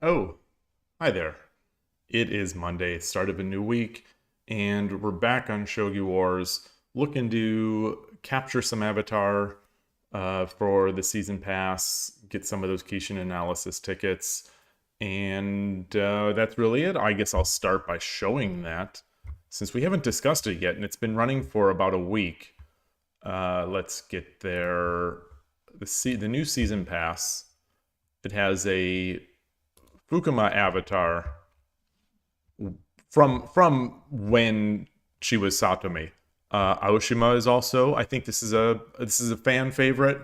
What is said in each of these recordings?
Oh, hi there. It is Monday, start of a new week, and we're back on Shogi Wars, looking to capture some avatar for the season pass, get some of those Kishin analysis tickets, and that's really it. I guess I'll start by showing that, since we haven't discussed it yet, and it's been running for about a week. Let's get there. The new season pass. It has a Fukuma avatar from when she was Satomi. Aoshima is also. I think this is a fan favorite,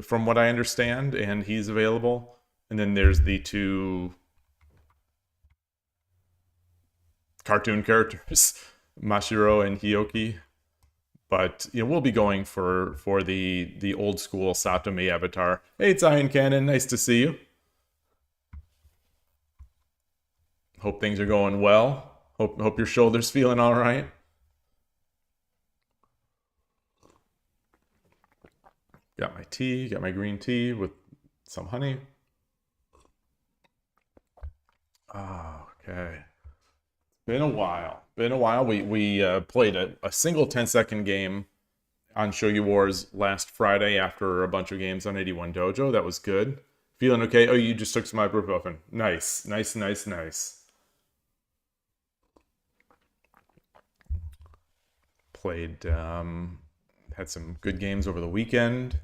from what I understand, and he's available. And then there's the two cartoon characters, Mashiro and Hyoki. But we'll be going for the old school Satomi avatar. Hey, it's Iron Cannon. Nice to see you. Hope things are going well. Hope your shoulder's feeling all right. Got my tea. Got my green tea with some honey. Oh, okay. Been a while. We played a single 10-second game on Shogi Wars last Friday after a bunch of games on 81 Dojo. That was good. Feeling okay? Oh, you just took some ibuprofen. Nice. Played, had some good games over the weekend.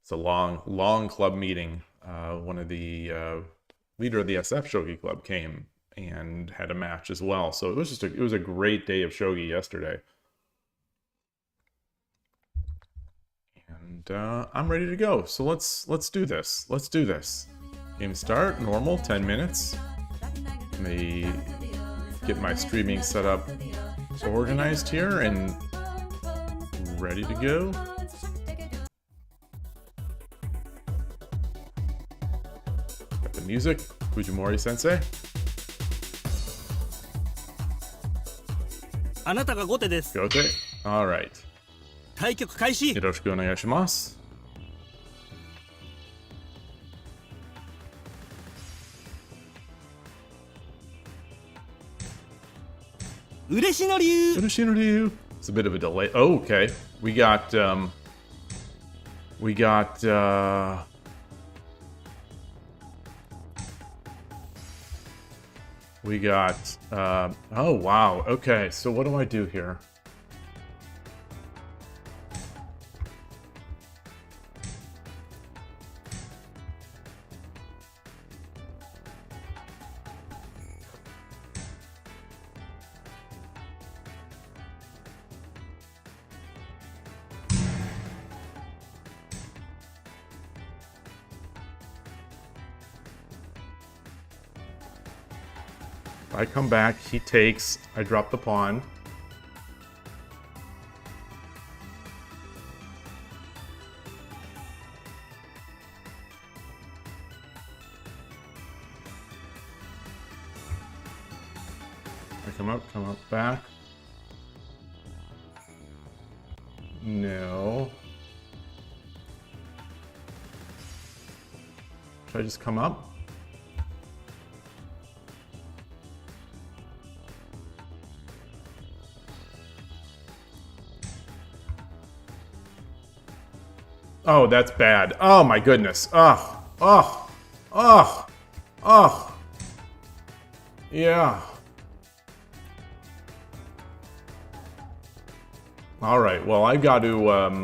It's a long club meeting. One of the leader of the SF Shogi Club came and had a match as well. So it was a great day of shogi yesterday. And I'm ready to go. So let's do this. Let's do this. Game start, normal, 10 minutes. Let me get my streaming set up organized here and ready to go. Got the music, Fujimori Sensei. あなたが後手です。 Go there. All right. 対局開始。よろしくお願いします。嬉しの竜。 It's a bit of a delay. Oh, okay. We got oh wow. Okay, so what do I do here? I come back, he takes, I drop the pawn. I come up, back. No. Should I just come up? Oh, that's bad. Oh my goodness. Oh. Yeah. All right. Well, I've got to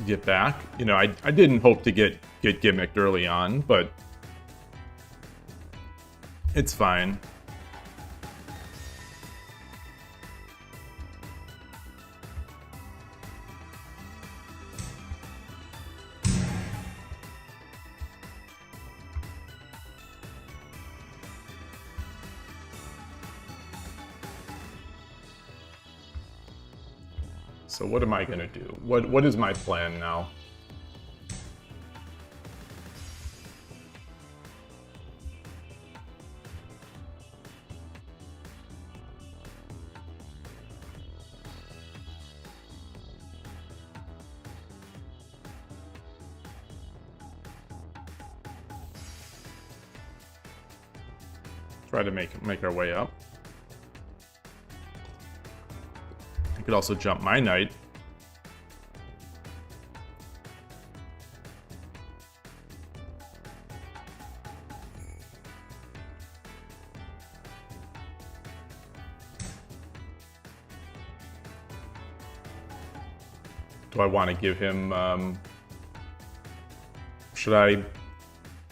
get back. I didn't hope to get gimmicked early on, but it's fine. So what am I gonna do? What is my plan now? try to make our way up. I could also jump my knight. Do I want to give him, should I?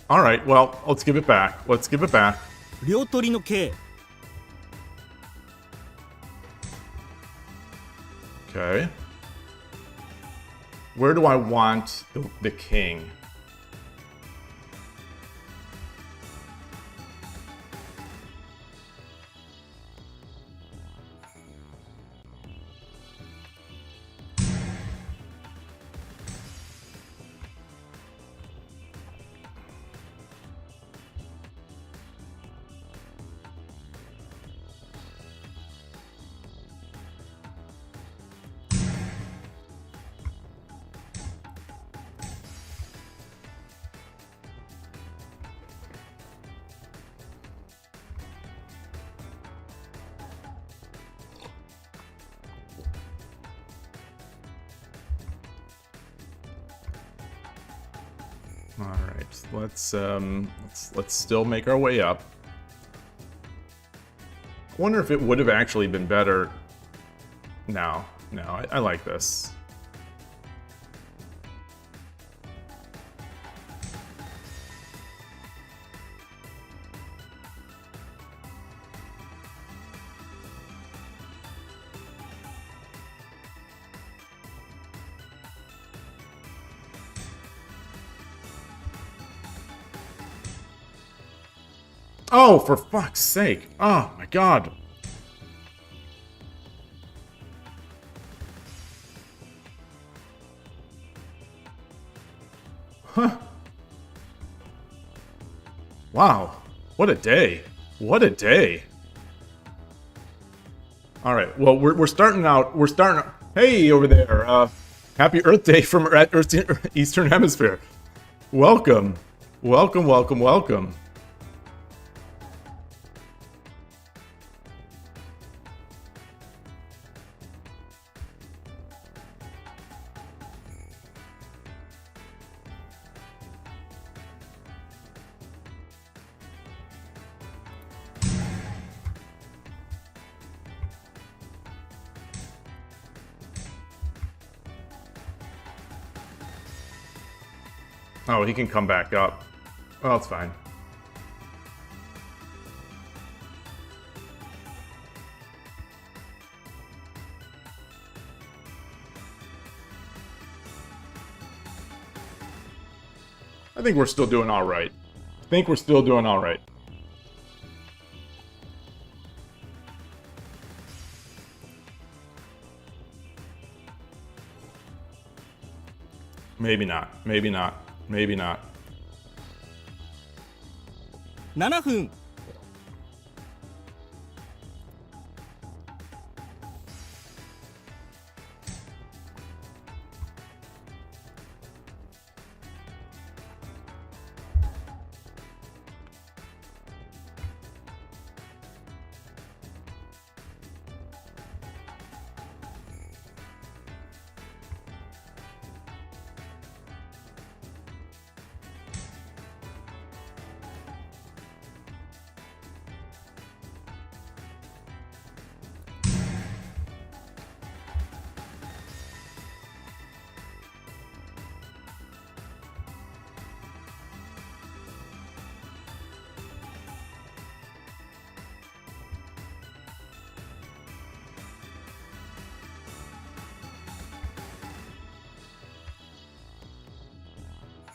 All right, well, let's give it back. Let's give it back. 両取りの桂 Okay. Where do I want the king? All right, let's still make our way up. I wonder if it would have actually been better. No, I like this. Oh, for fuck's sake. Oh, my God. Huh. Wow. What a day. What a day. All right. Well, we're starting out. Hey, over there. Happy Earth Day from Earth's Eastern Hemisphere. Welcome. Welcome, welcome, welcome. Oh, he can come back up. Well, it's fine. I think we're still doing all right. Maybe not. Maybe not. Maybe not. 7分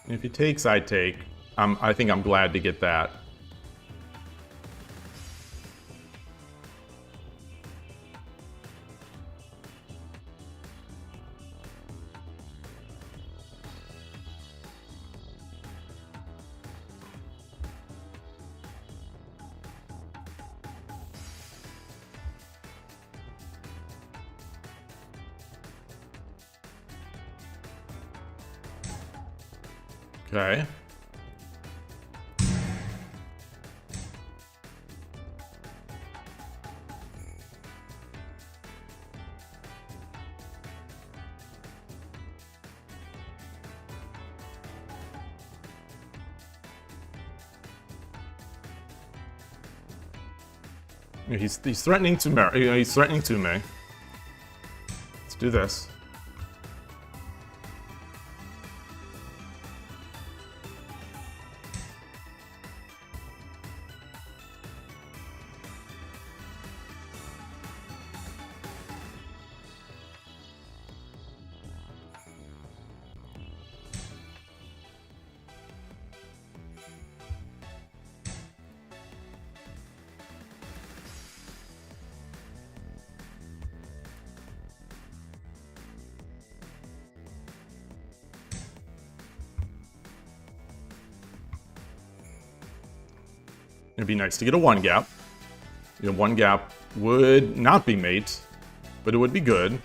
If he takes, I take. I think I'm glad to get that. Okay. He's threatening to he's threatening to me. Let's do this. It'd be nice to get a 1 gap. You know, 1 gap would not be mate, but it would be good.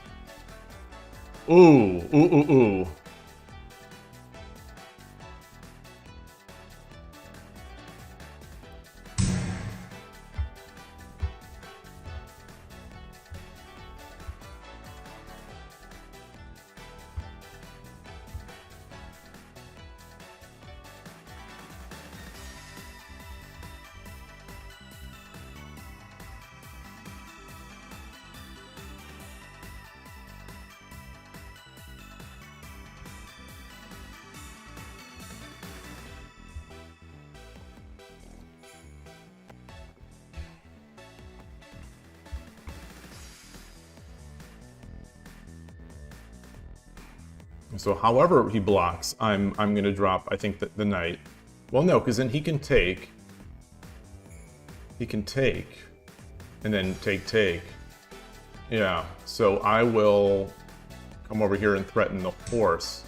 Ooh, ooh, ooh, ooh. So however he blocks, I'm gonna drop, I think, the knight. Well, no, because then he can take. He can take, and then take. Yeah, so I will come over here and threaten the horse.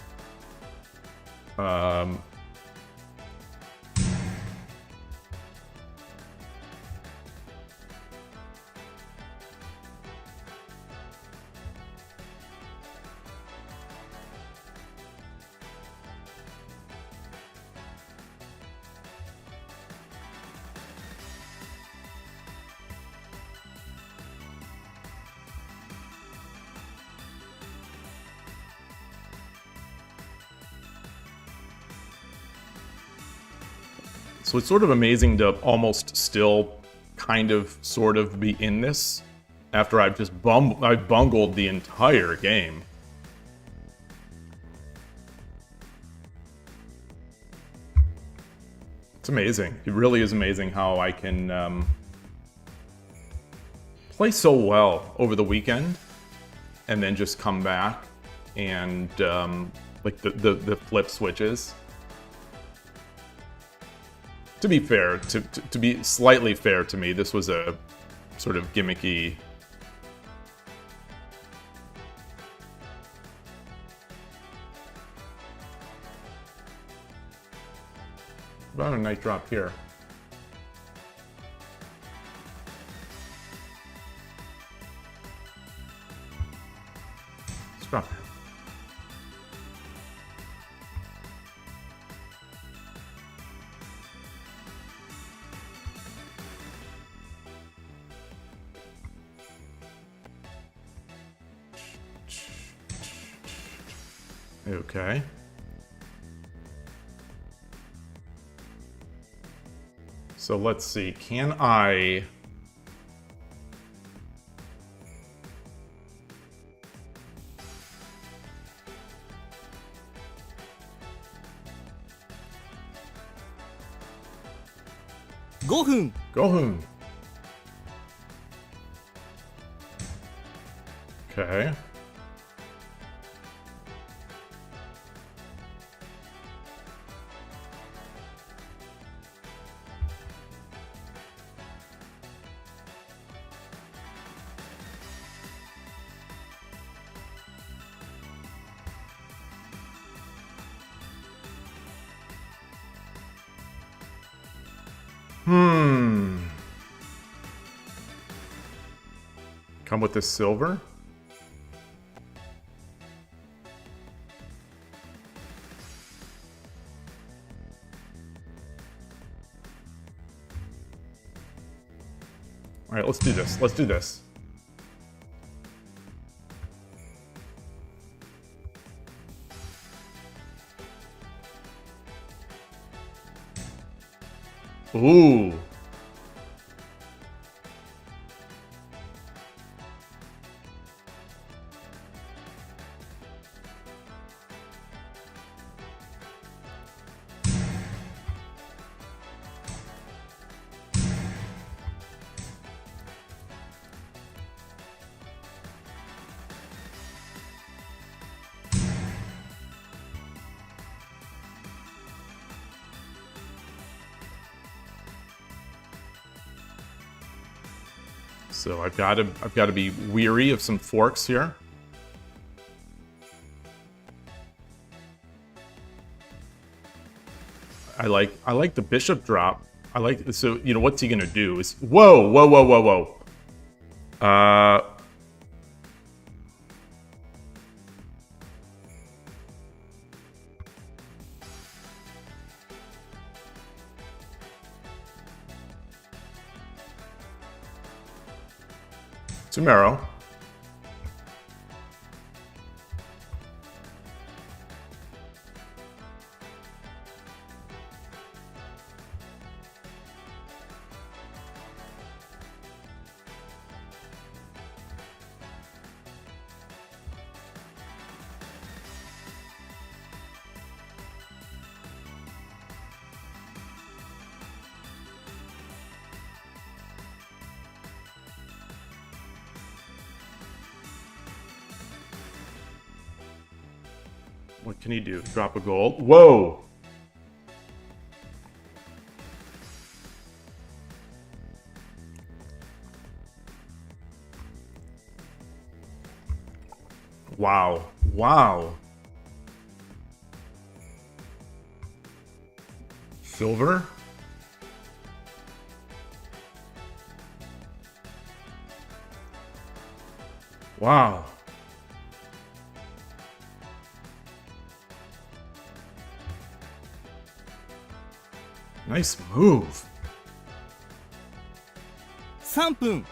So it's sort of amazing to almost still kind of sort of be in this after I've just I've bungled the entire game. It's amazing. It really is amazing how I can play so well over the weekend and then just come back and like the flip switches. To be fair, to be slightly fair to me, this was a sort of gimmicky. About a knight drop here. Let's drop here. Okay. So let's see, can I...5分 Gohun. Okay. Come with this silver? All right, let's do this. Let's do this. Ooh. So I've got to be weary of some forks here. I like the bishop drop. So you know what's he gonna do is whoa. Sumero. What can he do? Drop a gold? Whoa! Wow. Wow. Silver? Wow. Nice move. 3分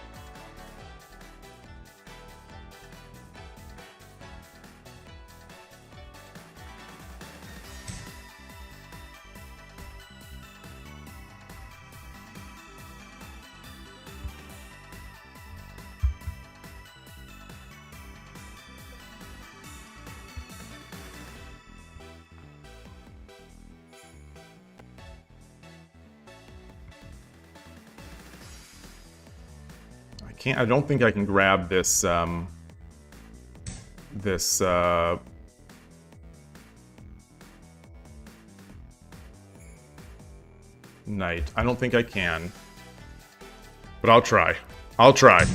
I don't think I can grab this, knight. I don't think I can. But I'll try. I'll try.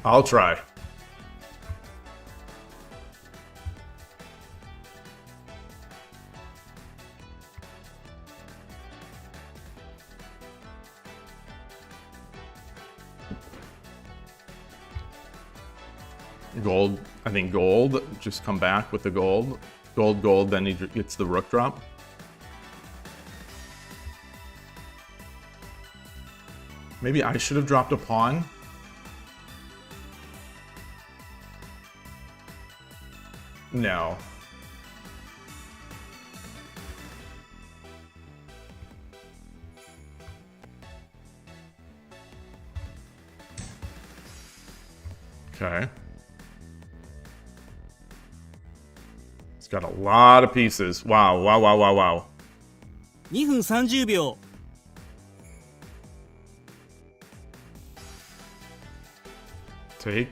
I'll try. Gold, I think gold, just come back with the gold. Gold, then he gets the rook drop. Maybe I should have dropped a pawn. No. Okay. It's got a lot of pieces. Wow. 2分30秒 Take.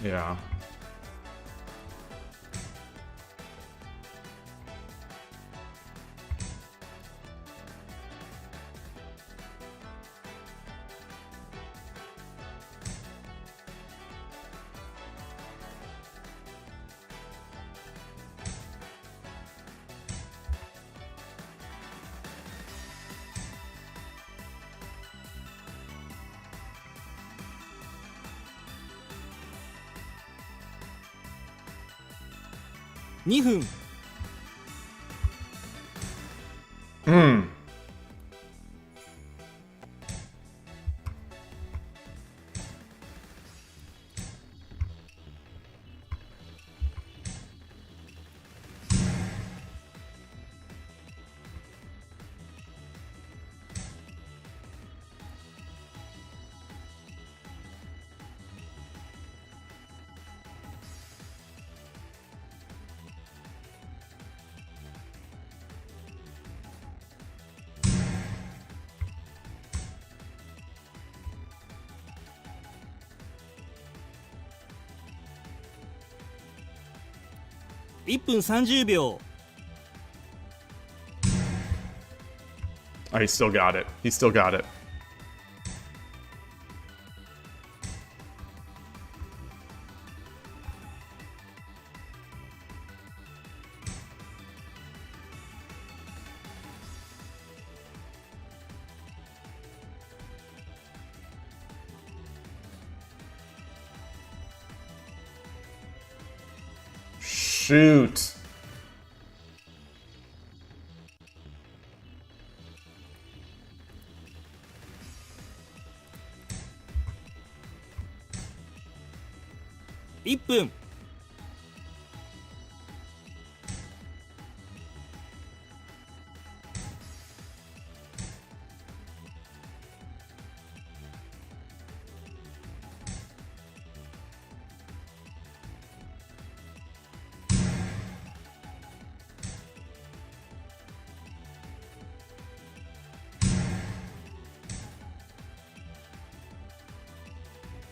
Yeah.2分 1分30秒 Oh, he still got it. He still got it. shoot. $1分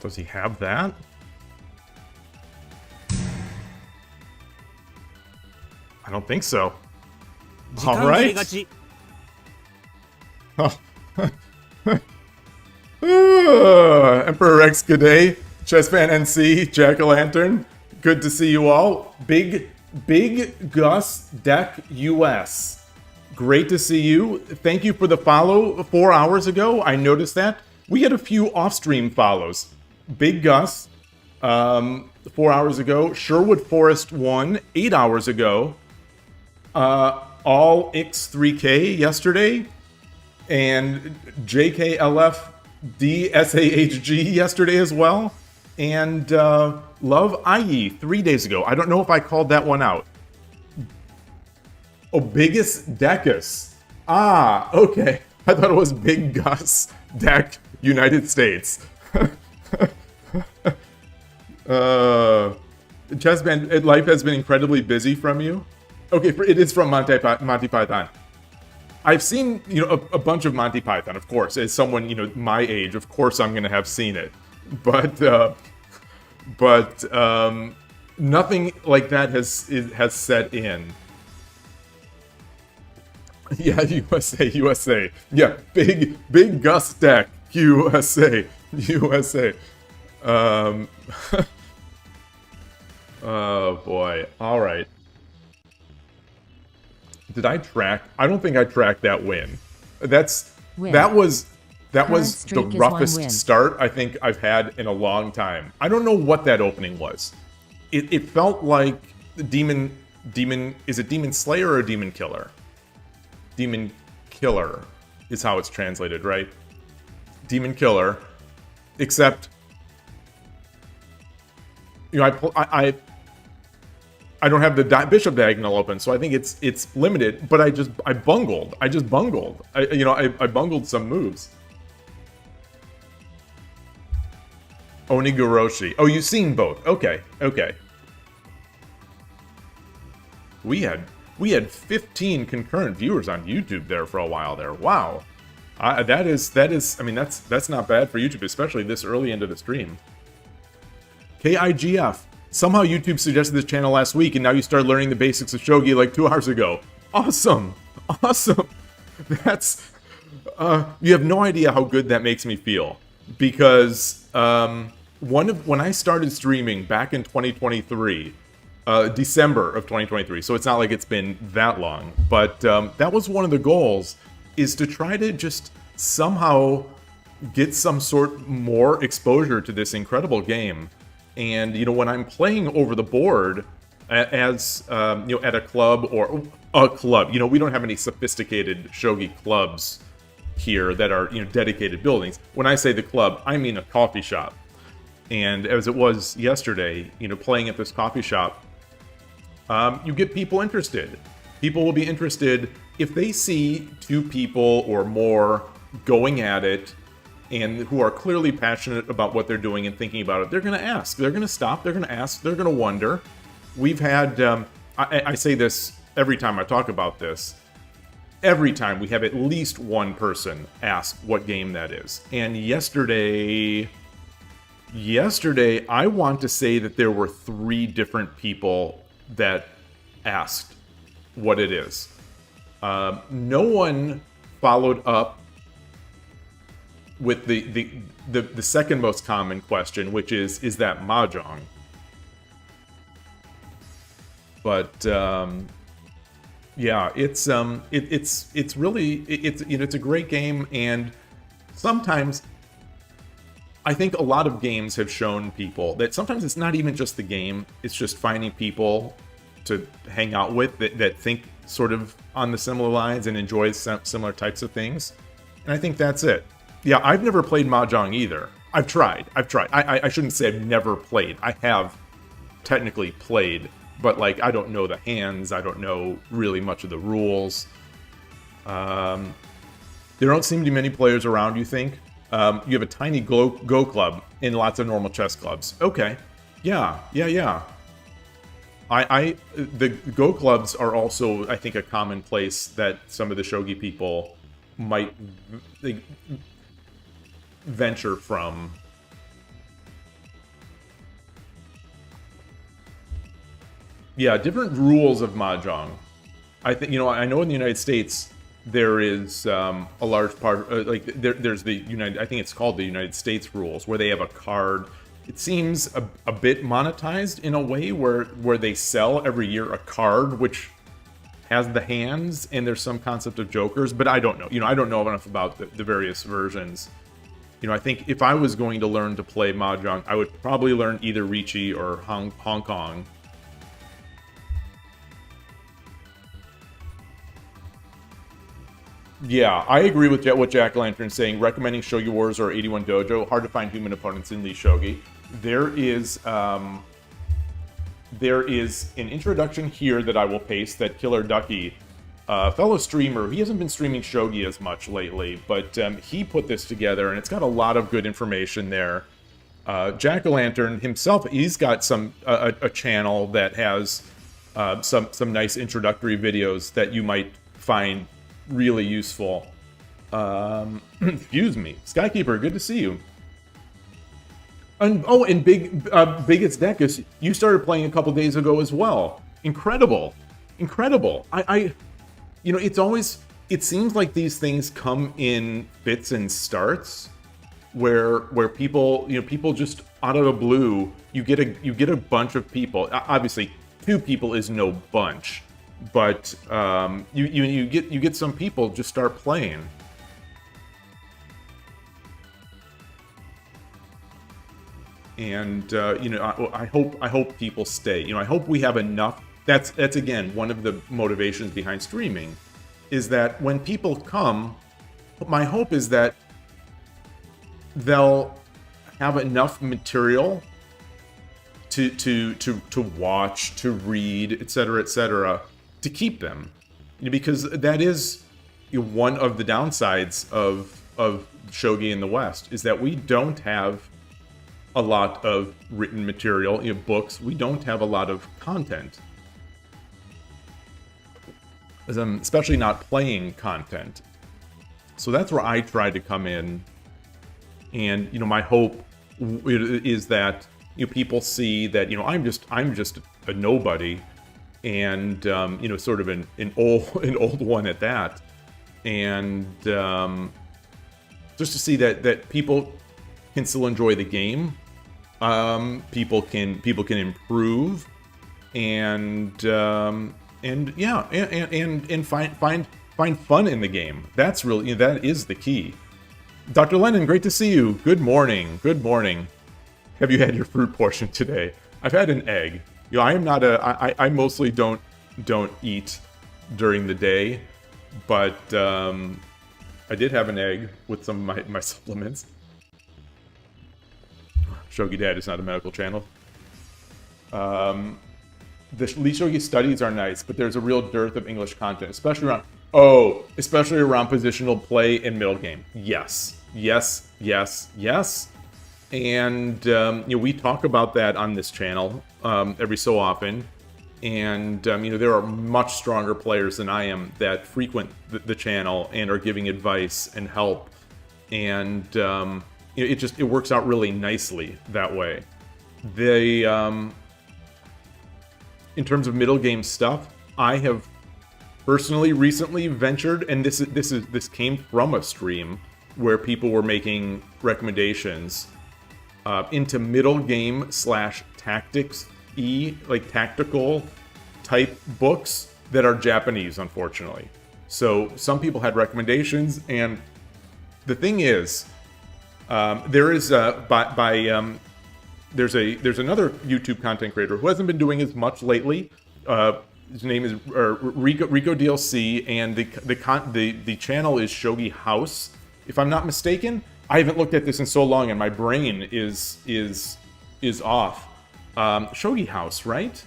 Does he have that? I don't think so. 時間 All 切れ right. 勝ち Emperor X, good day. Chessman NC, Jack-O-Lantern, good to see you all. Big Gus Deck US, great to see you. Thank you for the follow 4 hours ago. I noticed that. We had a few off-stream follows. Big Gus, 4 hours ago. Sherwood Forest 1, 8 hours ago. All X3K yesterday. And JKLF DSAHG yesterday as well. And Love IE 3 days ago. I don't know if I called that one out. Oh, Biggest Decus. Ah, okay. I thought it was Big Gus Deck United States. Chessman, life has been incredibly busy from you. Okay, it is from Monty Python. I've seen, a bunch of Monty Python, of course. As someone, my age, of course I'm going to have seen it. But nothing like that has set in. Yeah, USA. Yeah, big Gus Deck, USA. Oh boy. All right. Did I track? I don't think I tracked that win. That was the roughest start I think I've had in a long time. I don't know what that opening was. It felt like the demon. Is it Demon Slayer or Demon Killer? Demon Killer is how it's translated, right? Demon Killer, except I don't have the bishop diagonal open, so I think it's limited. But I bungled. I bungled some moves. Onigoroshi. Oh, you've seen both. Okay. We had 15 concurrent viewers on YouTube there for a while there. Wow. That is. I mean, that's not bad for YouTube, especially this early into the stream. KIGF. Somehow YouTube suggested this channel last week, and now you started learning the basics of Shogi like 2 hours ago. Awesome. That's you have no idea how good that makes me feel, because when I started streaming back in 2023, December of 2023, so it's not like it's been that long, but that was one of the goals, is to try to just somehow get some sort more exposure to this incredible game. And when I'm playing over the board as at a club or a club, we don't have any sophisticated shogi clubs here that are dedicated buildings. When I say the club, I mean a coffee shop. And as it was yesterday, playing at this coffee shop, you get people interested. People will be interested if they see 2 people or more going at it, and who are clearly passionate about what they're doing and thinking about it. They're going to ask. They're going to stop. They're going to ask. They're going to wonder. We've had, I say this every time I talk about this, every time we have at least one person ask what game that is. And yesterday, I want to say that there were 3 different people that asked what it is. No one followed up with the second most common question, which is that mahjong? But yeah, it's really it's a great game, and sometimes I think a lot of games have shown people that sometimes it's not even just the game, it's just finding people to hang out with that think sort of on the similar lines and enjoy similar types of things. And I think that's it. Yeah, I've never played Mahjong either. I've tried. I shouldn't say I've never played. I have technically played, but like I don't know the hands. I don't know really much of the rules. There don't seem to be many players around, you think? You have a tiny Go club and lots of normal chess clubs. Okay. Yeah. The Go clubs are also, I think, a common place that some of the Shogi people might venture from. Yeah, different rules of Mahjong. I think, I know in the United States there is a large part, there's the I think it's called the United States rules, where they have a card. It seems a bit monetized in a way where they sell every year a card which has the hands, and there's some concept of jokers, but I don't know. I don't know enough about the various versions. I think if I was going to learn to play Mahjong, I would probably learn either Ricci or Hong Kong. Yeah, I agree with what Jack Lantern's saying, recommending Shogi Wars or 81 Dojo. Hard to find human opponents in Lee Shogi. There is an introduction here that I will paste that Killer Ducky, a fellow streamer, he hasn't been streaming Shogi as much lately, but he put this together, and it's got a lot of good information there. Jack Lantern himself, he's got a channel that has some nice introductory videos that you might find really useful. Excuse me, Skykeeper, good to see you. And Biggest Deck is, you started playing a couple days ago as well. Incredible. It seems like these things come in fits and starts, where people just out of the blue, you get a bunch of people. Obviously, 2 people is no bunch, but you get some people just start playing. And I hope people stay. I hope we have enough. That's again one of the motivations behind streaming, is that when people come, my hope is that they'll have enough material to watch, to read, etc., to keep them, because that is one of the downsides of Shogi in the West, is that we don't have a lot of written material, books. We don't have a lot of content, especially not playing content. So that's where I try to come in, and my hope is that people see that I'm just a nobody, and sort of an old one at that, and just to see that people can still enjoy the game, people can improve, and find fun in the game. That's really, that is the key. DrLennon, great to see you. Good morning. Have you had your fruit portion today? I've had an egg. I am not I mostly don't eat during the day, but I did have an egg with some of my supplements. Shogi Dad is not a medical channel. The Lee Shogi studies are nice, but there's a real dearth of English content, especially around positional play and middle game. Yes. And we talk about that on this channel every so often. And there are much stronger players than I am that frequent the channel and are giving advice and help. And it works out really nicely that way. In terms of middle game stuff, I have personally recently ventured, and this came from a stream where people were making recommendations into middle game / tactics tactical type books that are Japanese, unfortunately. So some people had recommendations, and the thing is, there's another YouTube content creator who hasn't been doing as much lately, His name is Rico DLC, and the channel is Shogi House, if I'm not mistaken. I haven't looked at this in so long, and my brain is off. Shogi House, right?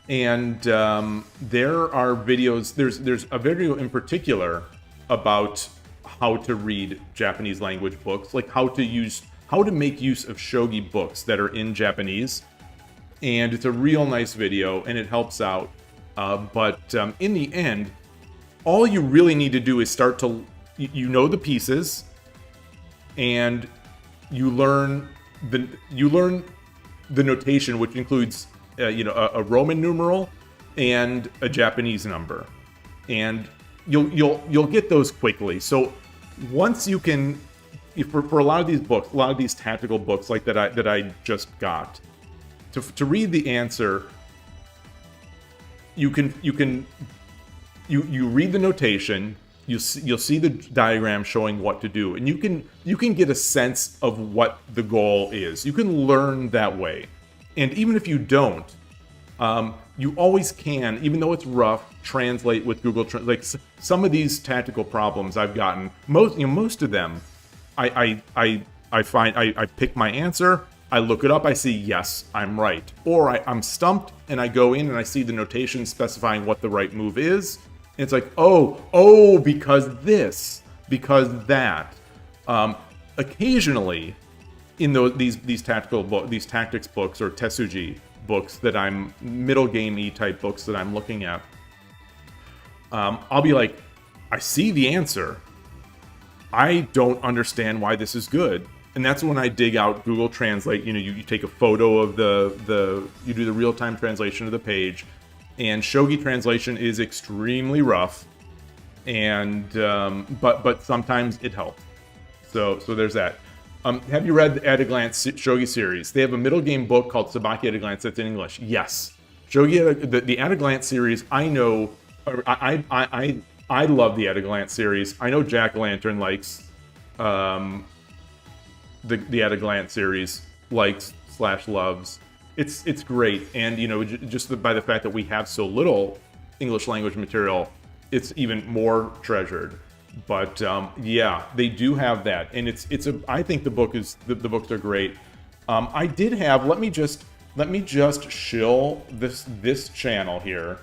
And there are videos. There's a video in particular about how to read Japanese language books, like how to make use of shogi books that are in Japanese. And it's a real nice video, and it helps out. But in the end, all you really need to do is start to, you know the pieces, and you learn the notation, which includes a Roman numeral and a Japanese number, and you'll get those quickly. So once you can, for a lot of these books, a lot of these tactical books like that I just got, to read the answer, you read the notation, you'll see the diagram showing what to do, and you can get a sense of what the goal is. You can learn that way, and even if you don't, you always can, even though it's rough, translate with Google Translate. Like some of these tactical problems I've gotten, most of them, I find I pick my answer, I look it up, I see, yes, I'm right. Or I'm stumped, and I go in and I see the notation specifying what the right move is. And it's like, oh, because this, because that. Occasionally, in these tactics books or Tetsuji books that I'm, middle game-y type books that I'm looking at, I'll be like, I see the answer. I don't understand why this is good. And that's when I dig out Google Translate. You take a photo of you do the real-time translation of the page, and Shogi translation is extremely rough, and but sometimes it helps. So there's that. Have you read the At a Glance Shogi series? They have a middle game book called Sabaki At a Glance that's in English. Yes, Shogi, the At a Glance series. I know, I love the At a Glance series. I know Jack Lantern likes the At a Glance series, likes/loves. It's great, and just by the fact that we have so little English language material, it's even more treasured. But yeah, they do have that, and I think the books are great. I did have, let me just shill this channel here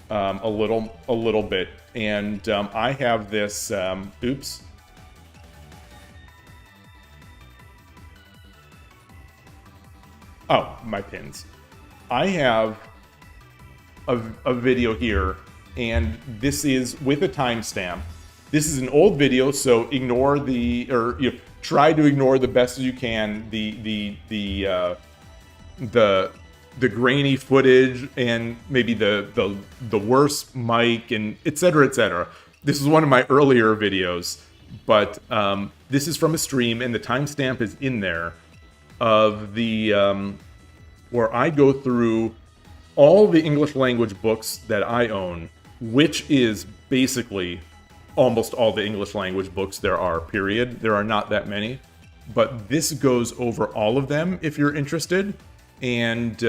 a little bit, and I have this oops. Oh, my pins. I have a video here, and this is with a timestamp. This is an old video, so ignore try to ignore the best as you can the grainy footage and maybe the worse mic and etc. etc. This is one of my earlier videos, but this is from a stream, and the timestamp is in there of the where I go through all the English language books that I own, which is basically almost all the English language books there are, period. There are not that many, but this goes over all of them if you're interested. And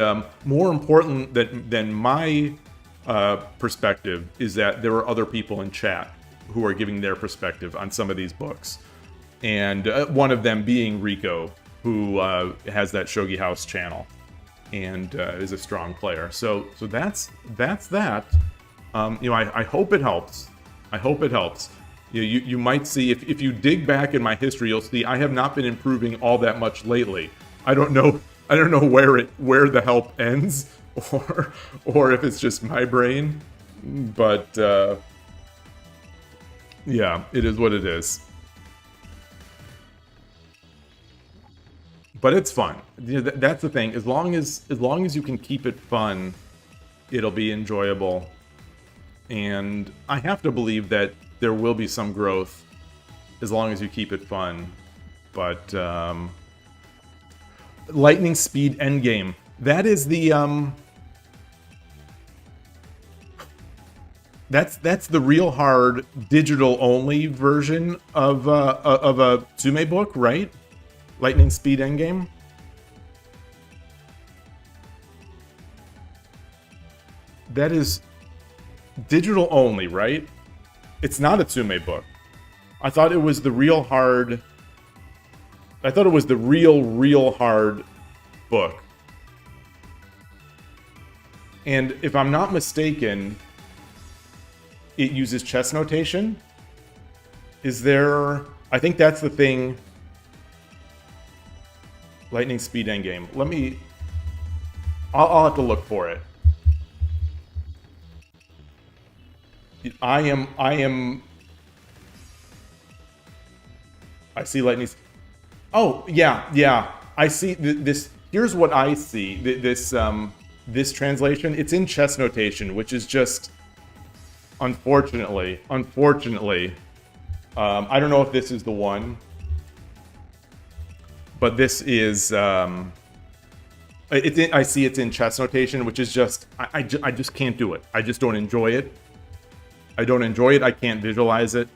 more important than my perspective is that there are other people in chat who are giving their perspective on some of these books. And one of them being Rico, who has that Shogi House channel and is a strong player. So that's that. I hope it helps. I hope it helps. You might see, if you dig back in my history, you'll see I have not been improving all that much lately. I don't know where the help ends, or if it's just my brain. But yeah, it is what it is. But it's fun. That's the thing. As long as you can keep it fun, it'll be enjoyable. And I have to believe that there will be some growth as long as you keep it fun. But lightning speed endgame. That is the that's the real hard digital only version of a Tsume book, right? Lightning speed endgame. That is digital only, right? It's not a Tsume book. I thought it was the real hard... I thought it was the real hard book. And if I'm not mistaken, it uses chess notation. Is there... I think that's the thing. Lightning speed endgame. Let me... I'll have to look for it. I see lightning... Oh, yeah. I see this... Here's what I see. This translation. It's in chess notation, which is just... Unfortunately. I don't know if this is the one. But this is... I see it's in chess notation, which is just... I just can't do it. I just don't enjoy it. I don't enjoy it. I can't visualize it.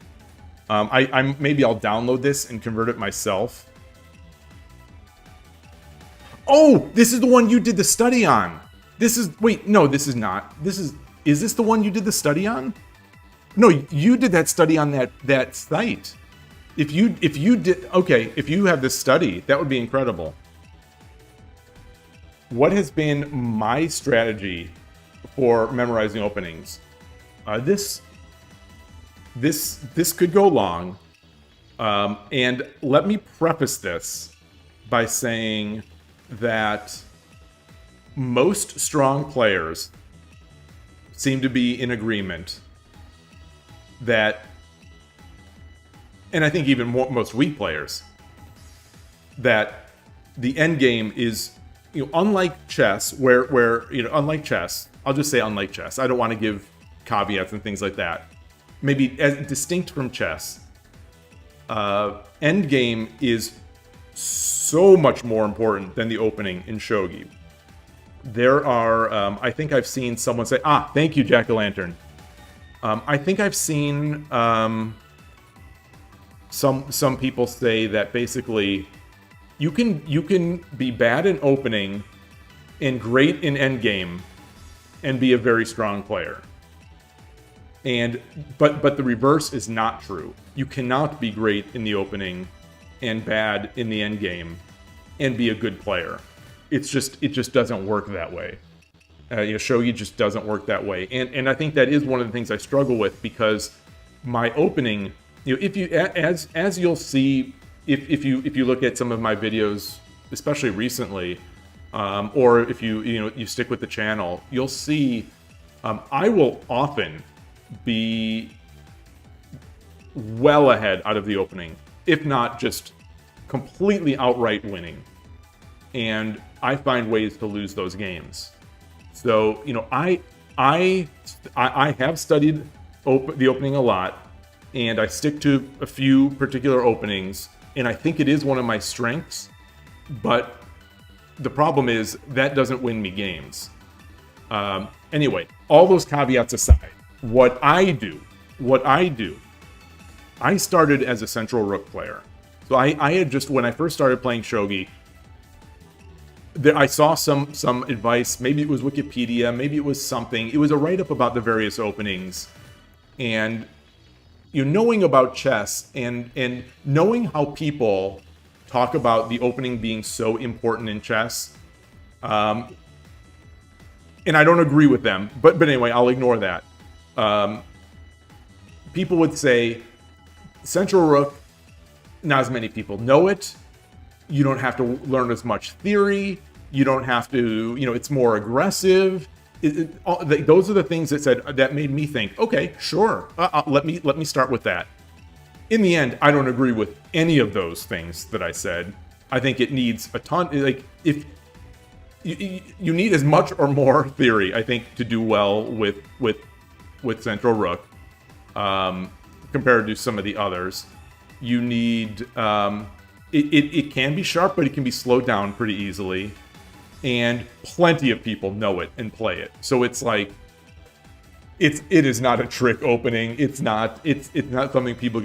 Maybe I'll download this and convert it myself. Oh, this is the one you did the study on. This is... Wait, no, this is not. Is this the one you did the study on? No, you did that study on that site. If you did... Okay, if you have this study, that would be incredible. What has been my strategy for memorizing openings? This could go long. And let me preface this by saying that most strong players seem to be in agreement that, and I think even most weak players, that the end game is, unlike chess, where unlike chess, I'll just say unlike chess. I don't want to give caveats and things like that. Maybe as distinct from chess, end game is so much more important than the opening in Shogi. There are, I think I've seen someone say, thank you, Jack-o'-lantern. I think I've seen some people say that basically you can be bad in opening and great in endgame and be a very strong player. But the reverse is not true. You cannot be great in the opening and bad in the endgame and be a good player. It just doesn't work that way. Shogi just doesn't work that way, and I think that is one of the things I struggle with, because my opening, if you as you'll see if you look at some of my videos, especially recently, or if you stick with the channel, you'll see I will often be well ahead out of the opening, if not just completely outright winning, and I find ways to lose those games. So, I have studied the opening a lot, and I stick to a few particular openings, and I think it is one of my strengths, but the problem is that doesn't win me games. Anyway, all those caveats aside, what I do, I started as a central rook player. So I had just, when I first started playing Shogi, I saw some advice, maybe it was Wikipedia, maybe it was something. It was a write-up about the various openings. And knowing about chess and knowing how people talk about the opening being so important in chess, and I don't agree with them, but anyway, I'll ignore that. People would say, central rook, not as many people know it. You don't have to learn as much theory. You don't have to, it's more aggressive. Those are the things that made me think, okay, sure, let me start with that. In the end, I don't agree with any of those things that I said. I think it needs a ton, if you need as much or more theory, I think, to do well with central rook, compared to some of the others. You need, it can be sharp, but it can be slowed down pretty easily. And plenty of people know it and play it. So it's like, it is not a trick opening. It's not something people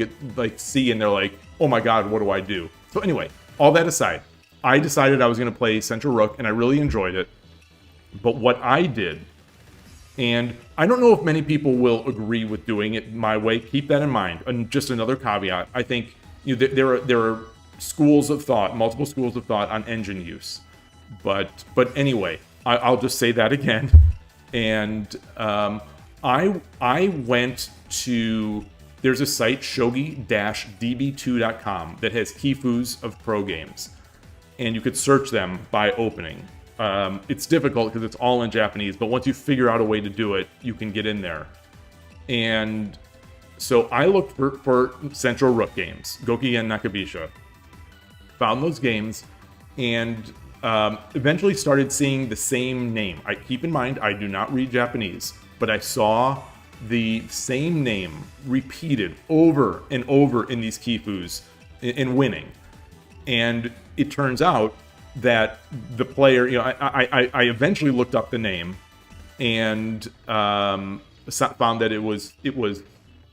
see and they're like, oh my god, what do I do? So anyway, all that aside, I decided I was going to play central rook, and I really enjoyed it. But what I did And I don't know if many people will agree with doing it my way. Keep that in mind. And just another caveat, I think there are schools of thought, multiple schools of thought on engine use. But anyway, I'll just say that again. And I went to, there's a site, shogi-db2.com, that has Kifus of pro games. And you could search them by opening. It's difficult because it's all in Japanese, but once you figure out a way to do it, you can get in there. And so I looked for Central Rook games, Gokigen Nakabisha. Found those games, and eventually started seeing the same name. I keep in mind, I do not read Japanese, but I saw the same name repeated over and over in these Kifus in winning. And it turns out that the player, I eventually looked up the name and found that it was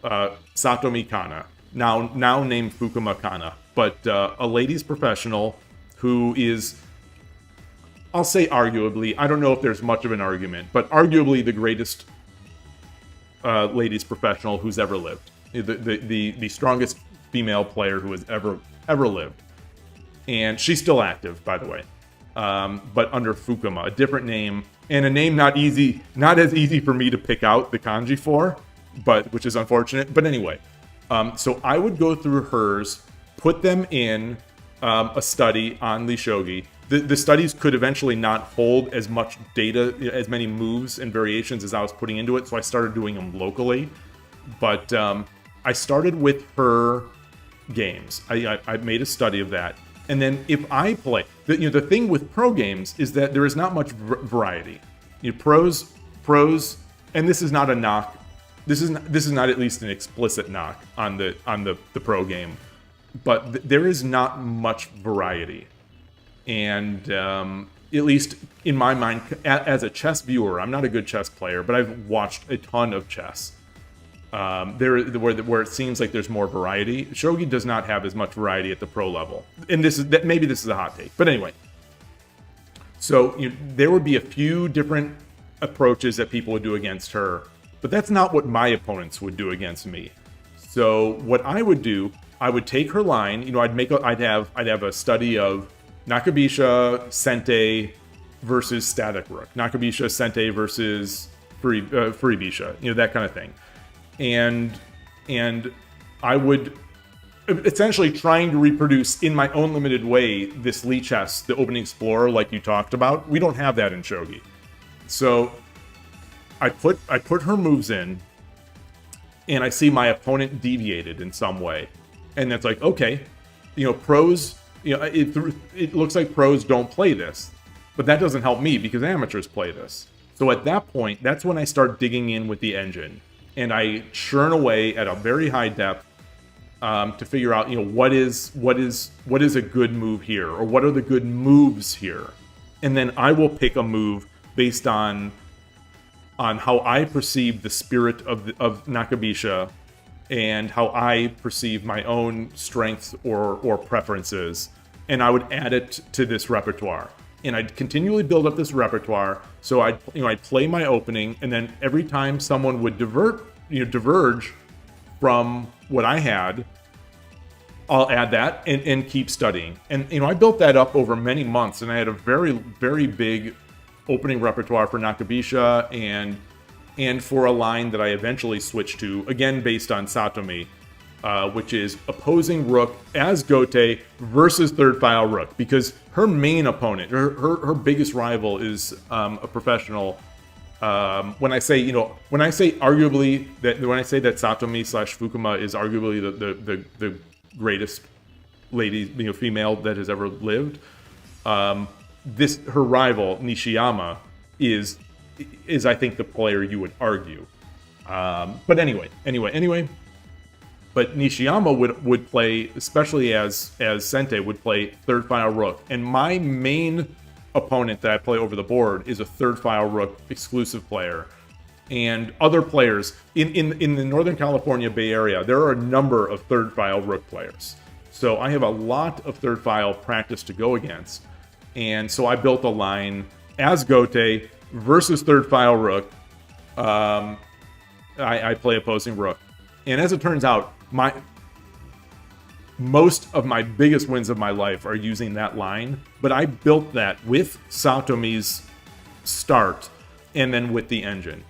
Satomi Kana, now named Fukuma Kana, but a ladies professional who is, I'll say arguably, I don't know if there's much of an argument, but arguably the greatest ladies professional who's ever lived, the strongest female player who has ever lived. And she's still active, by the way, but under Fukuma, a different name, and a name not as easy for me to pick out the kanji for, but which is unfortunate. But anyway, so I would go through hers, put them in a study on the shogi. The studies could eventually not hold as much data, as many moves and variations as I was putting into it, so I started doing them locally. But I started with her games. I made a study of that. And then if I play, the thing with pro games is that there is not much variety. Pros, and this is not a knock. This is not at least an explicit knock on the pro game, but there is not much variety. And at least in my mind, as a chess viewer, I'm not a good chess player, but I've watched a ton of chess. Where it seems like there's more variety. Shogi does not have as much variety at the pro level, and maybe this is a hot take, but anyway. So there would be a few different approaches that people would do against her, but that's not what my opponents would do against me. So what I would do, I would take her line. I'd have a study of Nakabisha Sente versus Static Rook, Nakabisha Sente versus Furibisha, that kind of thing. And I would essentially trying to reproduce in my own limited way this Lichess, the opening explorer, like you talked about. We don't have that in shogi. So I put her moves in, and I see my opponent deviated in some way, and that's like, okay, pros, it looks like pros don't play this, but that doesn't help me because amateurs play this. So at that point, that's when I start digging in with the engine. And I churn away at a very high depth to figure out, what is a good move here, or what are the good moves here, and then I will pick a move based on how I perceive the spirit of Nakabisha, and how I perceive my own strengths or preferences, and I would add it to this repertoire. And I'd continually build up this repertoire. So I'd play my opening, and then every time someone would diverge from what I had, I'll add that and keep studying. And I built that up over many months, and I had a very, very big opening repertoire for Nakabisha and for a line that I eventually switched to, again based on Satomi, which is opposing rook as Gote versus third file rook, because her main opponent, her biggest rival, is a professional. When I say arguably when I say that Satomi / Fukuma is arguably the greatest lady, female that has ever lived, her rival Nishiyama is I think the player you would argue. But anyway. But Nishiyama would play, especially as Sente, would play third file rook. And my main opponent that I play over the board is a third file rook exclusive player. And other players in the Northern California Bay Area, there are a number of third file rook players. So I have a lot of third file practice to go against. And so I built a line as Gote versus third file rook, I play opposing rook. And as it turns out, most of my biggest wins of my life are using that line, but I built that with Satomi's start and then with the engine.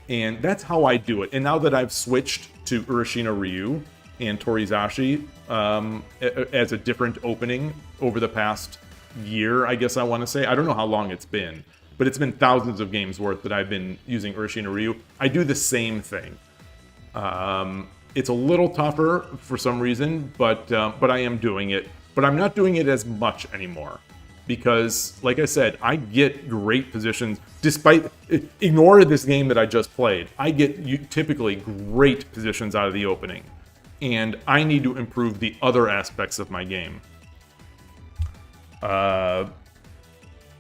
And that's how I do it. And now that I've switched to Urashina Ryu and Torizashi as a different opening over the past year, I guess I want to say. I don't know how long it's been, but it's been thousands of games worth that I've been using Urashina Ryu. I do the same thing. It's a little tougher for some reason, but I am doing it. But I'm not doing it as much anymore because, like I said, I get great positions. Despite, ignore this game that I just played, I get typically great positions out of the opening. And I need to improve the other aspects of my game. Play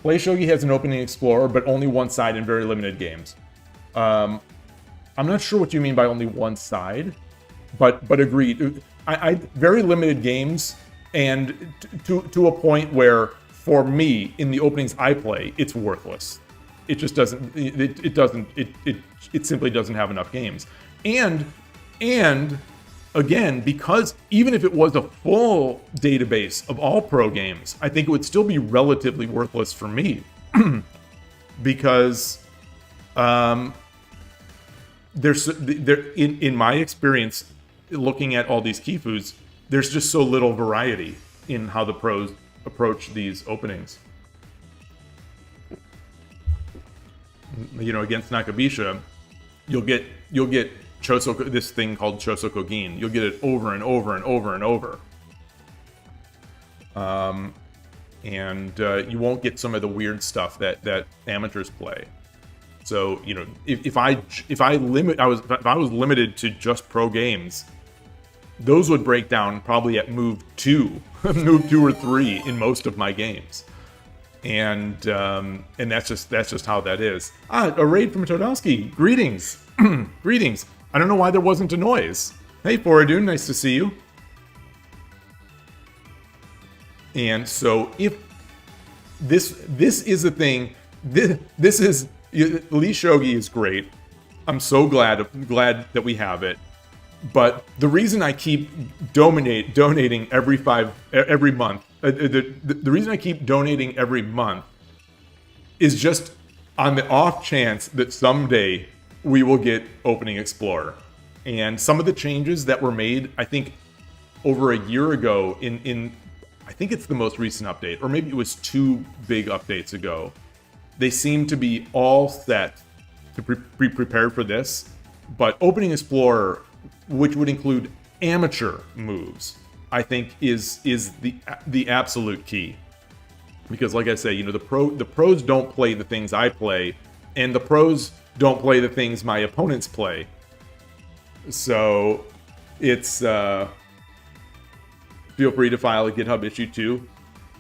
Shogi has an opening explorer, but only one side in very limited games. I'm not sure what you mean by only one side. But agreed. I very limited games, and to a point where, for me, in the openings I play, it's worthless. It just doesn't. It simply doesn't have enough games. And again, because even if it was a full database of all pro games, I think it would still be relatively worthless for me, because in my experience, looking at all these Kifus, there's just so little variety in how the pros approach these openings. You know, against Nakabisha, you'll get Chosoko, this thing called Chosokogin. You'll get it over and over and over and over. And you won't get some of the weird stuff that amateurs play. So, you know, if I was limited to just pro games, those would break down probably at move 2 or 3 in most of my games. And that's just how that is. A raid from Todowski. Greetings. Greetings. I don't know why there wasn't a noise. Hey, Foradun, nice to see you. And so if this is the thing, this is Lee Shogi is great. I'm so glad that we have it. But the reason I keep donating every month, the reason I keep donating every month is just on the off chance that someday we will get Opening Explorer. And some of the changes that were made, I think, over a year ago in I think it's the most recent update, or maybe it was 2 big updates ago. They seem to be all set to be prepared for this, but Opening Explorer, which would include amateur moves, I think is the absolute key. Because, like I say, you know, the pros don't play the things I play, and the pros don't play the things my opponents play. So it's feel free to file a GitHub issue too.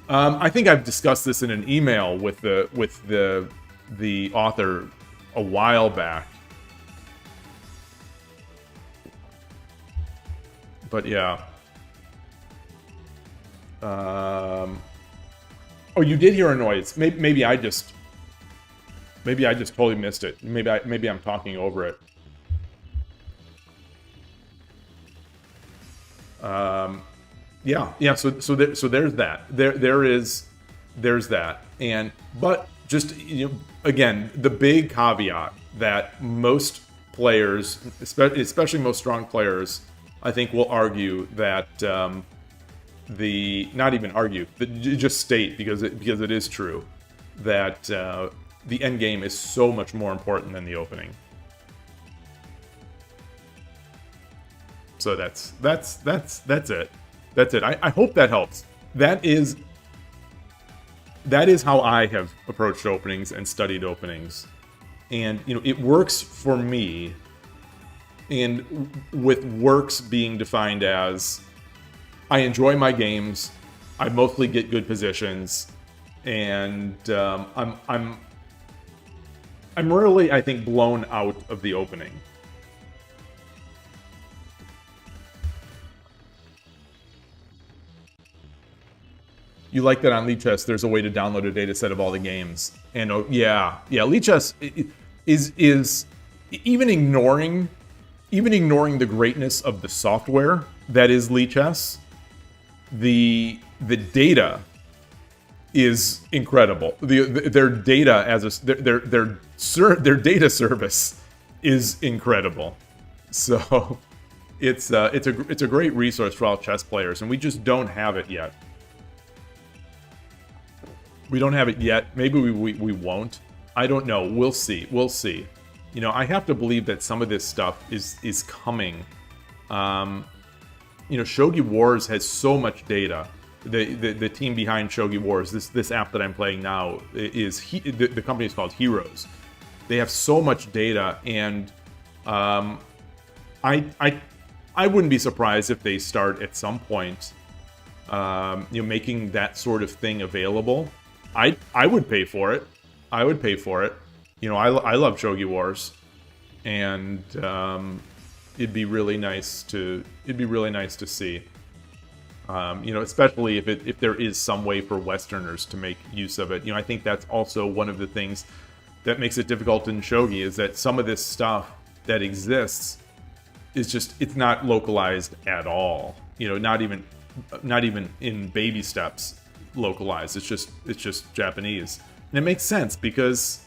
I think I've discussed this in an email with the author a while back. But yeah. Oh, you did hear a noise. Maybe I just totally missed it. Maybe I'm talking over it. Yeah. So there's that. There's that. But just, you know, again, the big caveat that most players, especially most strong players, I think will argue that not even argue, just state, because it is true, that the end game is so much more important than the opening. So that's it. That's it. I hope that helps. That is how I have approached openings and studied openings. And, you know, it works for me. And with works being defined as I enjoy my games, I mostly get good positions, and I'm rarely, I think, blown out of the opening. You like that on Lichess, there's a way to download a data set of all the games. And oh, yeah, Lichess is even ignoring the greatness of the software that is Lichess, the data is incredible. Their data their data service is incredible. So it's a great resource for all chess players, and we just don't have it yet. We don't have it yet. Maybe we won't. I don't know. We'll see. We'll see. You know, I have to believe that some of this stuff is coming. You know, Shogi Wars has so much data. The team behind Shogi Wars, this app that I'm playing now, the company is called Heroes. They have so much data, and I wouldn't be surprised if they start at some point, you know, making that sort of thing available. I would pay for it. I would pay for it. You know, I love Shogi Wars, and it'd be really nice to see. You know, especially if there is some way for Westerners to make use of it. You know, I think that's also one of the things that makes it difficult in Shogi, is that some of this stuff that exists is just, it's not localized at all. You know, not even in baby steps localized. It's just Japanese. And it makes sense because,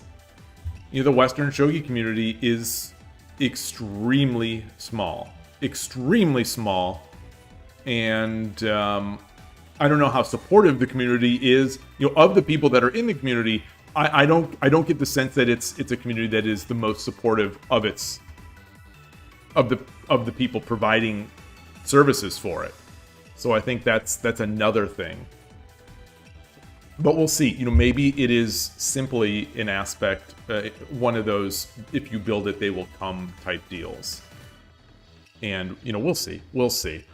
you know, the Western Shogi community is extremely small. Extremely small. And I don't know how supportive the community is. You know, of the people that are in the community, I don't get the sense that it's a community that is the most supportive of the people providing services for it. So I think that's another thing. But we'll see. You know, maybe it is simply an aspect, one of those, if you build it, they will come type deals. And, you know, we'll see. We'll see.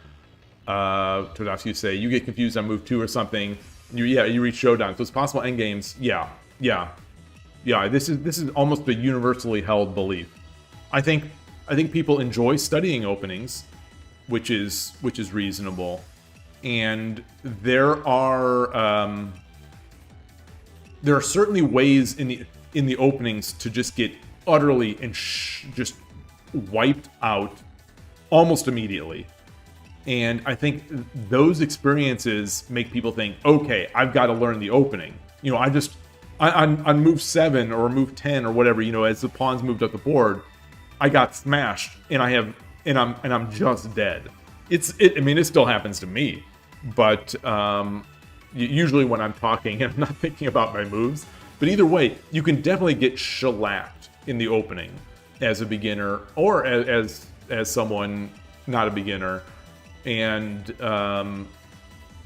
Todafs, you say, you get confused on move 2 or something. You reach showdown. So it's possible endgames. Yeah. This is almost a universally held belief. I think people enjoy studying openings, which is reasonable. And there are certainly ways in the openings to just get utterly and just wiped out almost immediately. And I think those experiences make people think, okay, I've got to learn the opening. You know, on move 7 or move 10 or whatever, you know, as the pawns moved up the board, I got smashed and I'm just dead. I mean, it still happens to me, but usually when I'm talking, I'm not thinking about my moves. But either way, you can definitely get shellacked in the opening as a beginner or as someone not a beginner. And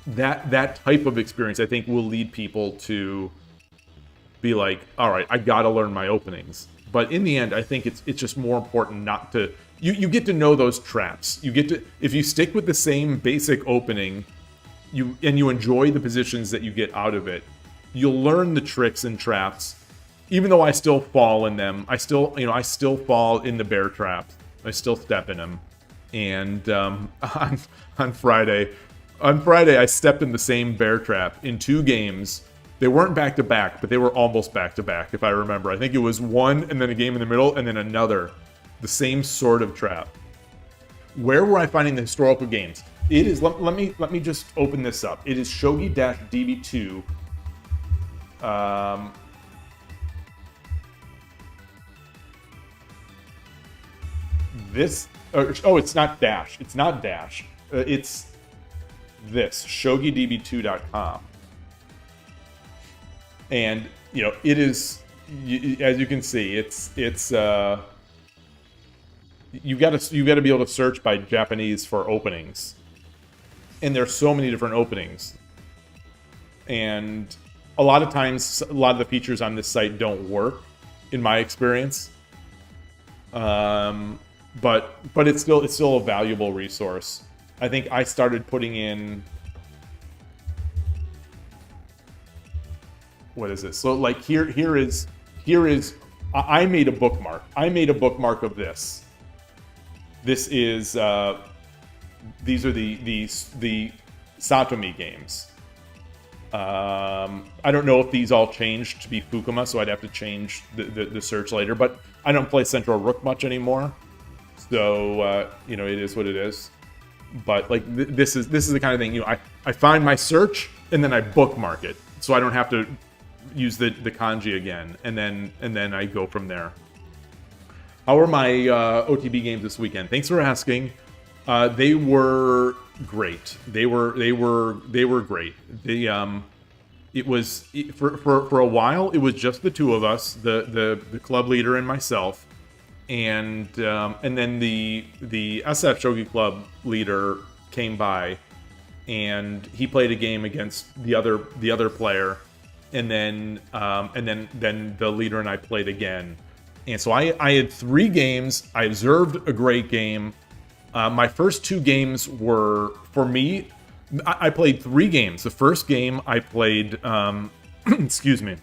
that type of experience, I think, will lead people to be like, all right, I gotta learn my openings. But in the end, I think it's just more important not to... You get to know those traps. You get to... If you stick with the same basic opening, you enjoy the positions that you get out of it, you'll learn the tricks and traps. Even though I still fall in them, I still fall in the bear traps. I still step in them. And on Friday, I stepped in the same bear trap in 2 games. They weren't back to back, but they were almost back to back, if I remember. I think it was one, and then a game in the middle, and then another, the same sort of trap. Where were I finding the historical games? It is. Let me just open this up. It is Shogi-DB2. It's not Dash. It's not Dash. It's this, ShogiDB2.com. And, you know, it is, as you can see, it's you got to be able to search by Japanese for openings. And there's so many different openings. And a lot of times, a lot of the features on this site don't work, in my experience. But it's still a valuable resource. I think I started putting in, what is this? So like here is I made a bookmark. I made a bookmark of this. This is these are the Satomi games. I don't know if these all changed to be Fukuma, so I'd have to change the search later. But I don't play Central Rook much anymore, so you know, it is what it is. But like this is the kind of thing, you know, I find my search and then I bookmark it, so I don't have to use the kanji again, and then I go from there. How were my OTB games this weekend? Thanks for asking. They were great. They were great. For a while it was just the two of us, the club leader and myself, and then the SF Shogi Club leader came by, and he played a game against the other player, and then the leader and I played again. And so I had 3 games. I observed a great game. My first 2 games were, for me, I played 3 games. The first game I played, excuse me,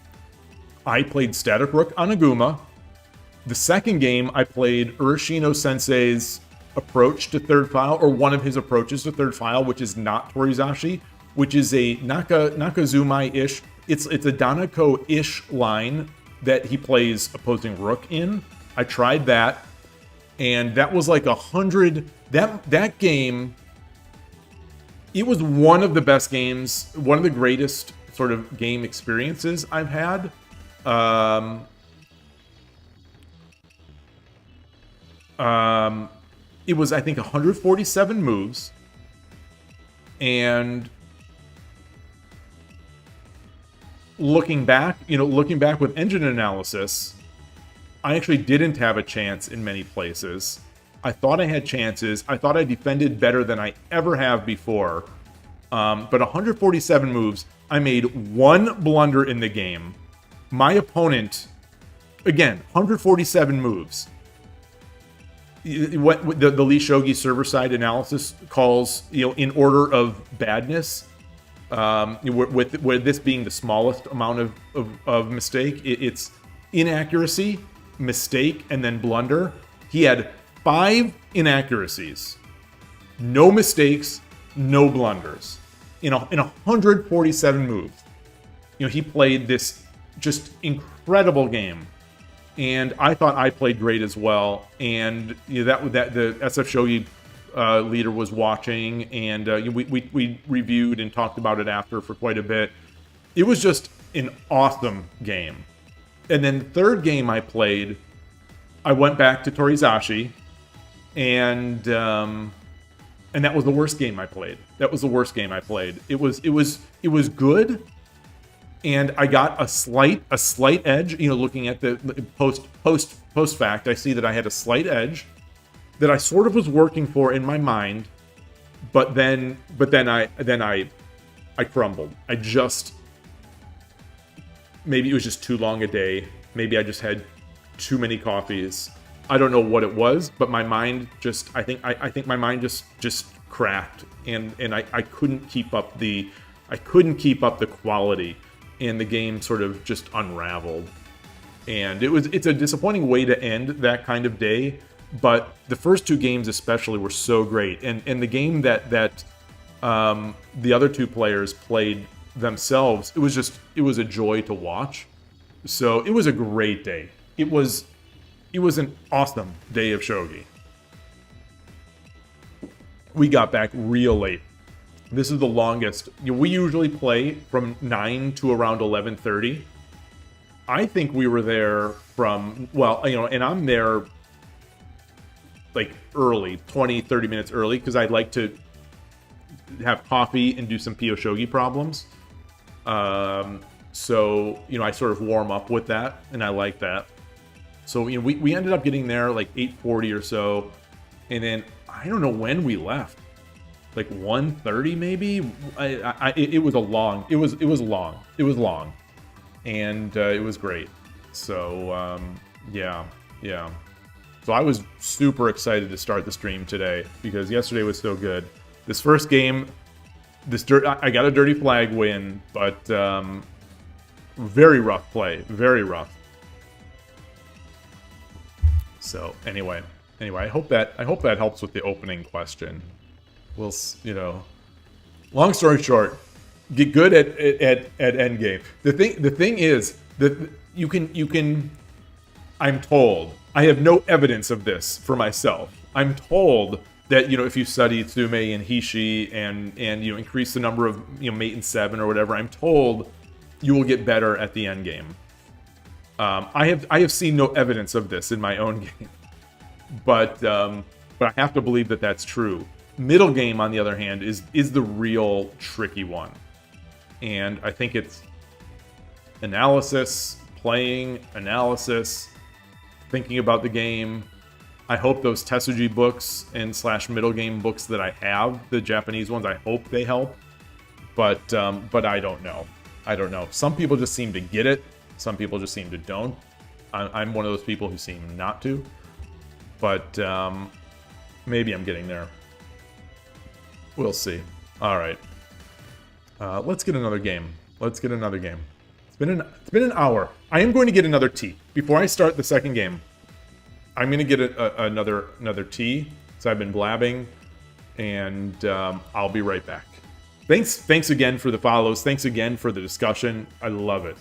I played Static Rook on Aguma. The second game I played Urashino Sensei's approach to third file, or one of his approaches to third file, which is not Torizashi, which is a Nakazumai-ish. It's a Danako-ish line that he plays opposing Rook in. I tried that, and that was like 100. That game, it was one of the best games, one of the greatest sort of game experiences I've had. It was, I think, 147 moves, and looking back with engine analysis, I actually didn't have a chance in many places. I thought I had chances. I thought I defended better than I ever have before. But 147 moves, I made 1 blunder in the game. My opponent, again, 147 moves. What the Lee Shogi server-side analysis calls, you know, in order of badness, with this being the smallest amount of mistake, it's inaccuracy, mistake, and then blunder. He had 5 inaccuracies, no mistakes, no blunders in 147 moves. You know, he played this just incredible game, and I thought I played great as well. And you know, that the SF Shogi leader was watching, and we reviewed and talked about it after for quite a bit. It was just an awesome game. And then the third game I played, I went back to Torizashi, and that was the worst game I played. That was the worst game I played. It was good, and I got a slight edge. You know, looking at the post fact, I see that I had a slight edge that I sort of was working for in my mind, but then I crumbled. I just, maybe it was just too long a day. Maybe I just had too many coffees. I don't know what it was, but my mind just, I think my mind just cracked, and I couldn't keep up the quality, and the game sort of just unraveled. And it's a disappointing way to end that kind of day, but the first 2 games especially were so great. And the game that the other 2 players played themselves, it was a joy to watch. So it was a great day. It was an awesome day of shogi. We got back real late. This is the longest. You know, we usually play from 9 to around 11:30. I think we were there from, well, you know, and I'm there like early, 20, 30 minutes early, because I'd like to have coffee and do some Pyo Shogi problems. So, you know, I sort of warm up with that, and I like that. So, you know, we ended up getting there like 8:40 or so, and then I don't know when we left, like 1:30 maybe. It was long, and it was great. So yeah. So I was super excited to start the stream today because yesterday was so good. This first game, I got a dirty flag win, but very rough play, very rough. So anyway, I hope that helps with the opening question. We'll, you know, long story short, Get good at endgame. The thing is that you can. I'm told. I have no evidence of this for myself. I'm told that, you know, if you study Tsume and Hishi and you know, increase the number of, you know, mate and 7 or whatever, I'm told you will get better at the end game. I have seen no evidence of this in my own game, but I have to believe that that's true. Middle game, on the other hand, is the real tricky one, and I think it's analysis, playing, analysis, thinking about the game. I hope those Tetsuji books and / middle game books that I have, the Japanese ones, I hope they help. But I don't know. I don't know. Some people just seem to get it. Some people just seem to don't. I'm one of those people who seem not to. But maybe I'm getting there. We'll see. All right. Let's get another game. Let's get another game. It's been an hour. I am going to get another tea before I start the second game. I'm going to get another tea. So I've been blabbing, and I'll be right back. Thanks again for the follows. Thanks again for the discussion. I love it.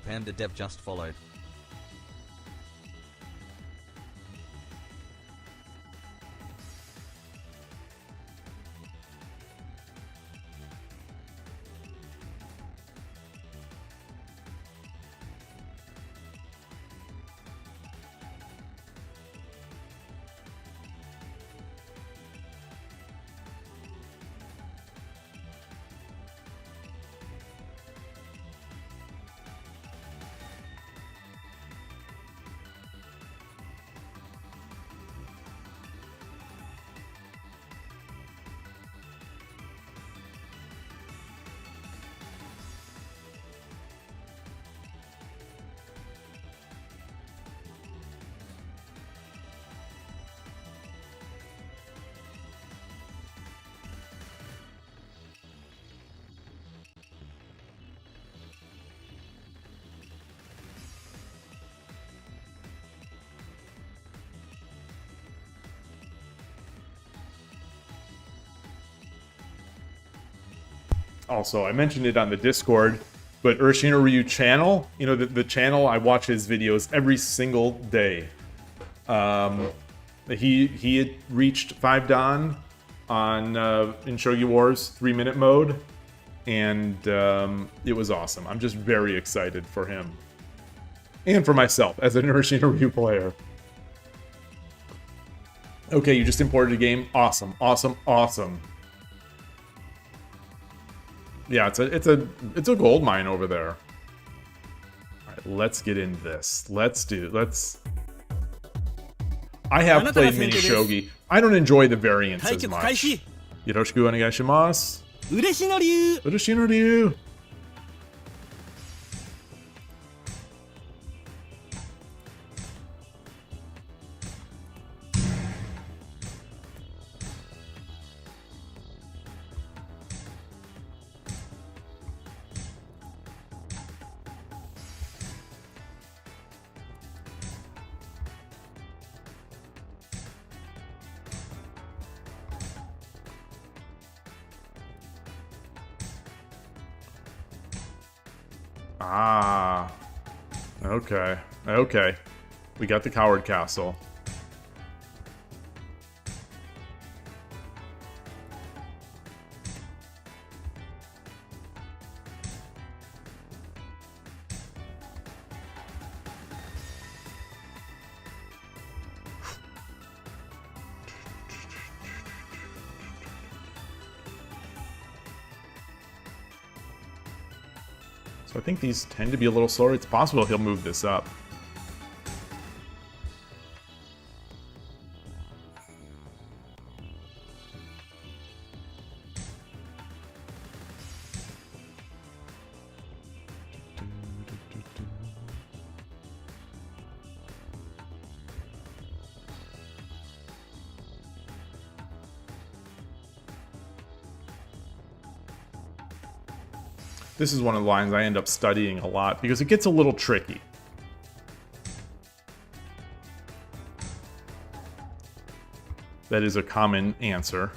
Panda Dev just followed. Also, I mentioned it on the Discord, but Urashino Ryu channel, you know, the channel, I watch his videos every single day. He had reached 5 Dan on in Shogi Wars 3-minute mode, and it was awesome. I'm just very excited for him. And for myself, as an Urashino Ryu player. Okay, you just imported a game? Awesome, awesome, awesome. Yeah, it's a gold mine over there. All right, let's get into this. I have played mini shogi. I don't enjoy the variants as much. Yoroshiku onegaishimasu. Urashino Ryu. Ah, okay, okay. We got the Coward Castle. So I think these tend to be a little slower. It's possible he'll move this up. This is one of the lines I end up studying a lot because it gets a little tricky. That is a common answer.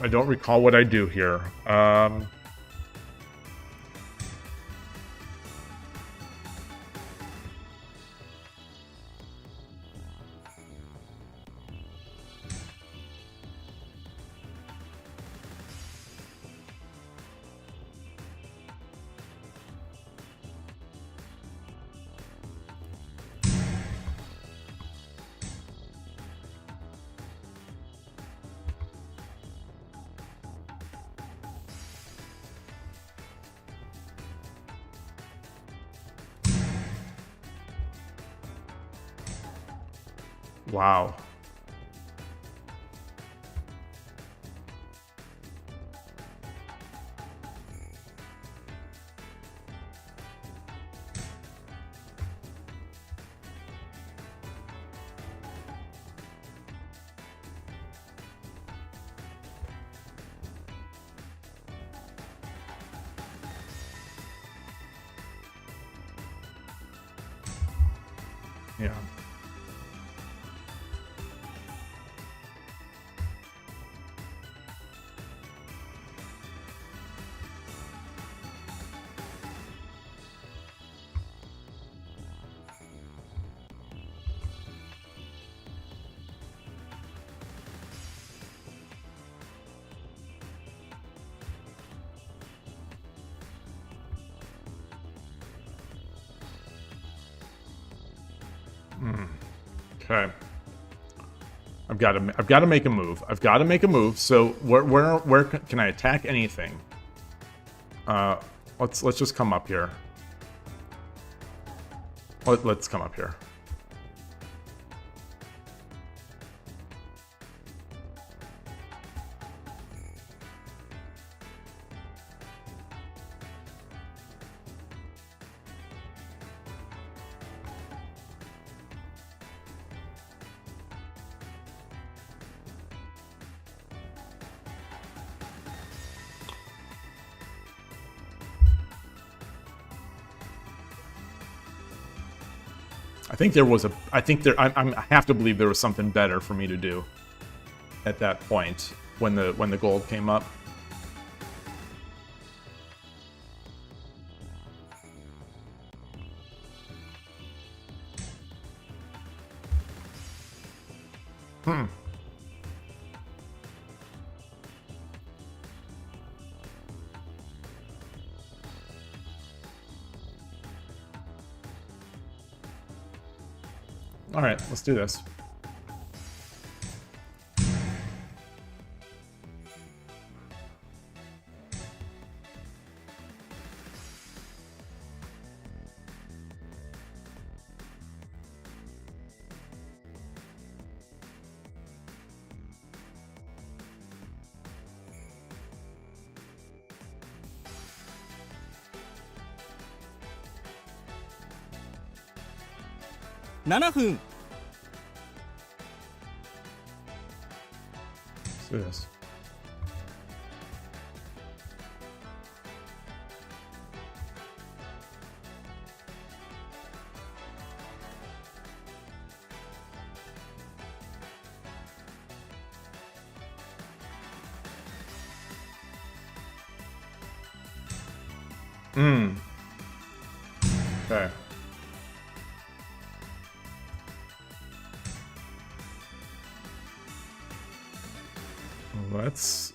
I don't recall what I do here. Wow. Yeah. Okay. I've got to make a move. I've got to make a move. So where can I attack anything? Let's just come up here. Let's come up here. I have to believe there was something better for me to do at that point when the gold came up. All right, let's do this. $7 分 Let's do this. Okay. Let's...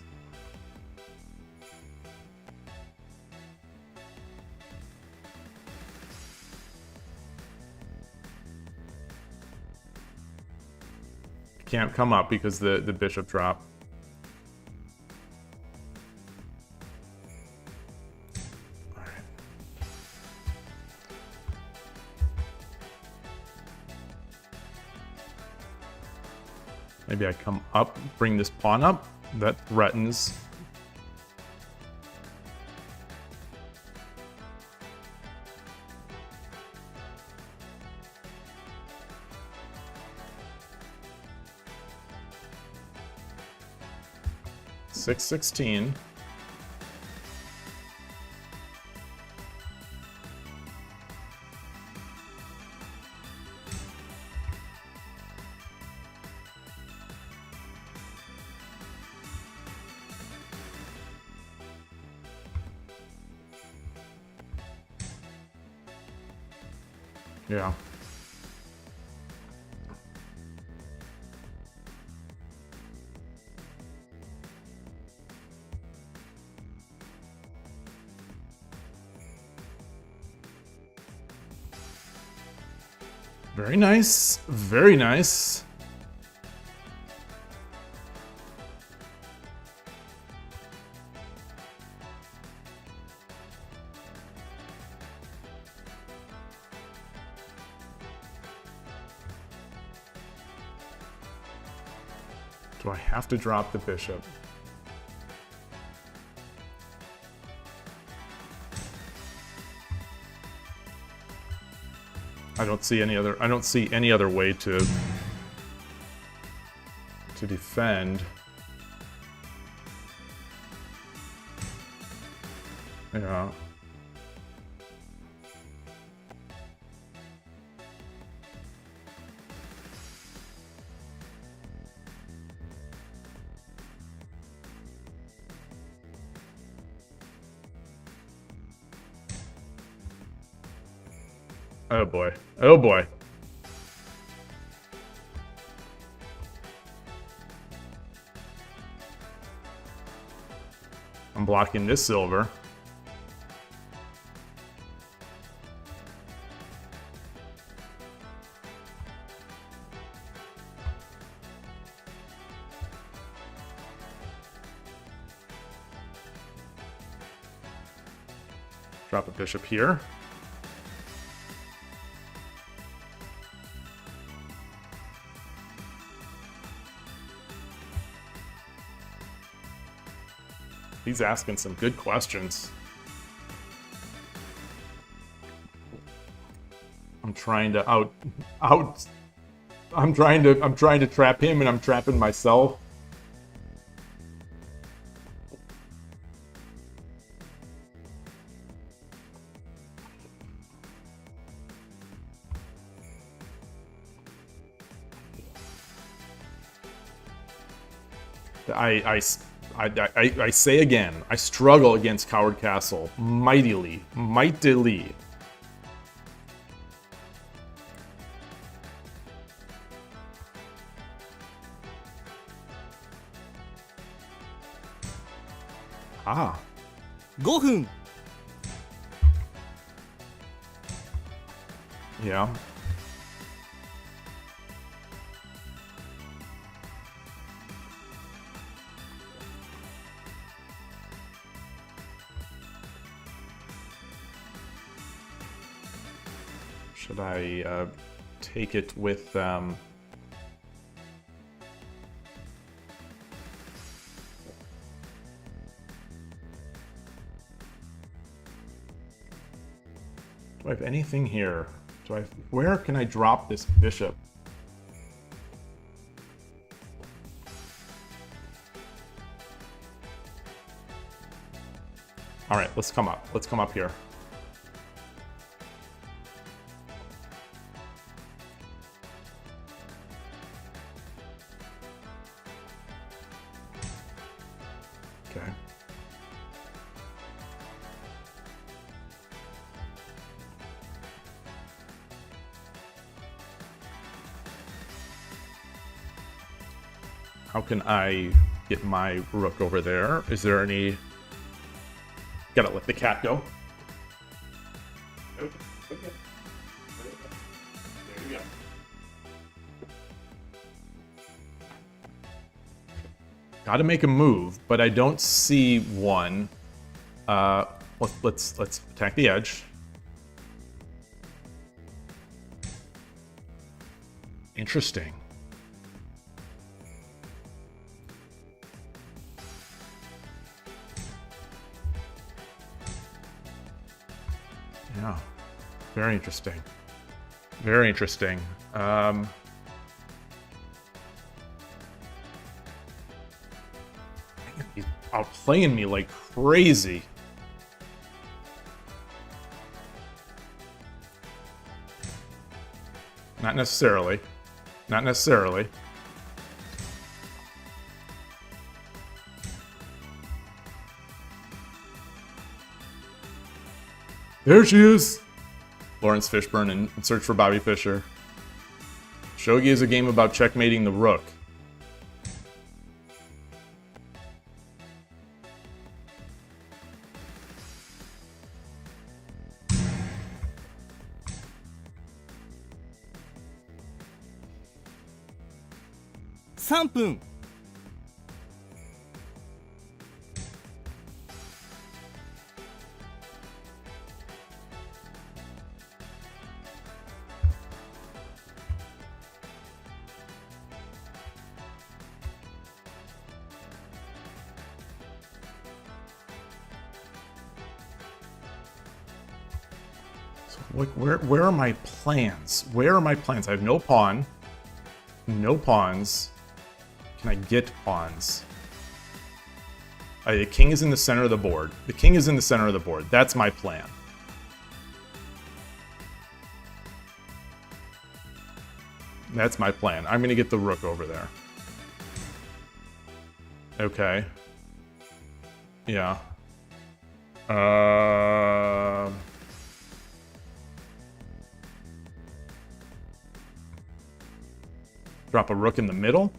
Can't come up because the bishop drop. All right. Maybe I come up, bring this pawn up. That threatens. $6.16. Yeah. Very nice. Very nice. Do I have to drop the bishop? I don't see any other way to defend. Yeah. Oh boy. Oh boy. I'm blocking this silver. Drop a bishop here. He's asking some good questions. I'm trying to I'm trying to trap him and I'm trapping myself. I say again, I struggle against Coward Castle mightily. Ah. 5分 Yeah. Should I take it with Do I have anything here? Where can I drop this bishop? All right, let's come up. Let's come up here. Okay. How can I get my rook over there? Is there any... Gotta let the cat go. Okay. There you go. Gotta make a move, but I don't see one. Let's attack the edge. Interesting. Yeah, very interesting. Very interesting. He's outplaying me like crazy. Not necessarily. Not necessarily. There she is! Lawrence Fishburne in Search for Bobby Fischer. Shogi is a game about checkmating the rook. Where are my plans? Where are my plans? I have no pawn. No pawns. Can I get pawns? The king is in the center of the board. The king is in the center of the board. That's my plan. That's my plan. I'm going to get the rook over there. Okay. Yeah. Drop a rook in the middle.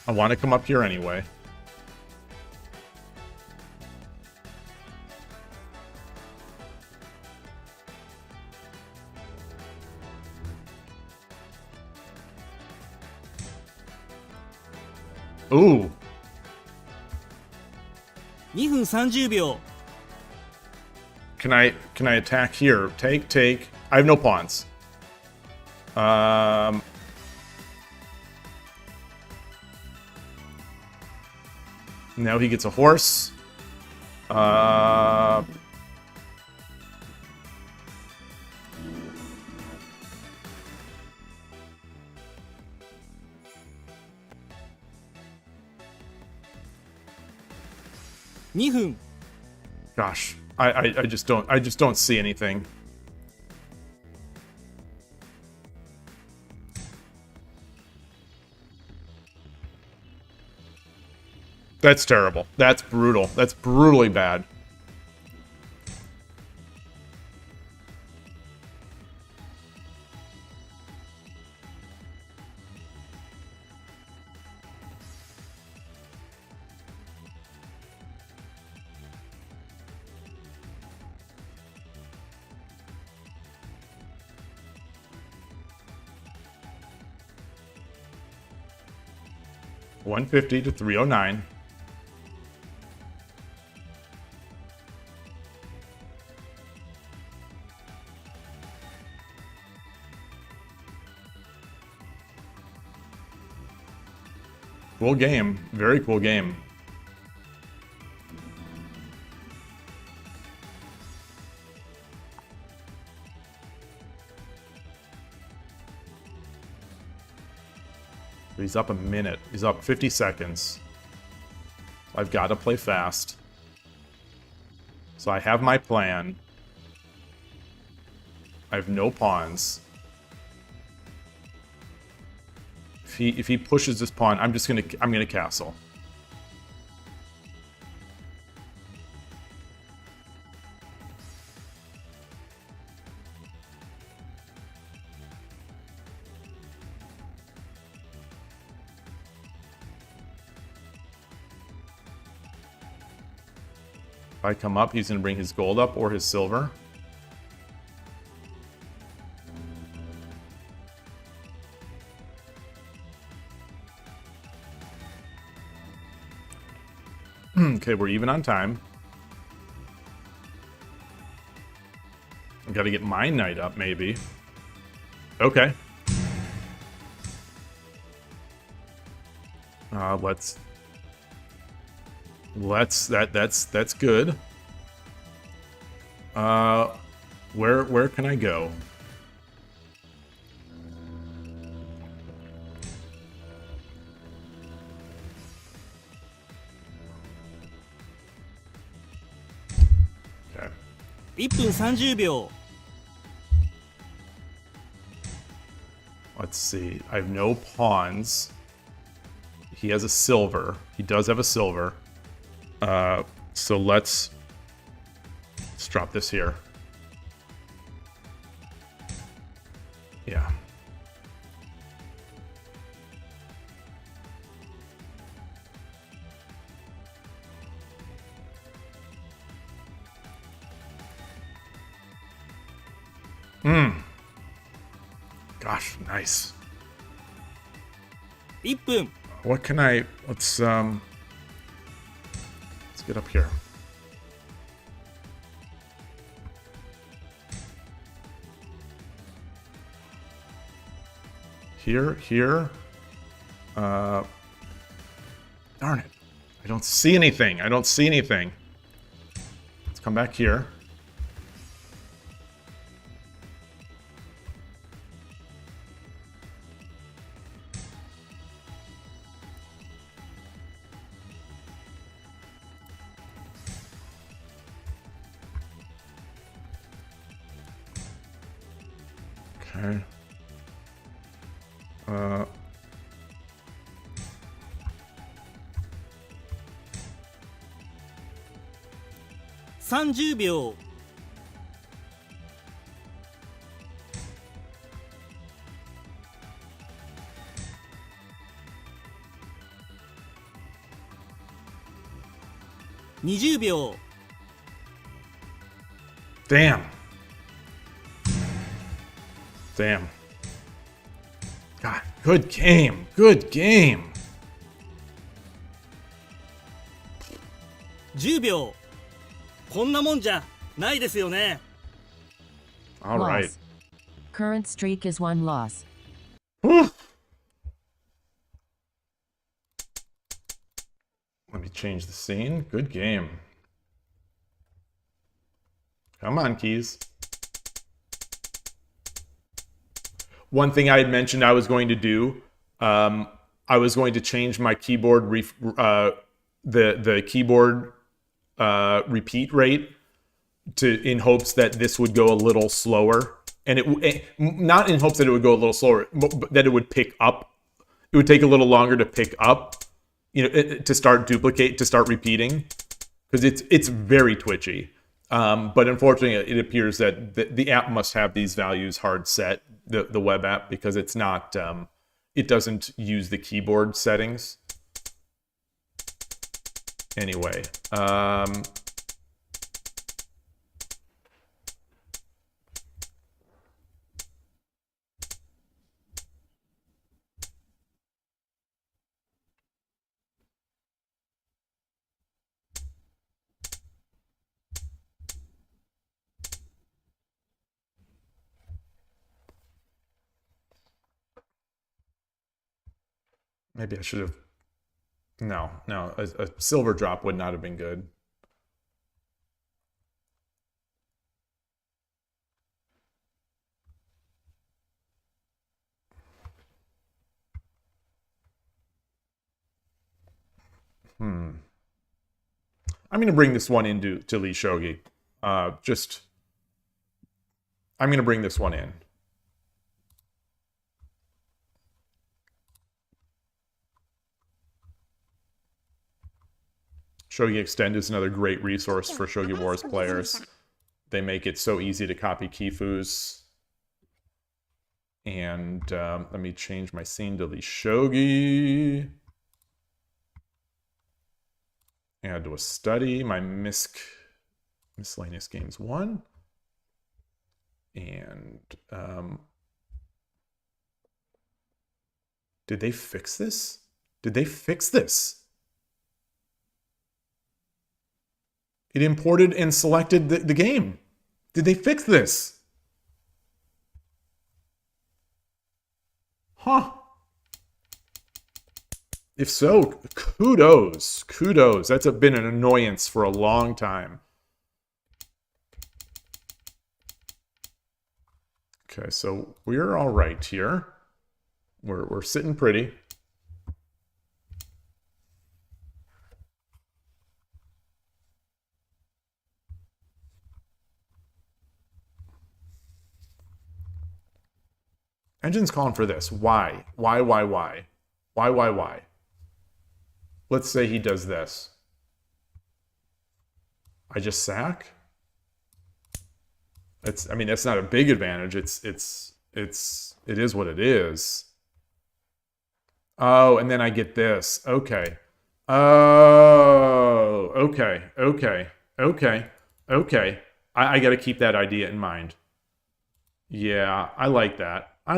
I want to come up here anyway. Ooh. 2分30秒 Can I attack here? Take. I have no pawns. Now he gets a horse. Gosh, I just don't see anything. That's terrible. That's brutal. That's brutally bad. $150 to $309. Cool game. Very cool game. He's up a minute. He's up 50 seconds. I've got to play fast. So I have my plan. I have no pawns. If he pushes this pawn, I'm gonna castle. I come up, he's going to bring his gold up or his silver. Okay, we're even on time. I gotta get my knight up, maybe. Okay. That's good. Where can I go? Okay. 1分30秒 Let's see. I have no pawns. He has a silver. He does have a silver. So let's drop this here. Yeah. Gosh, nice. 1分 What can I... let's get up here. Here. Darn it. I don't see anything. Let's come back here. Okay. 30秒 20秒 Damn. God, good game. 10秒こんなもんじゃないですよね All right. Loss. Current streak is 1 loss. Whew. Let me change the scene. Good game. Come on, keys. One thing I had mentioned I was going to do, I was going to change my keyboard, the keyboard repeat rate in hopes that this would go a little slower, and not in hopes that it would go a little slower, but that it would pick up. It would take a little longer to pick up, to start repeating, because it's very twitchy. But unfortunately, it appears that the app must have these values hard set, the web app, because it's not, it doesn't use the keyboard settings. Anyway, maybe I should have... No, a silver drop would not have been good. I'm going to bring this one into Lee Shogi. I'm going to bring this one in. ShogiExplained is another great resource for Shogi Wars players. They make it so easy to copy Kifus. And let me change my scene to Lee Shogi. Add to a study, my MISC Miscellaneous games 1. And did they fix this? Did they fix this? It imported and selected the game. Did they fix this? Huh. If so, kudos. Kudos. That's been an annoyance for a long time. Okay, so we're all right here. We're sitting pretty. Engine's calling for this. Why? Why? Why? Let's say he does this. I just sack? I mean, that's not a big advantage. It is what it is. Oh, and then I get this. Okay. Oh, okay. I got to keep that idea in mind. Yeah, I like that. I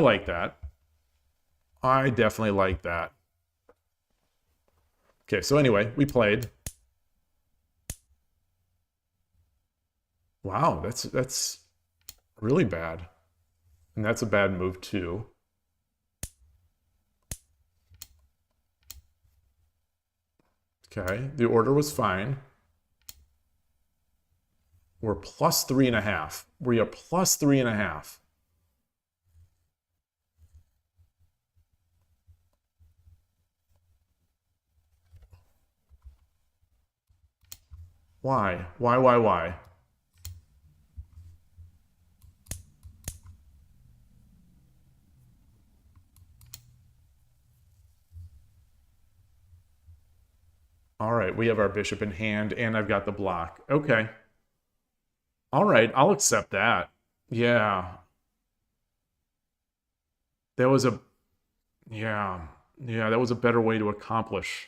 definitely like that. Okay, so anyway, we played. Wow, that's really bad. And that's a bad move too. Okay, the order was fine. We're plus 3.5. We are plus 3.5. Why? Why? All right, we have our bishop in hand, and I've got the block. Okay. All right, I'll accept that. Yeah. That was a... Yeah, that was a better way to accomplish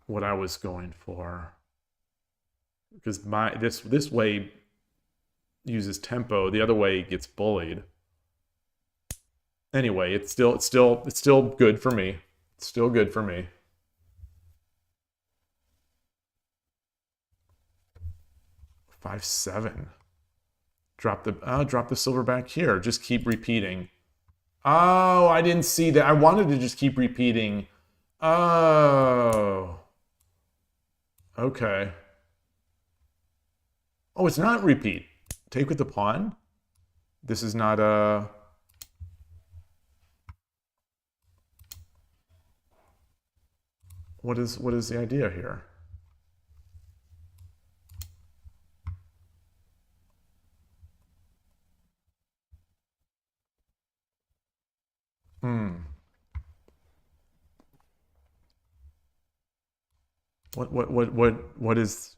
what I was going for. Because this way uses tempo, the other way gets bullied. Anyway, it's still good for me. It's still good for me. Five, 7. Drop the silver back here. Just keep repeating. Oh, I didn't see that. I wanted to just keep repeating. Oh. Okay. Oh, it's not repeat. Take with the pawn? This is not a... What is the idea here? What is...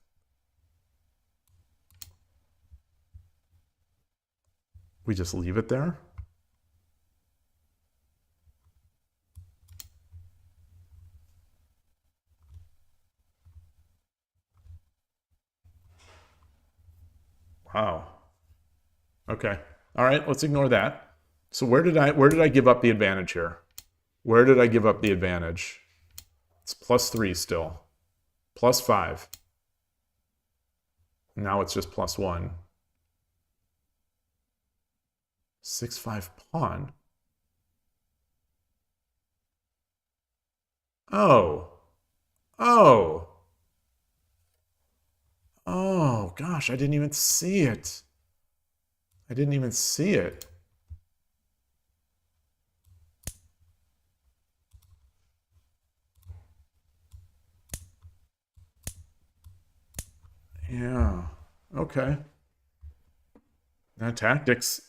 We just leave it there? Wow. Okay. All right, let's ignore that. So where did I give up the advantage here? Where did I give up the advantage? It's plus 3 still. Plus 5. Now it's just plus 1. 6-5 pawn. Oh. Oh, gosh, I didn't even see it. Yeah. Okay. Now tactics.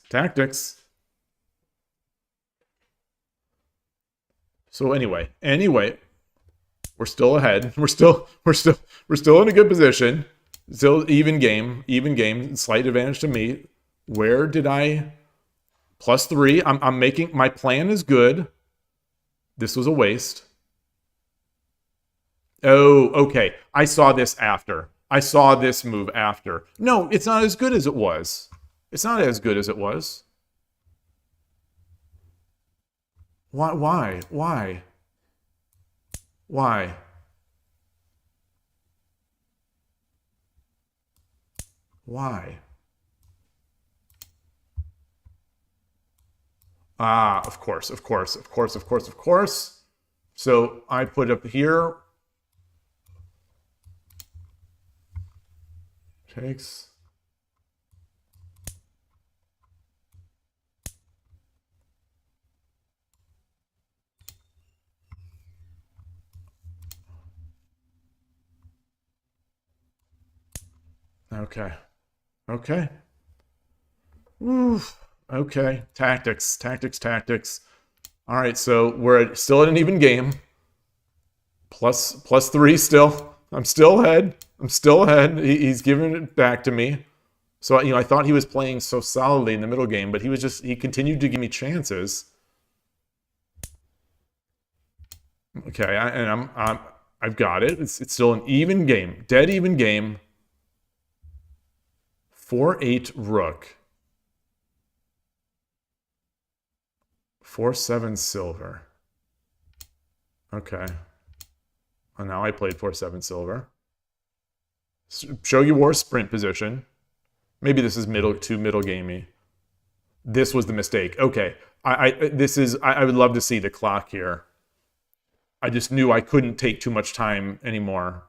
So anyway, we're still ahead. We're still in a good position. Still even game, slight advantage to me. Where did I... Plus 3. I'm making... My plan is good. This was a waste. Oh, okay. I saw this after. I saw this move after. No, it's not as good as it was. It's not as good as it was. Why? Why? Why? Why? Why? Ah, of course, of course, of course, of course, of course. So I put up here. Takes. Okay. Okay. Oof. Okay. Tactics, tactics, tactics. All right, so we're still at an even game. Plus 3 still. I'm still ahead. I'm still ahead. He's giving it back to me. So, I thought he was playing so solidly in the middle game, but he continued to give me chances. Okay, I've got it. It's still an even game. Dead even game. 4-8 rook. 4-7 silver. Okay. Well, now I played 4-7 silver. Shogi Wars sprint position. Maybe this is too middle gamey. This was the mistake. Okay. I would love to see the clock here. I just knew I couldn't take too much time anymore.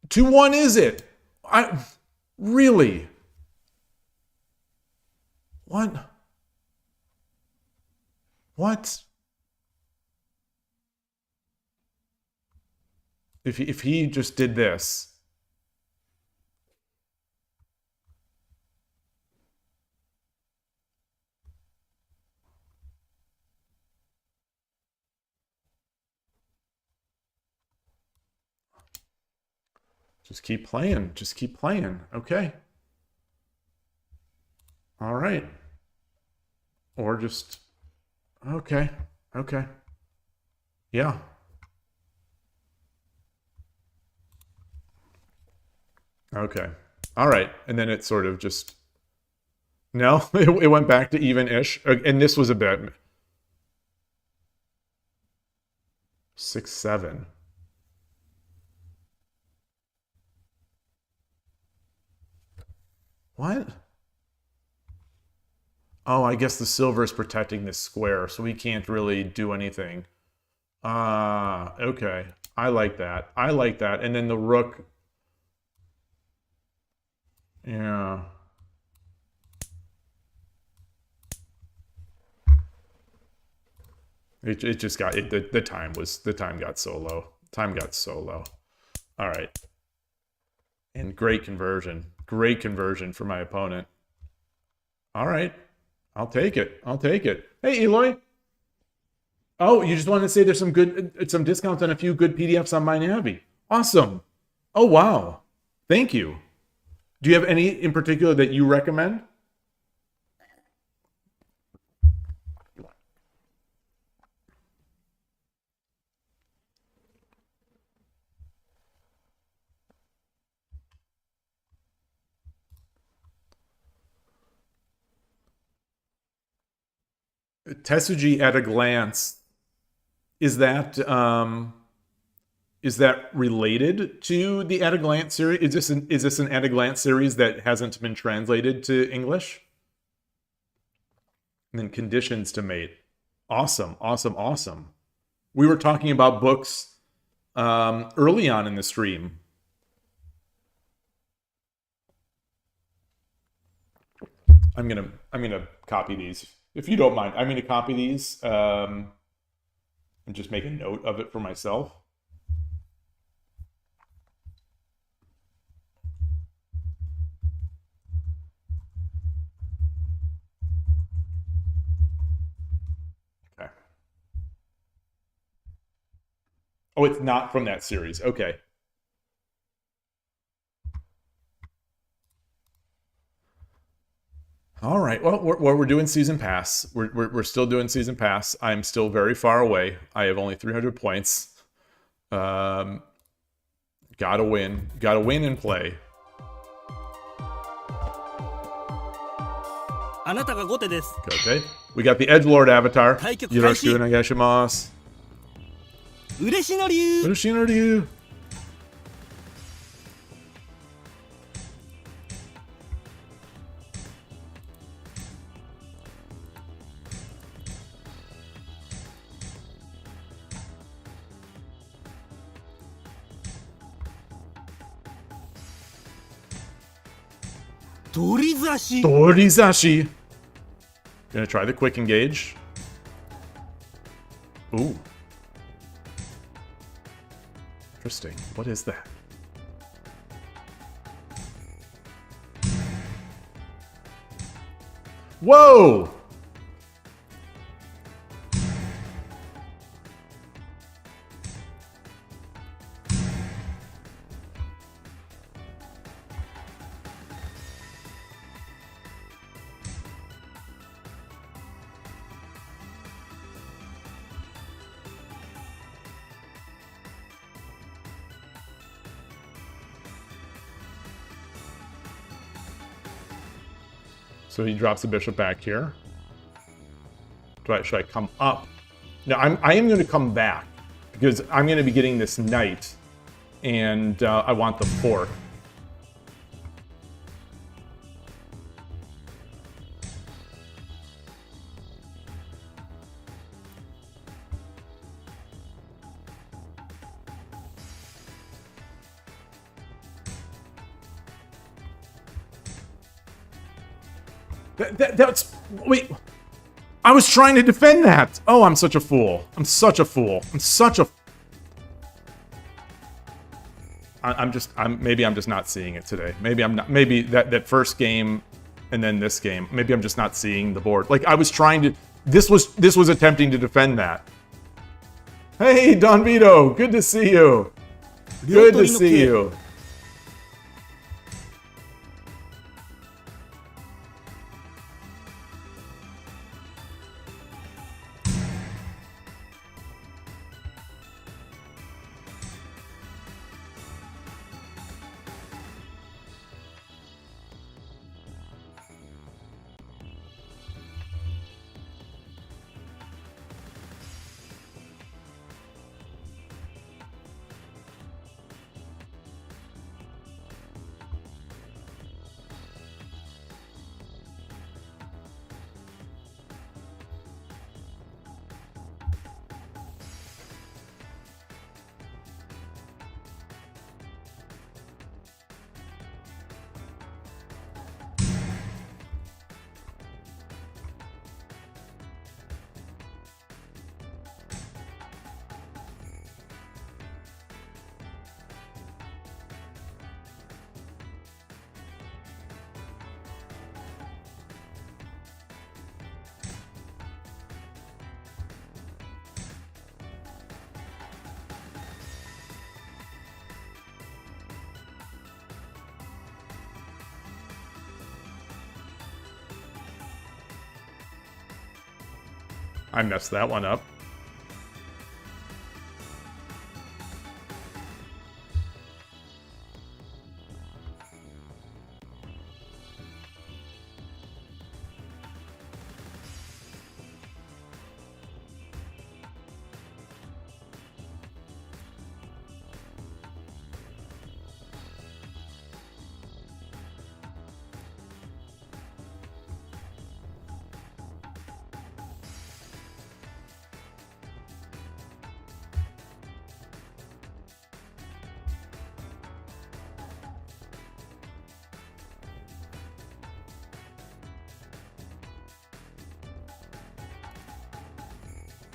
2-1 is it? Really? What? What? If he just did this. Just keep playing. Just keep playing. Okay. All right. Or just... Okay. Okay. Yeah. Okay. All right. And then it sort of just... No, it went back to even-ish. And this was a bit... 6-7. What? Oh, I guess the silver is protecting this square, so we can't really do anything. Ah, okay. I like that. I like that. And then the rook... Yeah. It just got... The time got so low. Time got so low. All right. And great conversion. Great conversion for my opponent. All right. I'll take it. I'll take it. Hey, Eloy. Oh, you just wanted to say there's some discounts on a few good PDFs on MyNavi. Awesome. Oh, wow. Thank you. Do you have any in particular that you recommend? Tesuji at a glance. Is that related to the at a glance series? Is this an at a glance series that hasn't been translated to English? And then conditions to mate. Awesome, awesome, awesome. We were talking about books early on in the stream. I'm gonna copy these. If you don't mind, I'm going to copy these and just make a note of it for myself. Okay. Oh, it's not from that series. Okay. All right. Well, we're doing season pass. We're still doing season pass. I'm still very far away. I have only 300 points. Gotta win. Gotta win and play. あなたが後手です。 Okay. We got the Edgelord avatar. 対局 Yoroshiku onegaishimasu. 嬉しの流 Urashino ryu. Torizashi. Torizashi. Gonna try the quick engage. Ooh. Interesting. What is that? Whoa! So he drops the bishop back here. Should I come up? No, I am going to come back because I'm going to be getting this knight, and I want the fork. That's... Wait. I was trying to defend that. Oh, I'm such a fool. I'm such a fool. I'm such a... Maybe I'm just not seeing it today. Maybe I'm not... Maybe that first game and then this game. Maybe I'm just not seeing the board. Like, I was trying to... This was attempting to defend that. Hey, Don Vito. Good to see you. Good to see you. I messed that one up.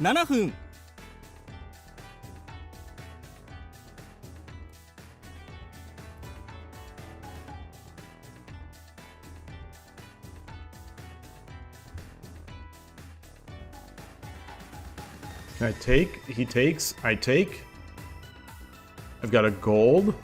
$7分 Can I take? He takes. I take. I've got a gold.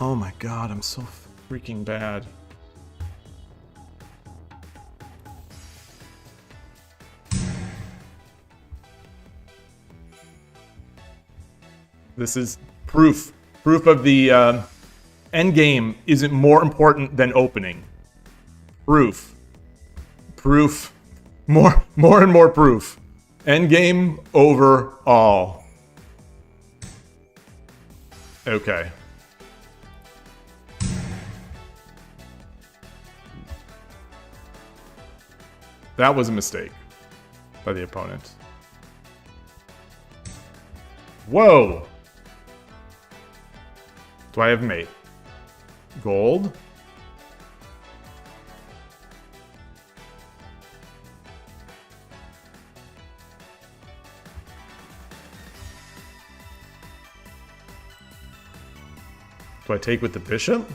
Oh my god, I'm so freaking bad. This is proof. Proof of the end game isn't more important than opening. Proof. Proof. More and more proof. End game over all. Okay. That was a mistake by the opponent. Whoa! Do I have mate? Gold? Do I take with the bishop?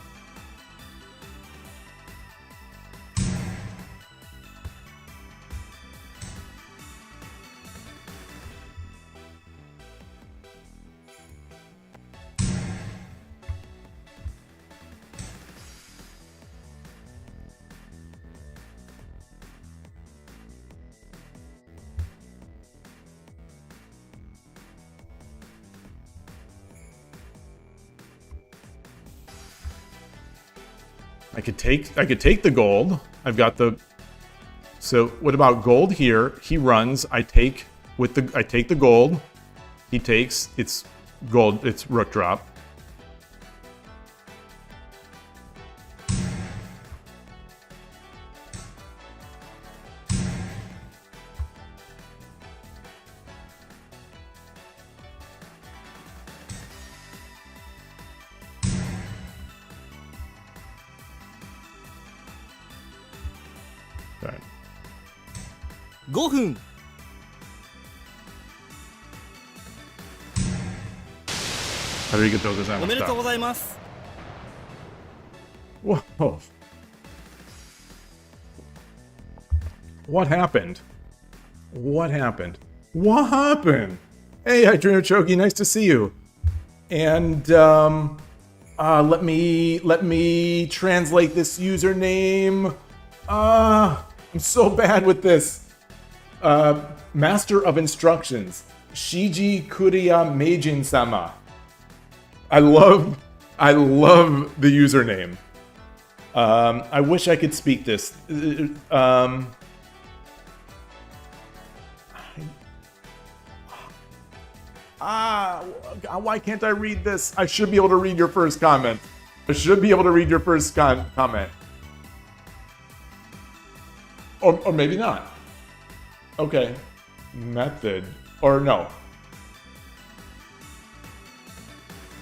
I could take the gold. I've got the. So what about gold here? He runs. I take the gold. He takes. It's gold. It's rook drop. Right. 5分 Arigatou gozaimasu. おめでとうございます Whoa. What happened? What happened? What happened? Hey, I dream of Shogi. Nice to see you. And let me translate this username. I'm so bad with this. Master of Instructions. Shiji Kuriya Meijin Sama. I love the username. I wish I could speak this. Why can't I read this? I should be able to read your first comment. I should be able to read your first comment. Or maybe not. Okay. Method. Or no.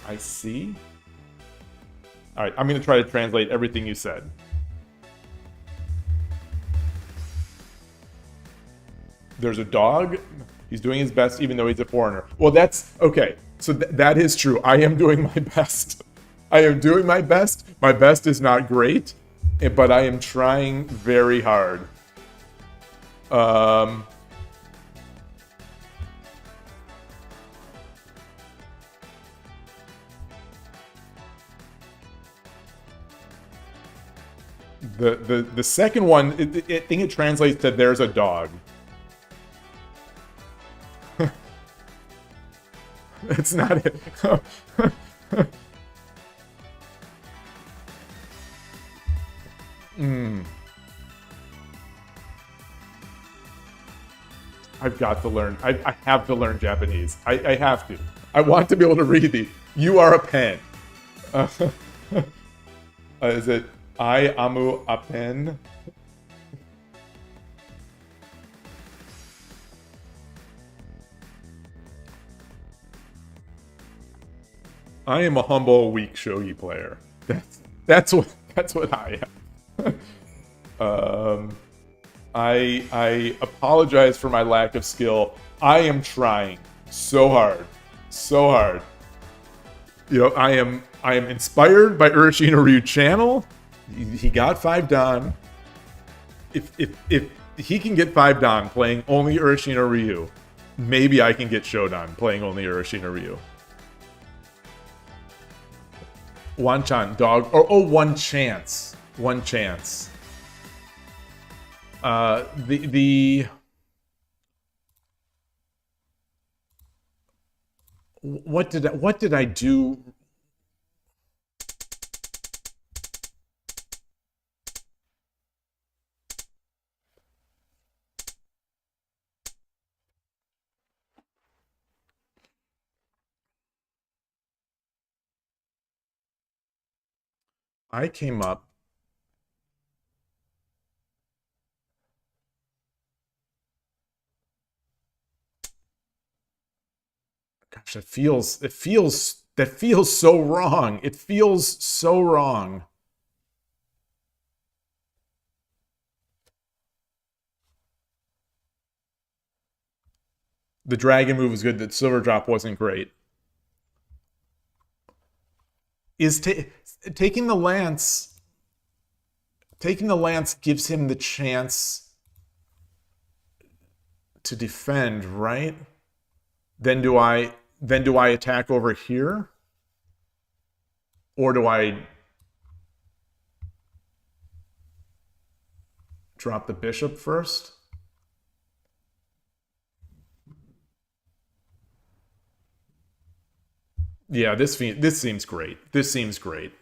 I see. All right, I'm going to try to translate everything you said. There's a dog. He's doing his best even though he's a foreigner. Well, that's okay. So that is true. I am doing my best. I am doing my best. My best is not great, but I am trying very hard. The second one, I think it translates to "there's a dog." It's not it. I've got to learn. I have to learn Japanese. I have to. I want to be able to read these. You are a pen. Is it I amu a pen? I am a humble, weak shogi player. That's what I am. I apologize for my lack of skill. I am trying so hard. You know, I am inspired by Urashino Ryu channel. He got 5 Dan. If he can get 5 Dan playing only Urashino Ryu, maybe I can get Shodan playing only Urashino Ryu. Wanchan, dog. Or, oh, one chance. One chance. What did I do? I came up. Gosh, that feels so wrong. It feels so wrong. The dragon move was good. The silver drop wasn't great. Is taking the lance gives him the chance to defend, right? Then do I attack over here? Or do I drop the bishop first? Yeah, this seems great. This seems great.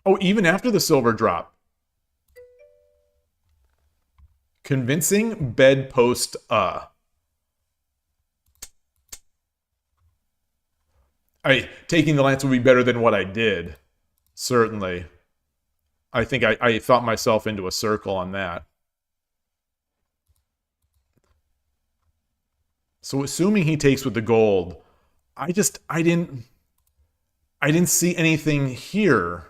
Oh, even after the silver drop. Convincing bedpost taking the lance would be better than what I did. Certainly. I think I thought myself into a circle on that. So assuming he takes with the gold, I didn't see anything here.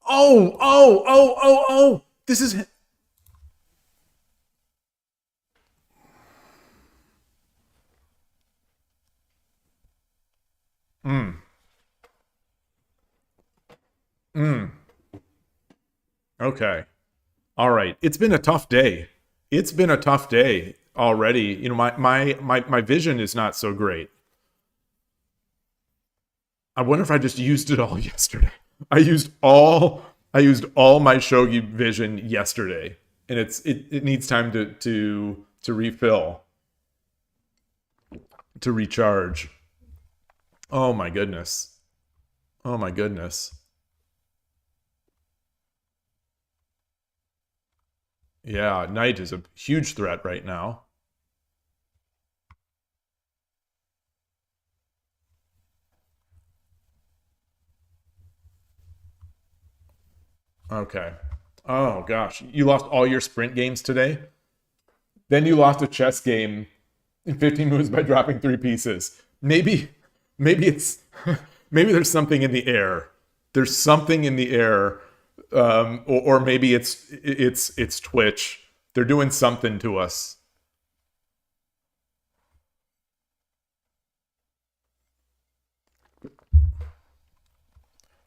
Oh! This is... Okay. All right. It's been a tough day. It's been a tough day already. You know, my vision is not so great. I wonder if I just used it all yesterday. I used all my shogi vision yesterday, and it needs time to refill, to recharge. Oh my goodness. Oh my goodness. Yeah, knight is a huge threat right now. Okay. Oh gosh, you lost all your sprint games today? Then you lost a chess game in 15 moves by dropping 3 pieces. Maybe it's maybe there's something in the air. There's something in the air, or maybe it's Twitch. They're doing something to us.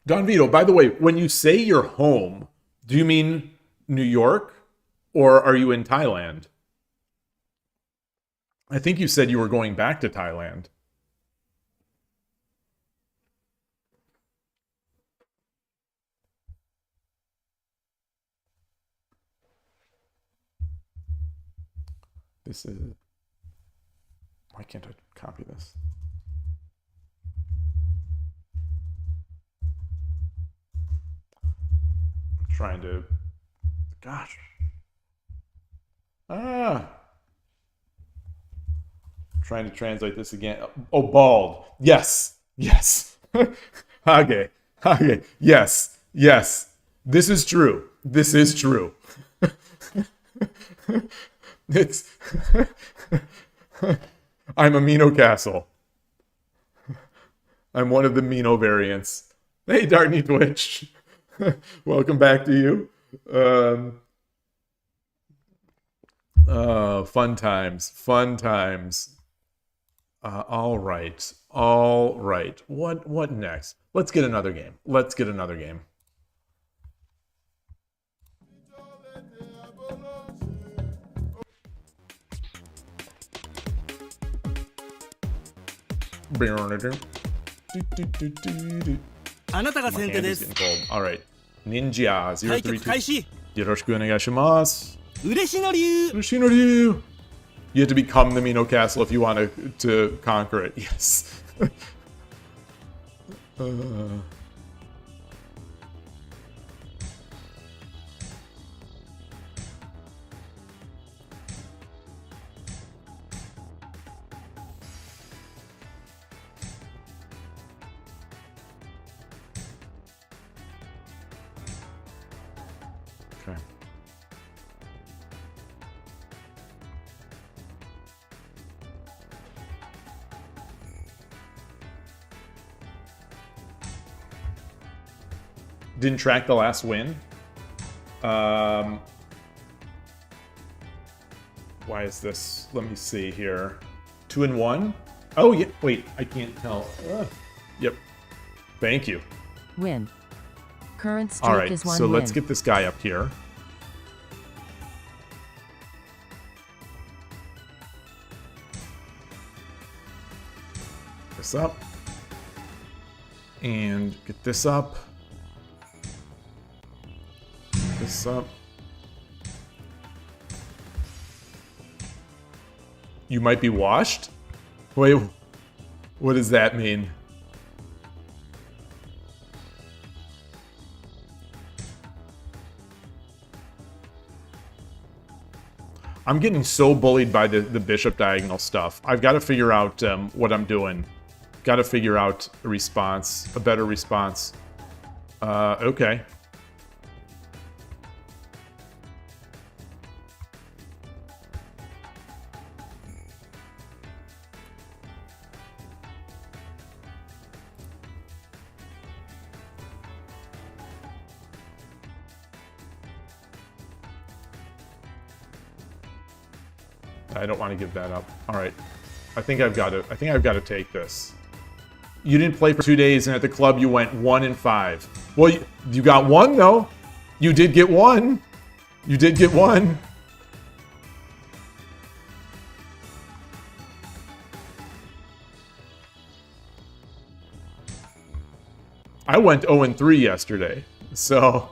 Don Vito, by the way, when you say you're home, do you mean New York or are you in Thailand? I think you said you were going back to Thailand. This is... Why can't I copy this? I'm trying to... Gosh. Trying to translate this again. Oh, bald. Yes. Yes. Hage. Yes. Yes. This is true. This is true. It's... I'm a Mino Castle. I'm one of the Mino variants. Hey, Darkney Twitch. Welcome back to you. Fun times. Fun times. All right. All right. What next? Let's get another game. Let's get another game. あなたが My 先手 hand で is す getting cold. All right. Ninja 対局開 032. 始 Yoroshiku onegaishimasu. 嬉しの流 Yoshinori. You have to become the Mino Castle if you want to conquer it. Yes. Okay. Didn't track the last win. Why is this? Let me see here. 2-1. Oh yeah. Wait, I can't tell. Yep. Thank you. Win. Current streak All right. is 1 So win. let's get this guy up here. This up. And get this up. This up. You might be washed? Wait, what does that mean? I'm getting so bullied by the bishop diagonal stuff. I've got to figure out what I'm doing. Got to figure out a response, a better response. Okay. I don't want to give that up. All right. I think I've got to take this. You didn't play for 2 days, and at the club you went 1-5. Well, you got one though. You did get one. You did get one. I went 0-3 yesterday, so.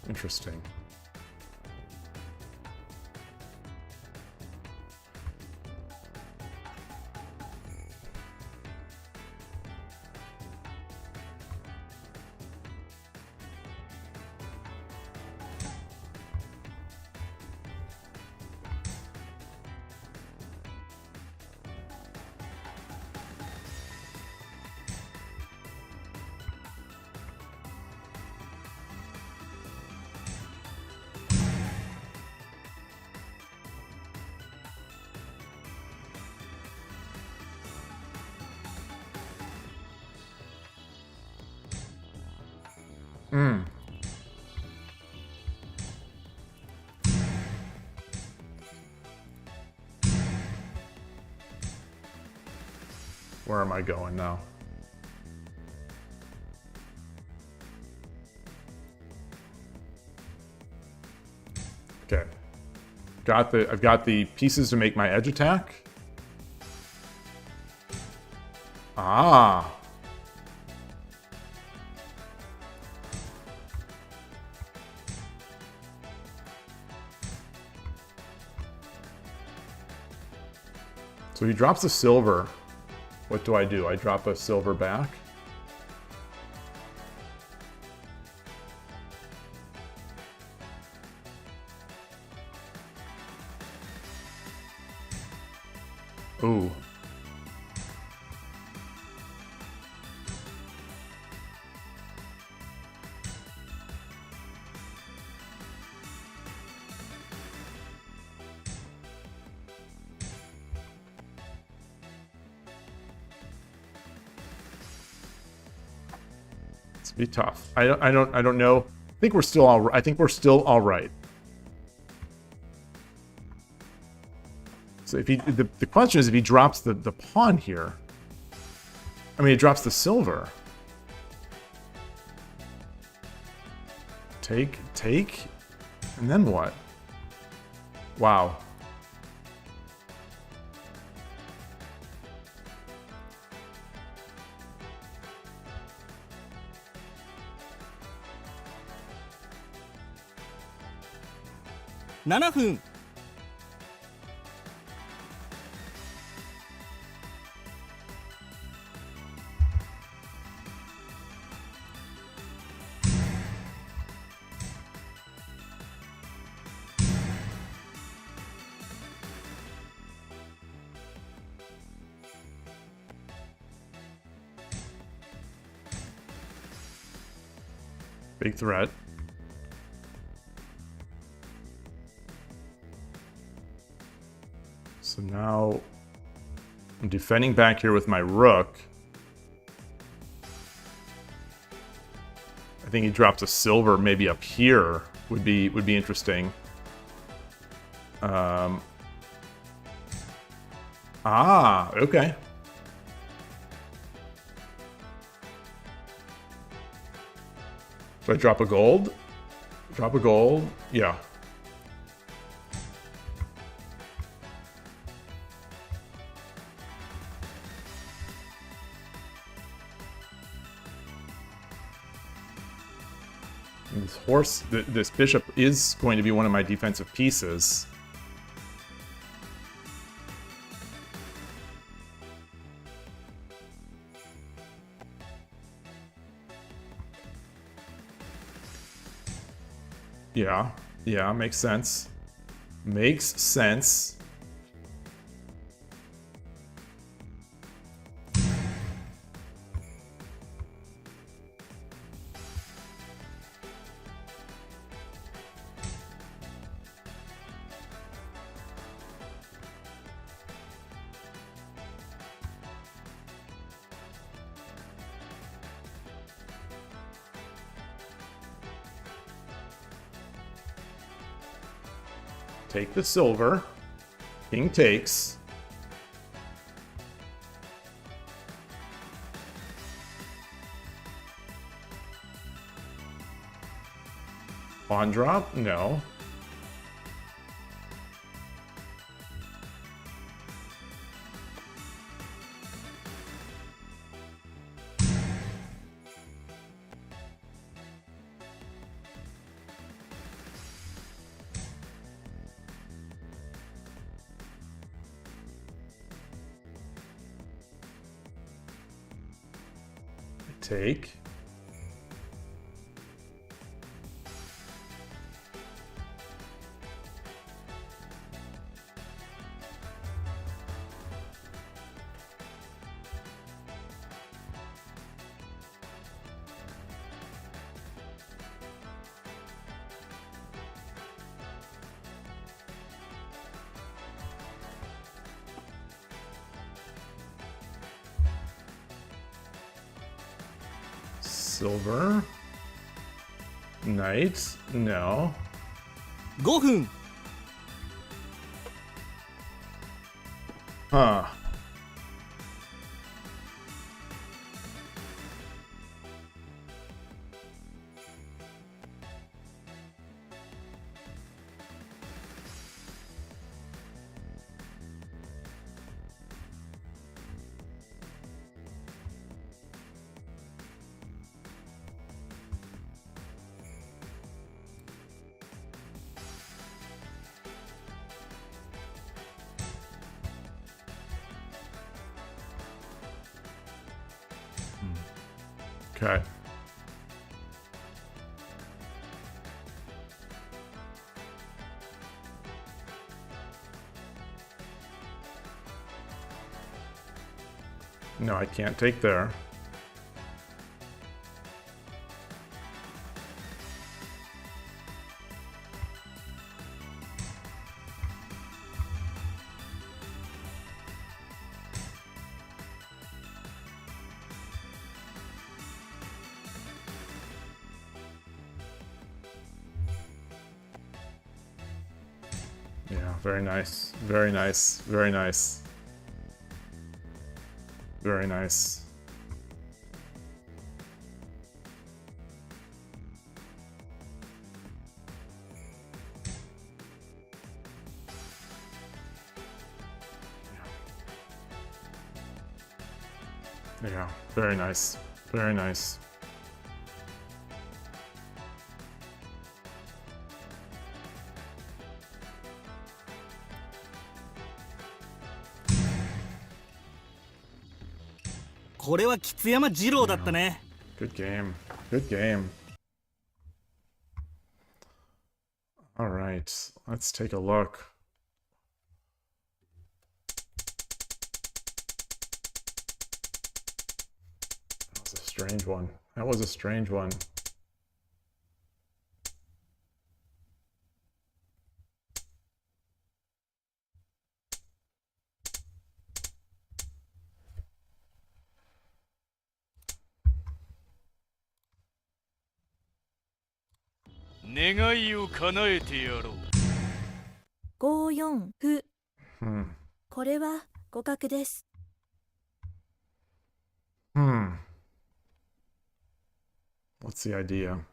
Interesting. Where am I going now? Okay. I've got the pieces to make my edge attack. Ah. So he drops a silver. What do? I drop a silver back? Ooh. It's be tough. I don't know. I think we're still all. I think we're still all right. So if he, the question is if he drops the pawn here. I mean, he drops the silver. Take, and then what? Wow. $7分 Big threat. So now I'm defending back here with my rook. I think he drops a silver maybe up here would be interesting. Okay. Do I drop a gold? Drop a gold? Yeah. And this horse, this bishop is going to be one of my defensive pieces. Yeah, makes sense. Makes sense. Take the silver. King takes. Pawn drop? No. Take. Silver. Knight. No. 5分 Huh. Okay. No, I can't take there. Yeah, very nice. Very nice. Very nice. Very nice. Yeah, very nice. Very nice. Good game. Good game. All right, let's take a look. That was a strange one. That was a strange one.5四歩 Hmm. これは互角です Hmm. What's the idea?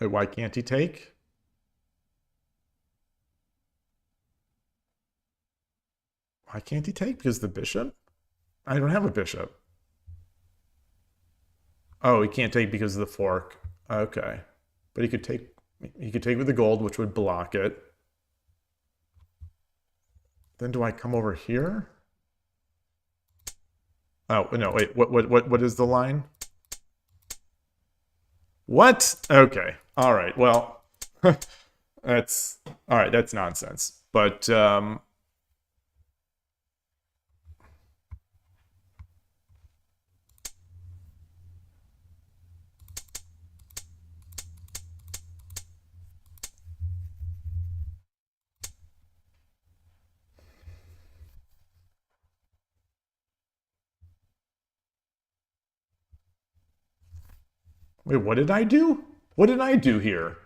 Wait, why can't he take? Why can't he take? Because the bishop? I don't have a bishop. Oh, he can't take because of the fork. Okay. But he could take with the gold, which would block it. Then do I come over here? Oh, no, wait. What is the line? What? Okay. All right. Well, that's all right. That's nonsense. But wait, what did I do? What did I do here?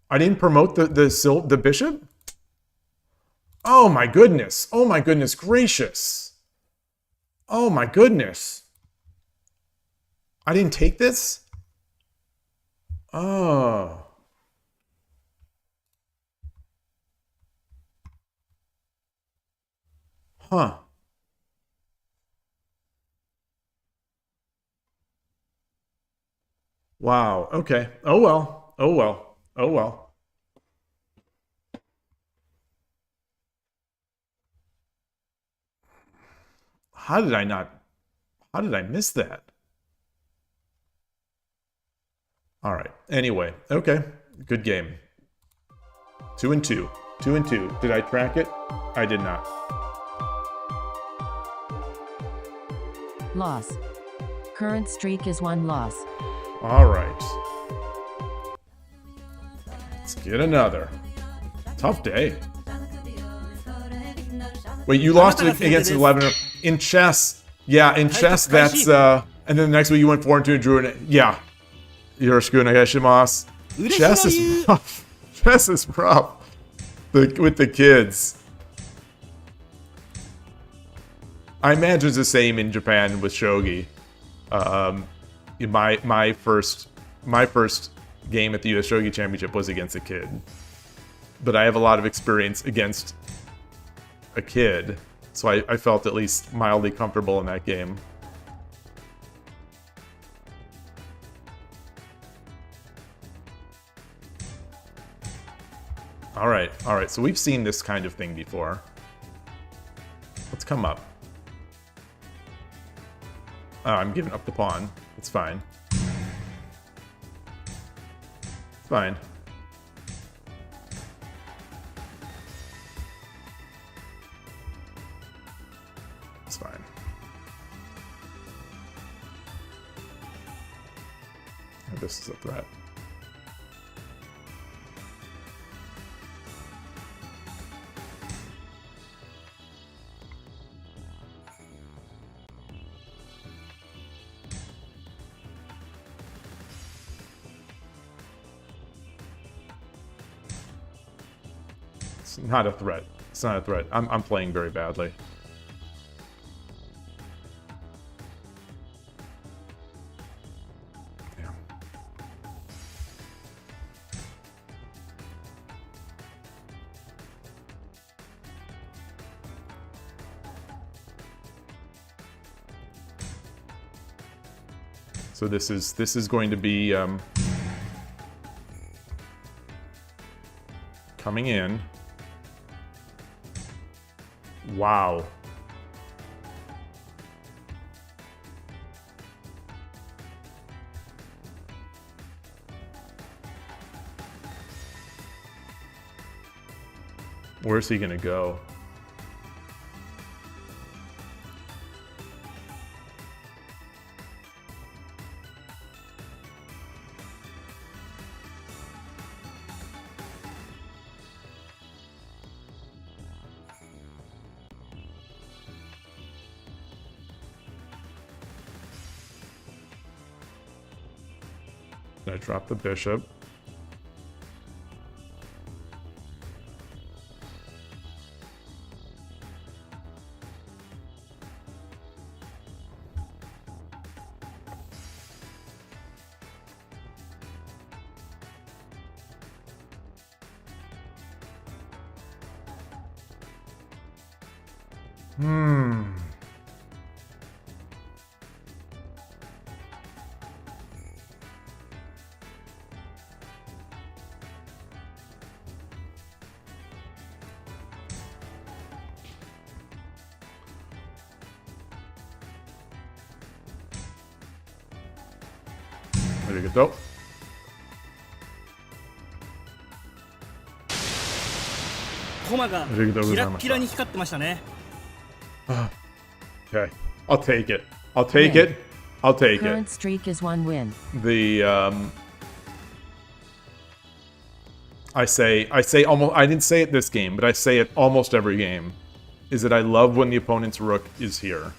I didn't promote the bishop? Oh my goodness. Oh my goodness gracious. Oh my goodness. I didn't take this? Oh. Huh. Wow. Okay. Oh well. Oh well. Oh well. How did I miss that? All right. Anyway, okay. Good game. 2 and 2. 2 and 2. Did I track it? I did not. Loss. Current streak is 1 loss. All right. Let's get another. Tough day. Wait, you lost against 11 in chess. Yeah, in chess that's and then the next week you went 4 and 2 and drew it. Yeah. Yoroshiku onegaishimasu. Chess is rough. Chess is rough. With the kids. I imagine it's the same in Japan with shogi. My first game at the US Shogi Championship was against a kid. But I have a lot of experience against a kid, so I felt at least mildly comfortable in that game. All right, so we've seen this kind of thing before. Let's come up. Oh, I'm giving up the pawn. It's fine. It's fine. It's fine. And this is a threat. It's not a threat. It's not a threat. I'm playing very badly. Yeah. So this is going to be coming in. Wow. Where's he gonna go? I drop the bishop. There you go. 駒がキラッキラに光ってましたね。 Okay, I'll take it. I'll take it. I'll take Current it. streak is 1 win. I say almost, I didn't say it this game, but I say it almost every game, is that I love when the opponent's rook is here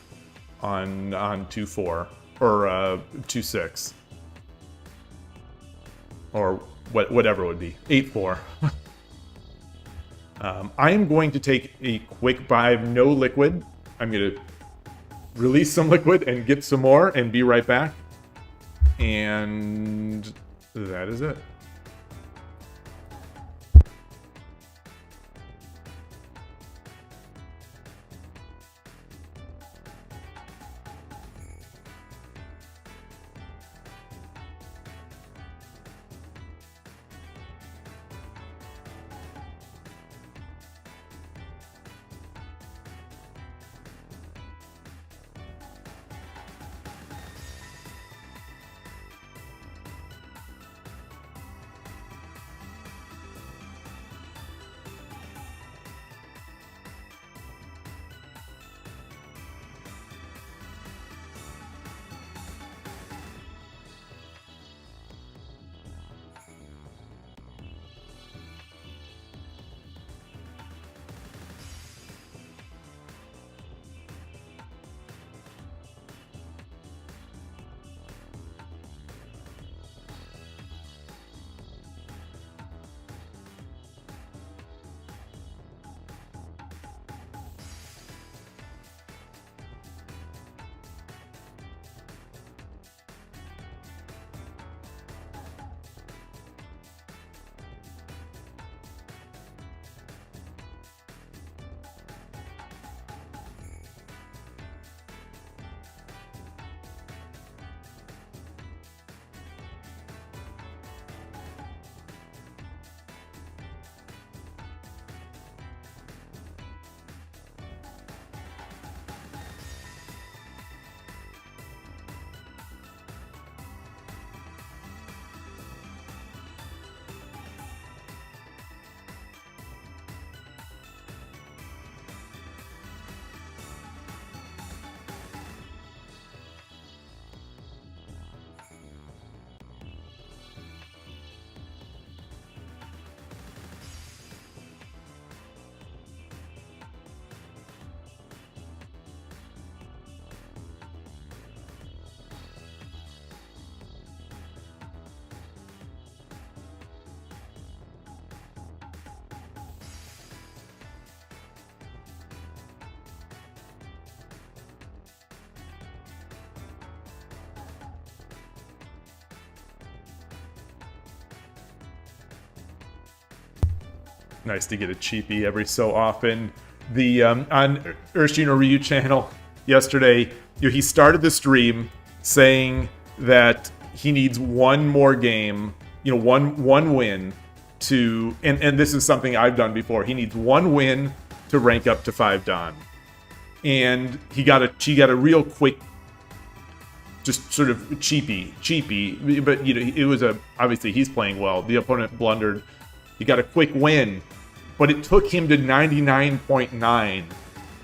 on 2-4 or 2-6 or whatever it would be, 8-4. I am going to take a quick buy. I have no liquid. I'm going to release some liquid and get some more and be right back. And that is it. nice to get a cheapie every so often. The on Urshino Ryu channel yesterday, he started the stream saying that he needs one more game, one win to, and this is something I've done before. He needs one win to rank up to 5 Dan, and he got a real quick, just sort of cheapy, but it was obviously he's playing well. The opponent blundered. He got a quick win, but it took him to 99.9,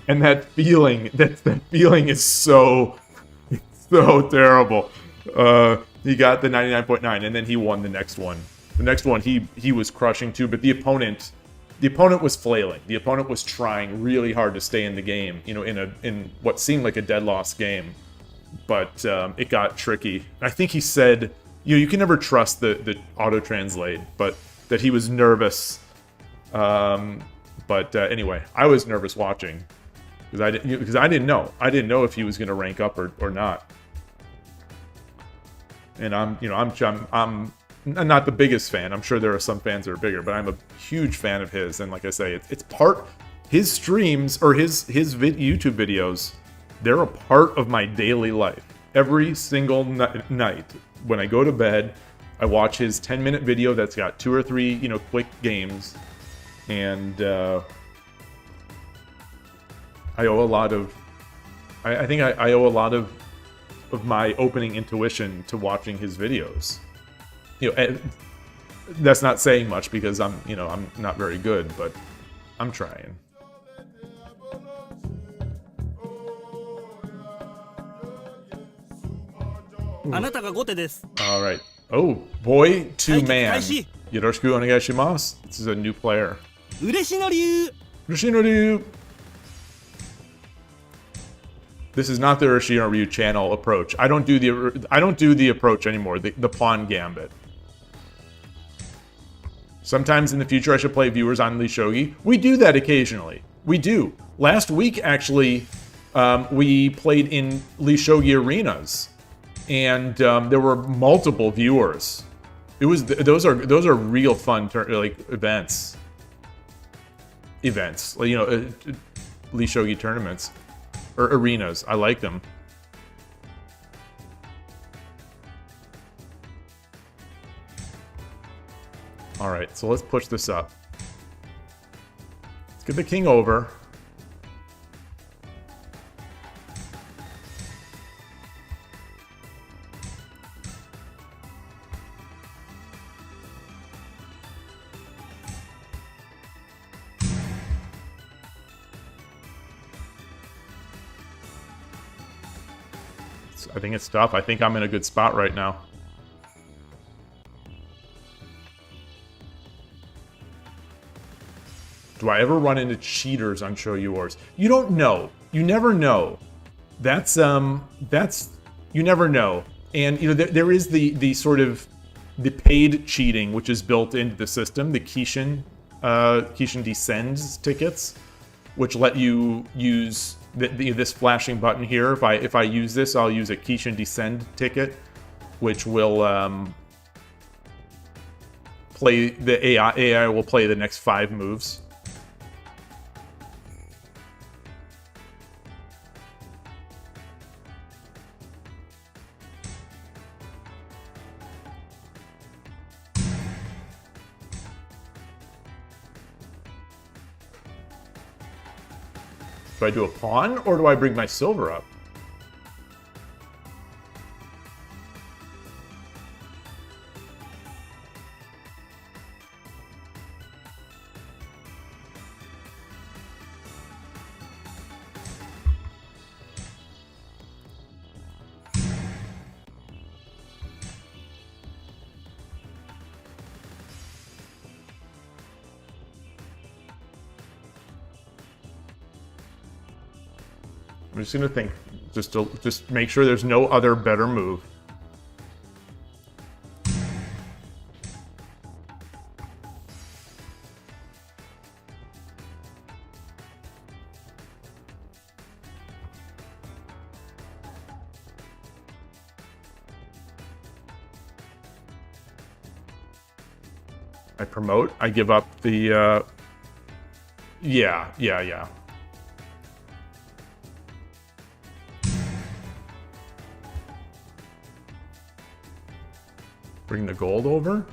and that feeling is so terrible. He got the 99.9, and then he won the next one. The next one he was crushing too, but the opponent was flailing. The opponent was trying really hard to stay in the game, in what seemed like a dead loss game, but it got tricky. I think he said, you can never trust the auto translate, but that he was nervous. Anyway, I was nervous watching because I didn't know. I didn't know if he was going to rank up or not. And I'm not the biggest fan. I'm sure there are some fans that are bigger, but I'm a huge fan of his. And like I say, it's part, his streams or his YouTube videos, they're a part of my daily life. Every single night when I go to bed, I watch his 10-minute video that's got 2 or 3, quick games. And I owe a lot of, I think I owe a lot of my opening intuition to watching his videos. That's not saying much because I'm not very good, but I'm trying. All right. Oh, boy to man. Yoroshiku onegaishimasu. This is a new player. Urashino Ryu. This is not the Urashino Ryu channel approach. I don't do the approach anymore. The pawn gambit. Sometimes in the future I should play viewers on Lee Shogi. We do that occasionally. We do. Last week actually, we played in Lee Shogi arenas, and there were multiple viewers. Those are real fun events. Lee Shogi tournaments or arenas. I like them. All right, so let's push this up. Let's get the king over. I think it's tough. I think I'm in a good spot right now. Do I ever run into cheaters on Shogi Wars? You don't know. You never know. That's you never know. And there is the sort of the paid cheating which is built into the system, the Kishin Descends tickets, which let you use this flashing button here. If I use this, I'll use a Kishin Descend ticket, which will play the AI will play the next 5 moves. Do I do a pawn, or do I bring my silver up? I'm just gonna think, just make sure there's no other better move. I promote. I give up the Yeah. Bring the gold over.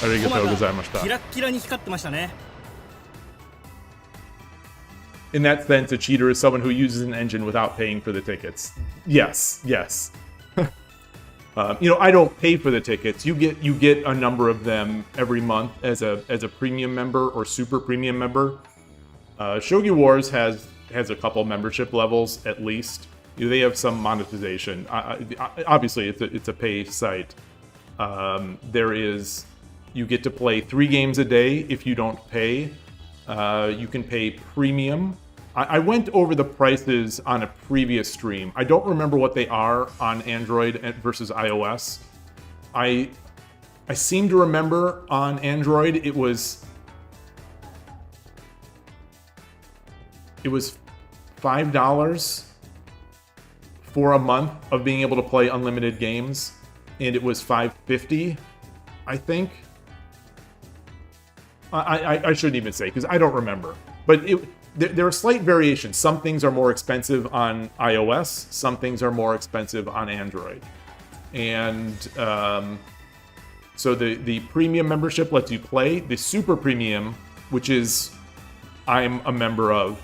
ありがとうございました。キラッキラに光ってましたね。 In that sense, a cheater is someone who uses an engine without paying for the tickets. Yes. I don't pay for the tickets. You get a number of them every month as a premium member or super premium member. Shogi Wars has a couple membership levels at least. They have some monetization. Obviously, it's a pay site. You get to play 3 games a day if you don't pay. You can pay premium. I went over the prices on a previous stream. I don't remember what they are on Android versus iOS. I seem to remember on Android it was $5 for a month of being able to play unlimited games, and it was $5.50, I think. I shouldn't even say because I don't remember, but there are slight variations. Some things are more expensive on iOS, some things are more expensive on Android, and so the premium membership lets you play. The super premium, which is I'm a member of,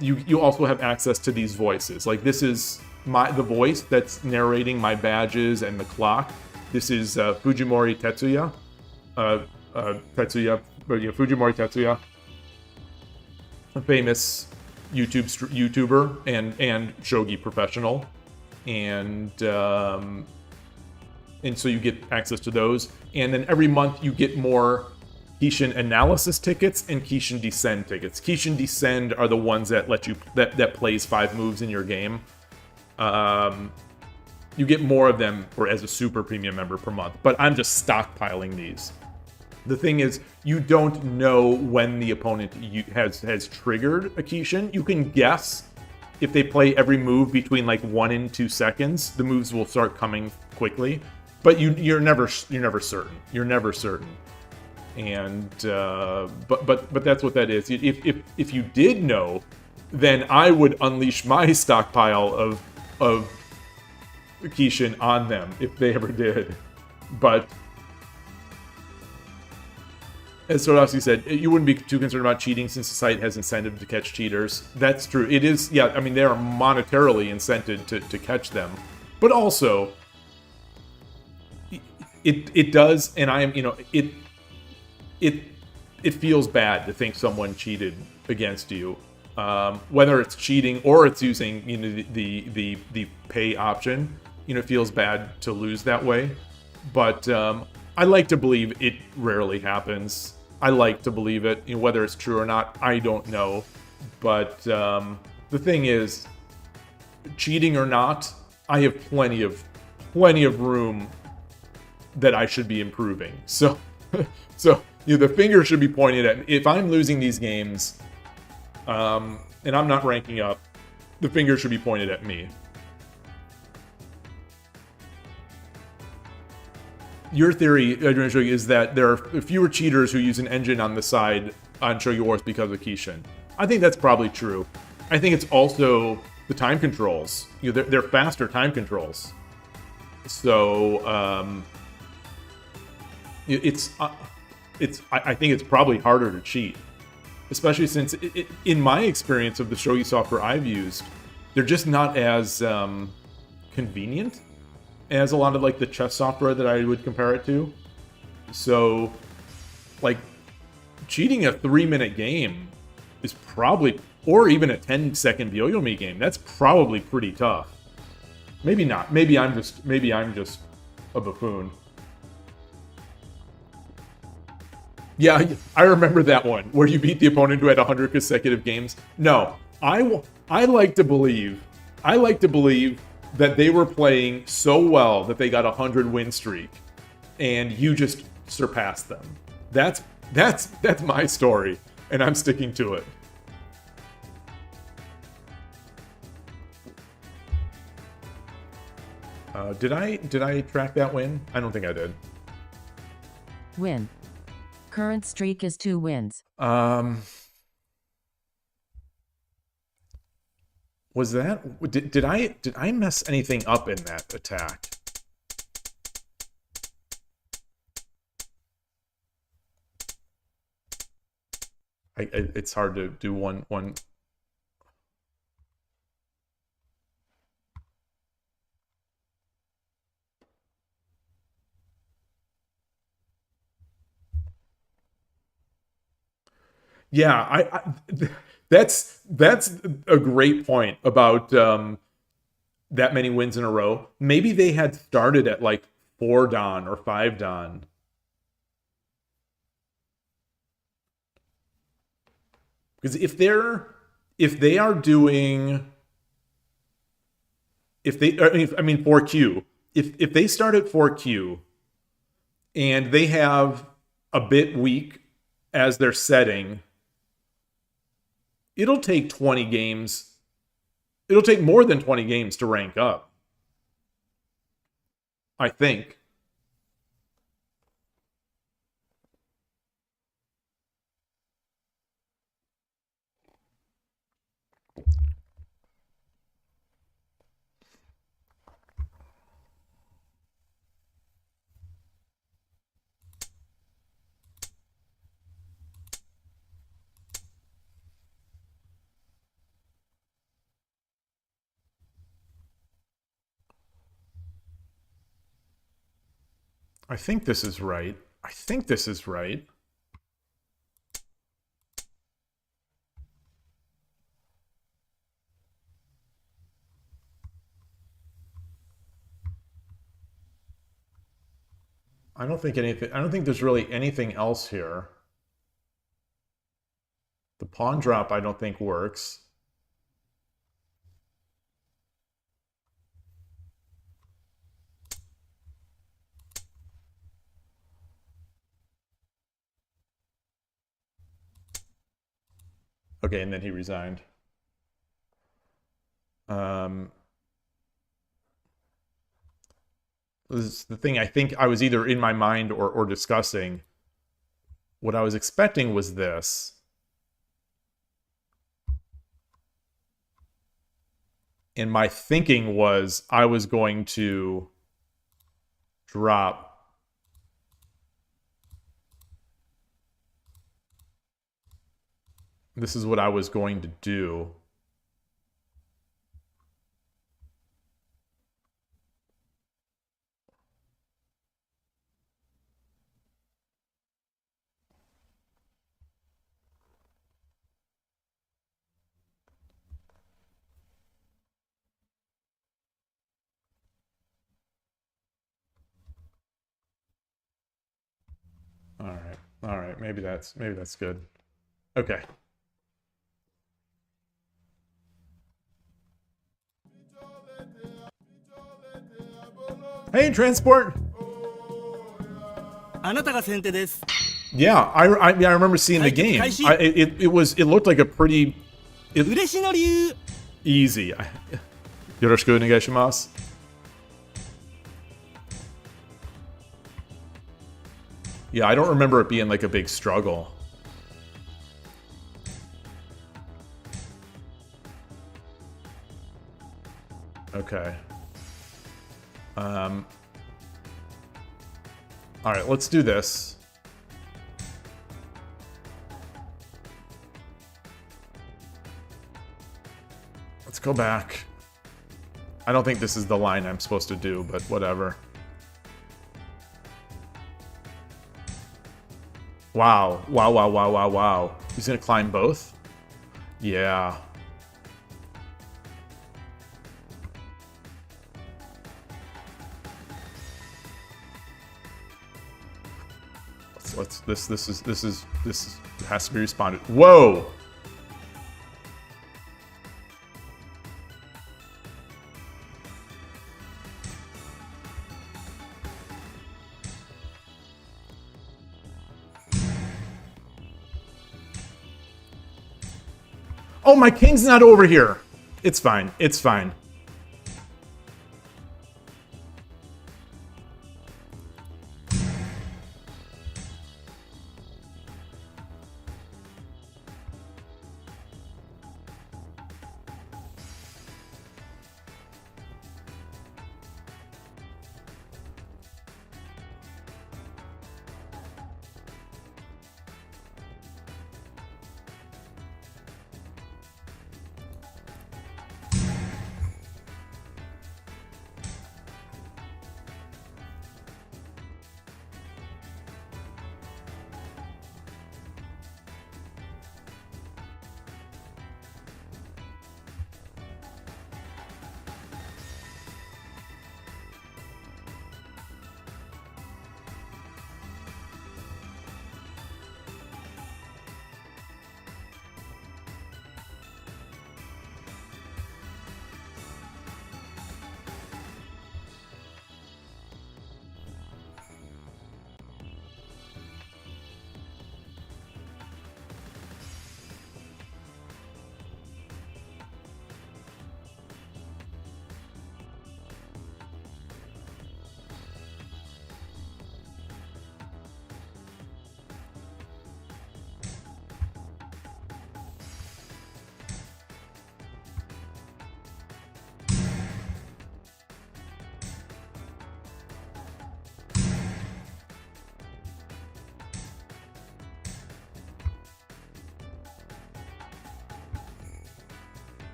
you also have access to these voices. Like this is the voice that's narrating my badges and the clock. This is Fujimori Tetsuya. Fujimori Tetsuya, a famous YouTuber and shogi professional, and so you get access to those. And then every month you get more Kishin analysis tickets and Kishin Descend tickets. Kishin Descend are the ones that let you that plays 5 moves in your game. You get more of them as a super premium member per month, but I'm just stockpiling these. The thing is, you don't know when the opponent has triggered a Kishin. You can guess if they play every move between like 1 and 2 seconds. The moves will start coming quickly, but you're never certain. You're never certain. And but that's what that is. If you did know, then I would unleash my stockpile of Kishin on them if they ever did. But as Sordowski said, you wouldn't be too concerned about cheating since the site has incentive to catch cheaters. That's true. It is, yeah, I mean, they are monetarily incented to catch them. But also, it does, and I am, it feels bad to think someone cheated against you. Whether it's cheating or it's using, the pay option, it feels bad to lose that way. But I like to believe it rarely happens. I like to believe it. Whether it's true or not, I don't know. But the thing is, cheating or not, I have plenty of room that I should be improving. So, the finger should be pointed at me. If I'm losing these games, and I'm not ranking up, the finger should be pointed at me. Your theory, Shogi, is that there are fewer cheaters who use an engine on the side on Shogi Wars because of Kishin. I think that's probably true. I think it's also the time controls. They're faster time controls. So I think it's probably harder to cheat, especially since in my experience of the shogi software I've used, they're just not as convenient as a lot of like the chess software that I would compare it to. So like cheating a 3-minute game is probably, or even a 10-second Byoyomi game, that's probably pretty tough. Maybe not. Maybe I'm just a buffoon. Yeah, I remember that one where you beat the opponent who had 100 consecutive games. No, I like to believe that they were playing so well that they got a 100 win streak, and you just surpassed them. That's my story, and I'm sticking to it. Did I track that win? I don't think I did. Win. Current streak is 2 wins. Was that... Did I mess anything up in that attack? It's hard to do one... Yeah, that's a great point about that many wins in a row. Maybe they had started at like 4 Dan or 5 Dan. Because if they are doing 4Q. If they start at 4Q and they have a bit weak as their setting, it'll take 20 games. It'll take more than 20 games to rank up, I think. I think this is right. I think this is right. I don't think there's really anything else here. The pawn drop I don't think works. Okay, and then he resigned. This is the thing I think I was either in my mind or discussing. What I was expecting was this. And my thinking was I was going to drop this is what I was going to do. All right, maybe that's good. Okay. Hey, Transport. あなたが先手です。 Yeah, I remember seeing the game. It looked like a pretty 嬉しの理由 easy. よろしくお願いします. Yeah, I don't remember it being like a big struggle. Okay. All right, let's do this. Let's go back. I don't think this is the line I'm supposed to do, but whatever. Wow. Wow, wow, wow, wow, wow. He's gonna climb both? Yeah. This has to be responded. Whoa! Oh, my king's not over here. It's fine. It's fine.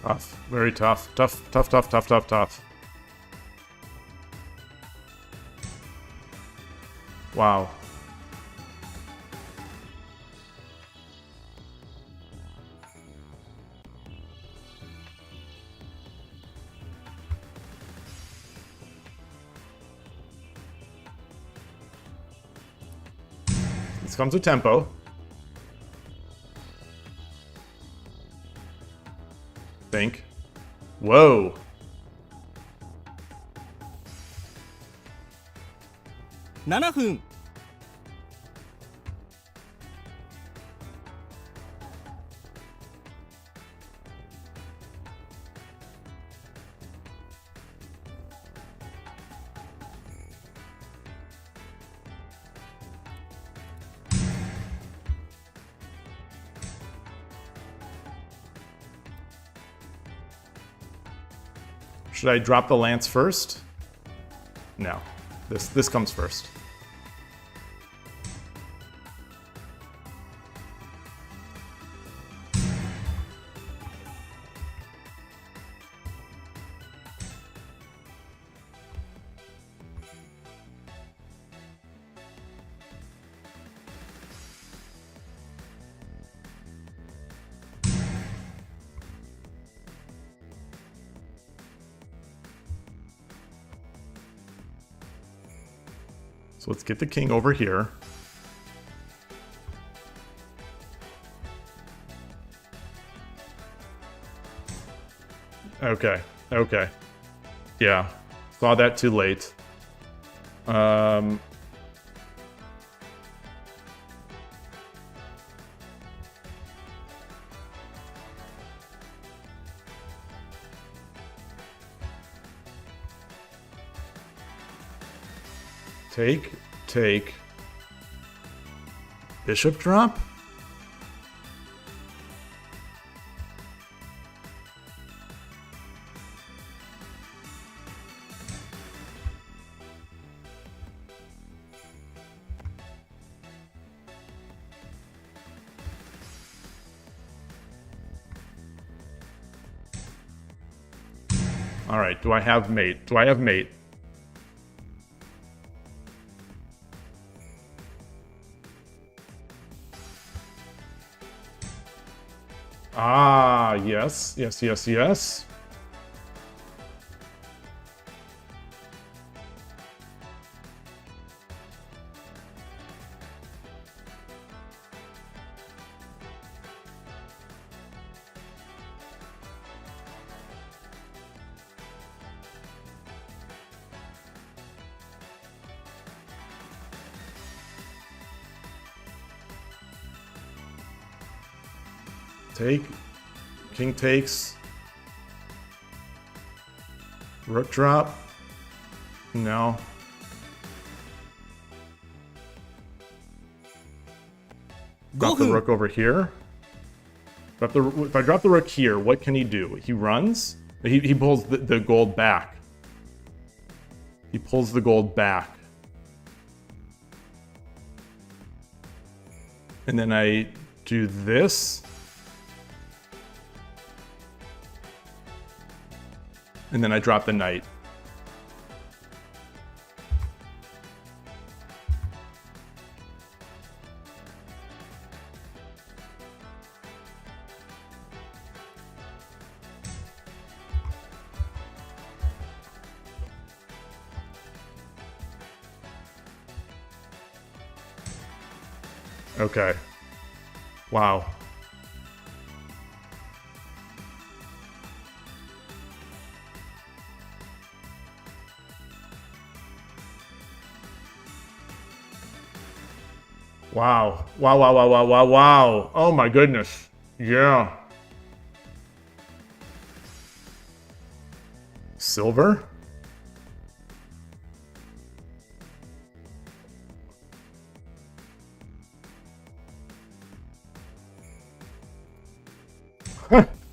Tough. Very tough. Tough, tough, tough, tough, tough, tough. Wow. This comes with tempo. Think. Whoa. $7分 Should I drop the lance first? No. This comes first. So let's get the king over here. Okay, okay. Yeah, saw that too late. Take. Bishop drop? All right, do I have mate? Do I have mate? Ah, yes, yes, yes, yes. Take. King takes. Rook drop. No. Drop the rook over here. If I drop the rook here, what can he do? He runs. He pulls the gold back. He pulls the gold back. And then I do this. And then I drop the knight. Okay. Wow. Wow. Wow, wow, wow, wow, wow, wow. Oh my goodness. Yeah. Silver?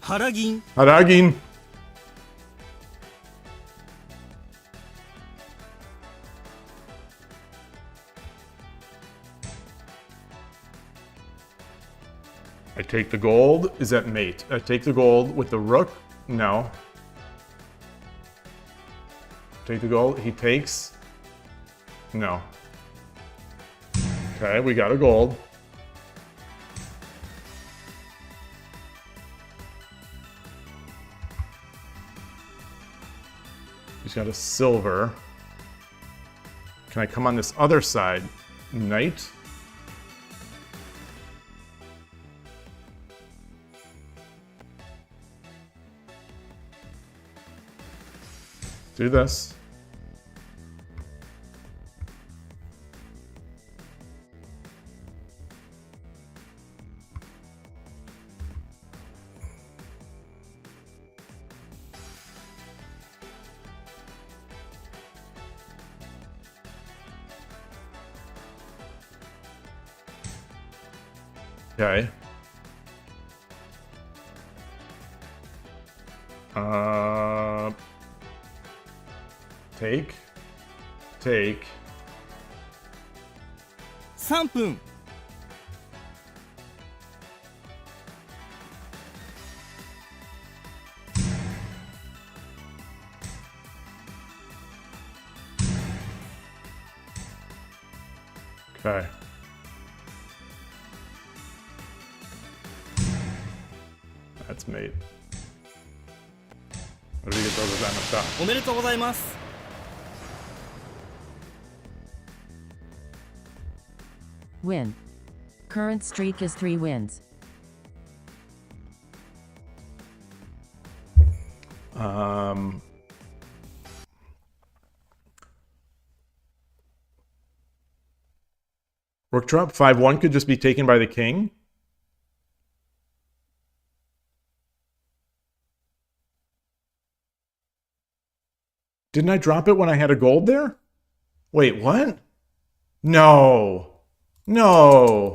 Haragin. Haragin. I take the gold. Is that mate? I take the gold with the rook No. Take the gold. He takes. No. Okay, we got a gold. He's got a silver. Can I come on this other side? Knight. Do this. Okay. Take. 3分 Okay. That's mate.おめでとうございます Win. Current streak is 3 wins. Rook drop 5-1 could just be taken by the king. Didn't I drop it when I had a gold there? Wait, what? No. No.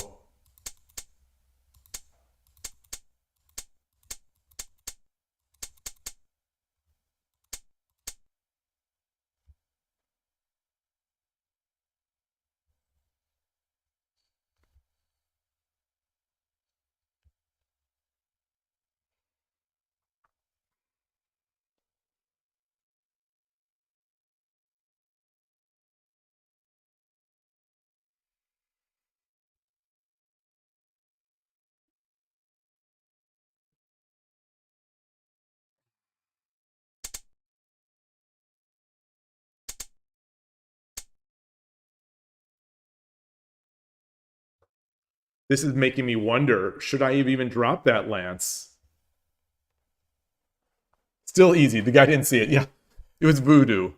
This is making me wonder, should I have even dropped that lance? Still easy. The guy didn't see it. Yeah. It was voodoo.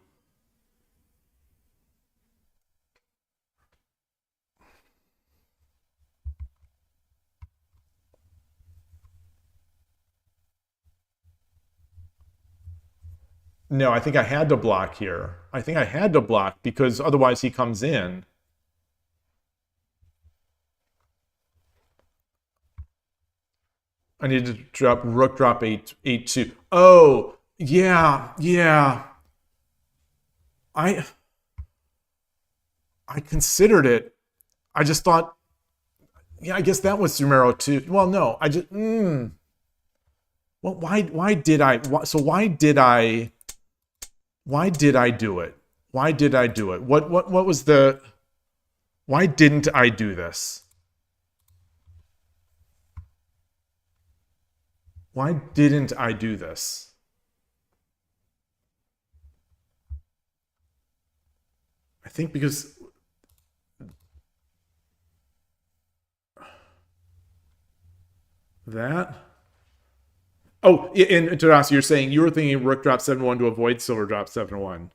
No, I think I had to block here. I think I had to block because otherwise he comes in. I need to drop rook drop 8-2. Oh, yeah. I considered it. I just thought, yeah, I guess that was Sumero too. Well, no, I just well, why did I do it? Why did I do it? What was the why didn't I do this? Why didn't I do this? I think because that. Oh, and Tarasi, you're saying you were thinking rook drop 7-1 to avoid silver drop 7-1.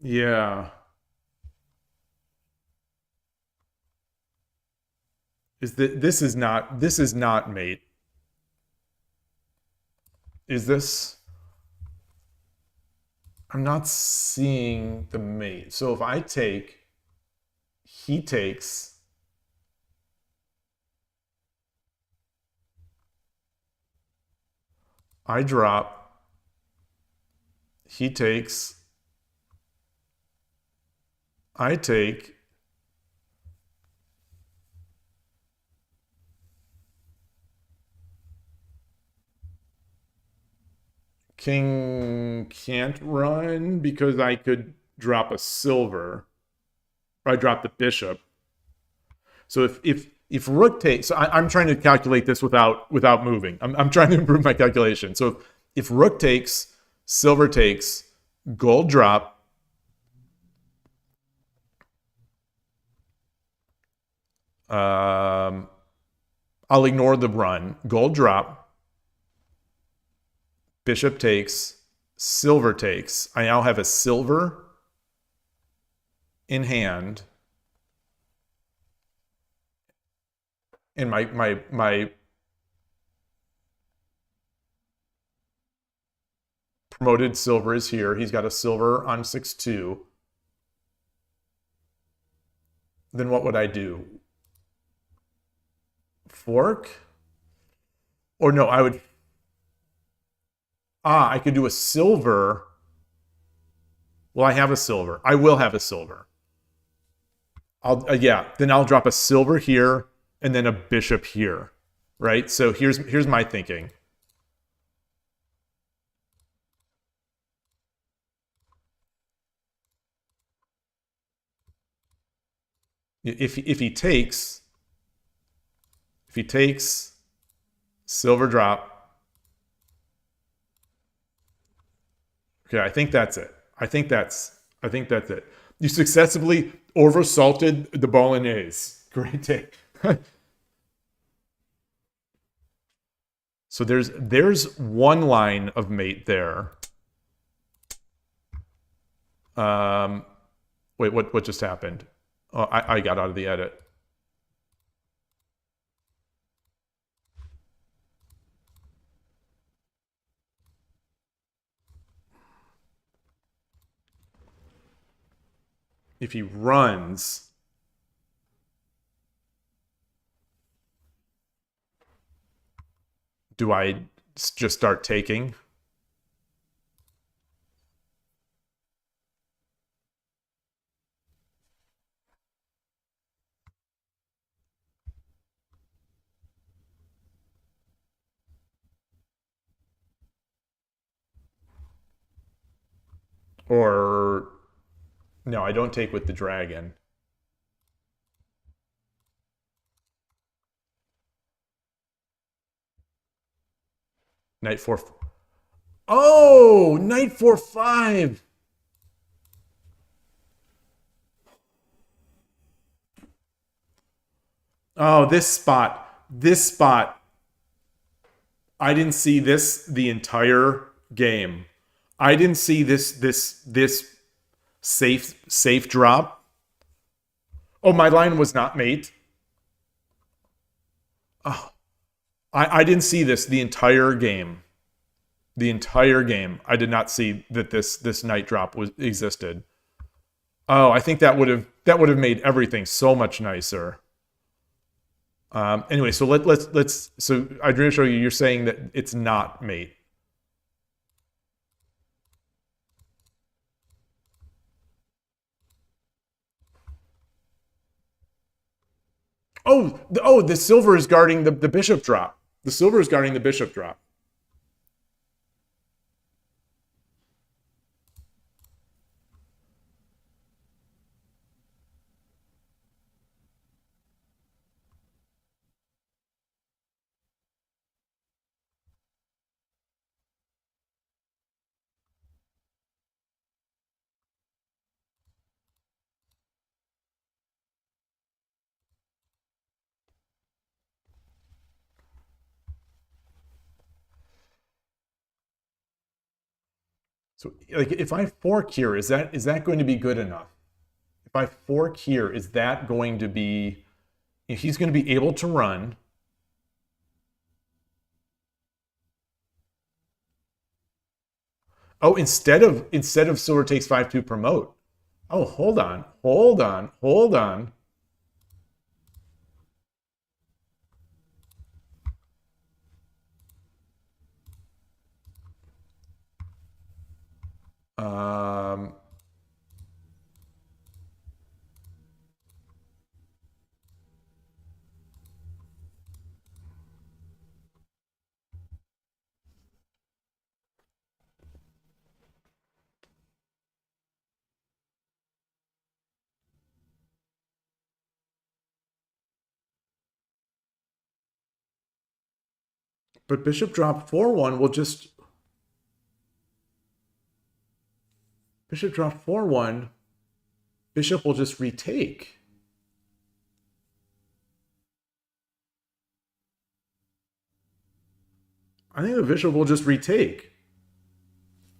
Yeah. This is not mate. Is this? I'm not seeing the mate. So if I take, he takes. I drop. He takes. I take. King can't run because I could drop a silver. Or I drop the bishop. So if rook takes, so I'm trying to calculate this without moving. I'm trying to improve my calculation. So if rook takes, silver takes, gold drop, I'll ignore the run. Gold drop, bishop takes, silver takes. I now have a silver in hand. And my promoted silver is here. He's got a silver on 6-2. Then what would I do? Fork? Or no, I would... I could do a silver. Well, I have a silver. I will have a silver. Then I'll drop a silver here and then a bishop here, right? So here's my thinking. If he takes, silver drop. Okay, I think that's it. I think that's it. You successfully oversalted the bolognese. Great take. So there's one line of mate there. Wait, what just happened? Oh, I got out of the edit. If he runs, do I just start taking? Or no, I don't take with the dragon. Knight 4. Oh, knight 4-5. Oh, this spot. I didn't see this the entire game. I didn't see this safe drop. Oh, my line was not mate. Oh, I didn't see this the entire game. The entire game, I did not see that this knight drop existed. Oh, I think that would have made everything so much nicer. Anyway, so let's. So I'm going to show you. You're saying that it's not mate. Oh, the silver is guarding the bishop drop. The silver is guarding the bishop drop. So, like, if I fork here, is that going to be good enough? If I fork here, is that going to be... If he's going to be able to run... Oh, instead of silver takes 5 to promote. Oh, hold on. Um, But bishop drop 4-1 will just... Bishop drop 4-1. Bishop will just retake. I think the bishop will just retake.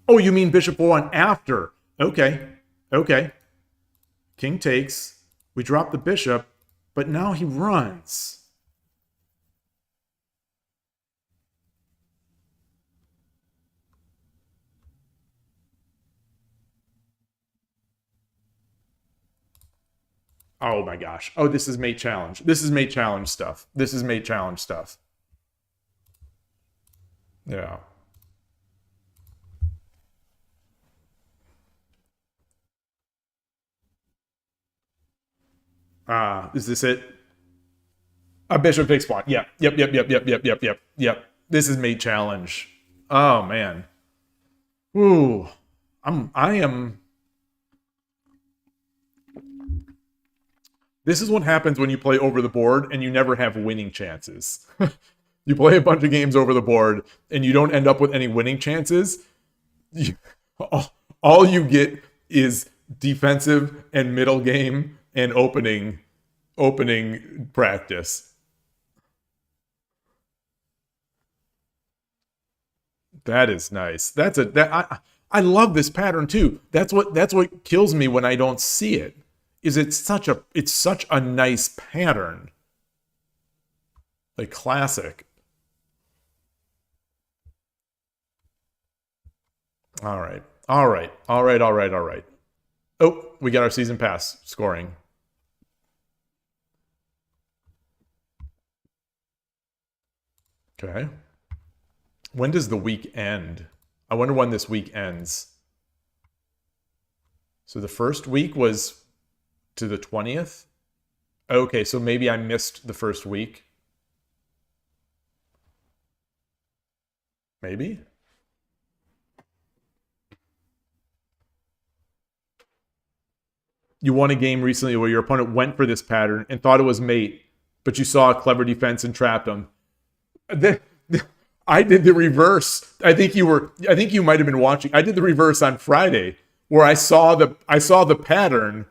Oh, you mean bishop 1 after? Okay. Okay. King takes. We drop the bishop, but now he runs. Oh my gosh. Oh, this is mate challenge. This is mate challenge stuff. This is mate challenge stuff. Yeah. Is this it? A bishop takes pawn. Yeah. Yep. This is mate challenge. Oh man. Ooh. I am. This is what happens when you play over the board and you never have winning chances. You play a bunch of games over the board and you don't end up with any winning chances. All you get is defensive and middle game and opening practice. That is nice. I love this pattern too. That's what kills me when I don't see it. It's such a nice pattern. Like classic. All right. Oh, we got our season pass scoring. Okay. When does the week end? I wonder when this week ends. So the first week was to the 20th? Okay, so maybe I missed the first week. Maybe? You won a game recently where your opponent went for this pattern and thought it was mate, but you saw a clever defense and trapped him. I did the reverse. I think you might have been watching. I did the reverse on Friday where I saw the pattern.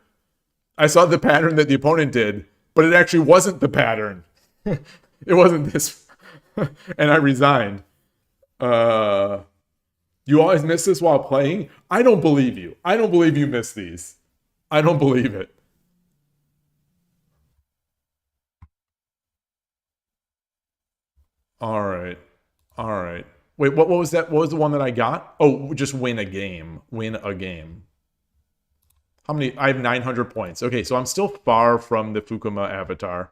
I saw the pattern that the opponent did, but it actually wasn't the pattern. It wasn't this. And I resigned. You always miss this while playing? I don't believe you. I don't believe you miss these. I don't believe it. All right. Wait, what was that? What was the one that I got? Oh, just win a game. Win a game. How many? I have 900 points. Okay, so I'm still far from the Fukuma avatar.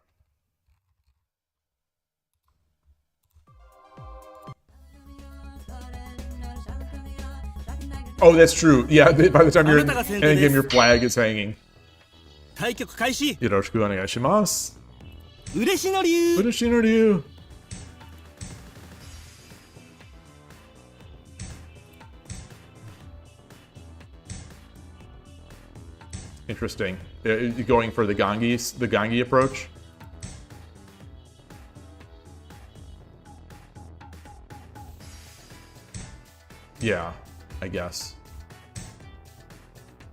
Oh, that's true. Yeah, by the time you're in endgame, your flag is hanging. 対局開始。よろしくお願いします。嬉しの龍。嬉しの龍。Interesting. Going for the Gangi approach. Yeah, I guess.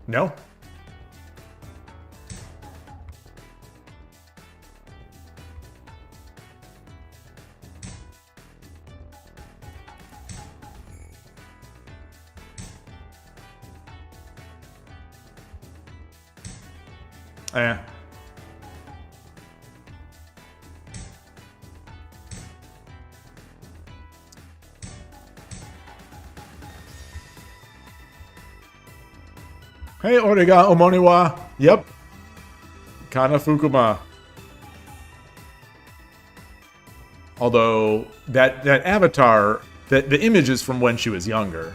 No? Eh. Hey, Origa Omoniwa. Yep. Kana Fukuma. Although that avatar, the image is from when she was younger,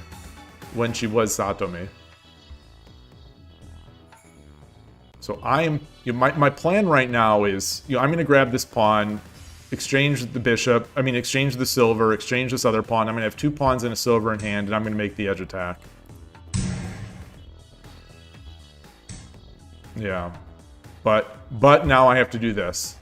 when she was Satomi. So my plan right now is, I'm going to grab this pawn, exchange the bishop, exchange the silver, exchange this other pawn. I'm going to have 2 pawns and a silver in hand, and I'm going to make the edge attack. Yeah. But now I have to do this.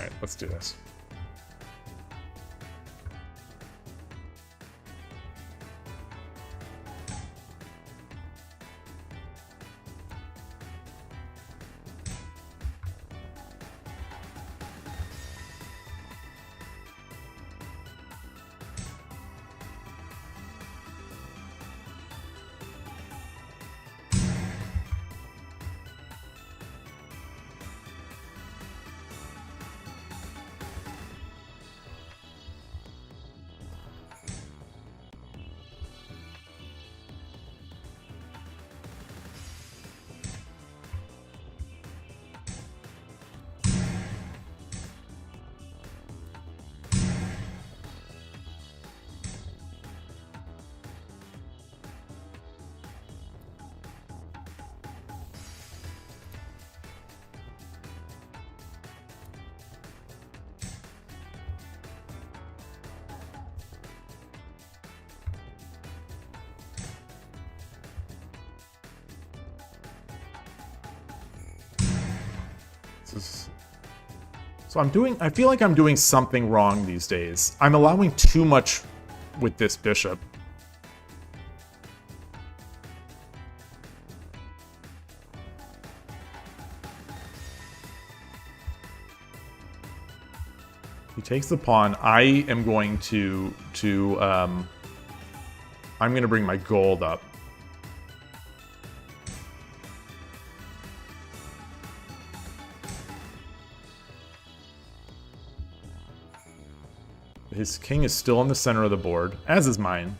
Alright, let's do this. So I feel like I'm doing something wrong these days. I'm allowing too much with this bishop. He takes the pawn. I am going to I'm going to bring my gold up. His king is still in the center of the board, as is mine.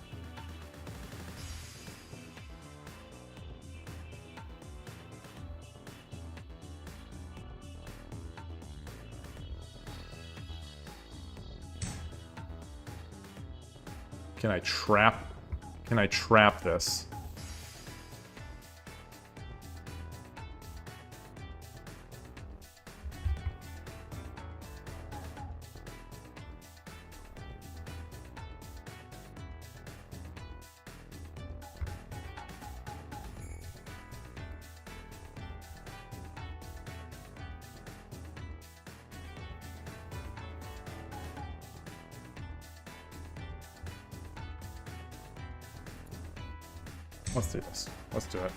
Can I trap this? Let's do this. Let's do it.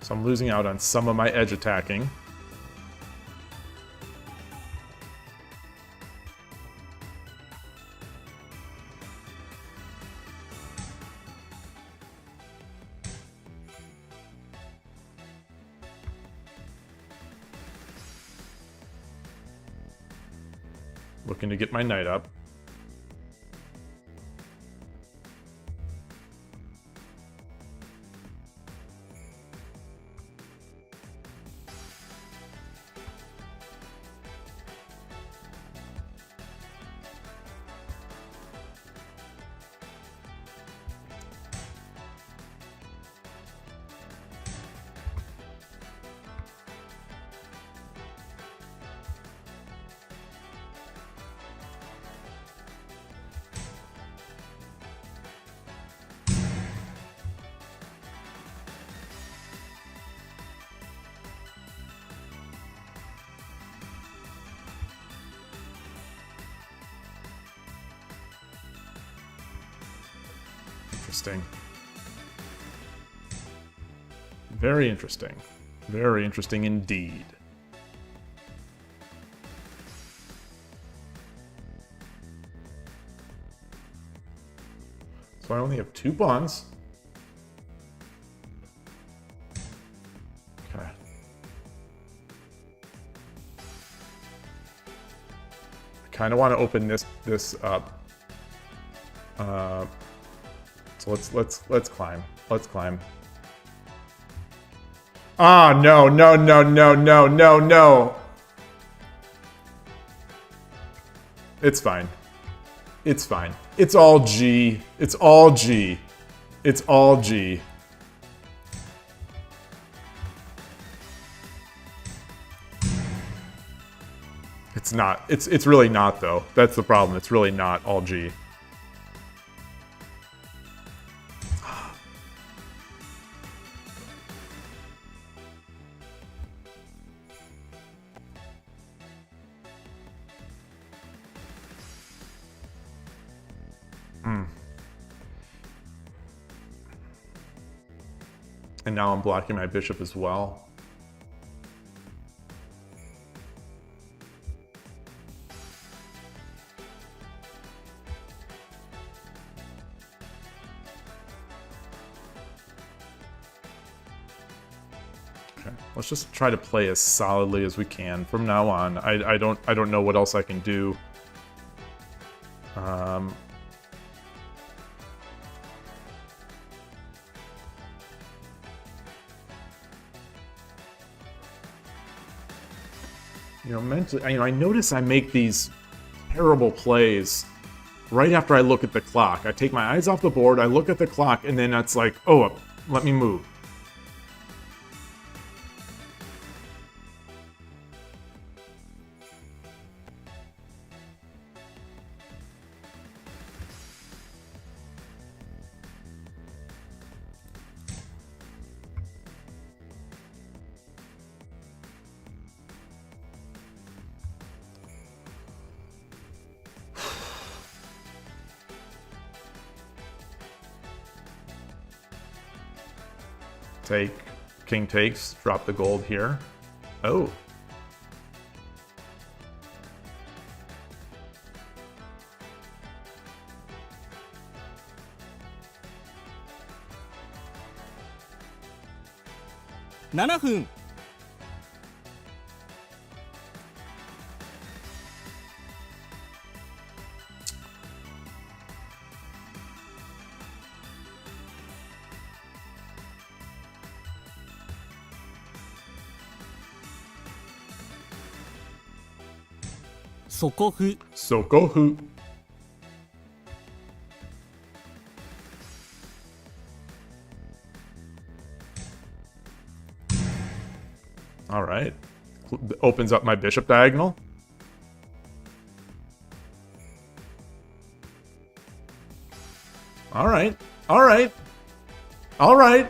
So I'm losing out on some of my edge attacking. Looking to get my knight up. Interesting. Very interesting. Very interesting indeed. So I only have 2 pawns. Okay. I kind of want to open this up. So let's climb. Let's climb. Ah, no, no, no, no, no, no, no. It's fine. It's fine. It's all G. It's all G. It's all G. It's not. It's really not though. That's the problem. It's really not all G. And now I'm blocking my bishop as well. Okay, let's just try to play as solidly as we can from now on. I don't know what else I can do. You know, mentally, I notice I make these terrible plays right after I look at the clock. I take my eyes off the board, I look at the clock, and then it's like, oh, let me move. Take, king takes, drop the gold here. Oh. $7 分 底歩 Sokohu. All right. Opens up my bishop diagonal. All right. All right. All right.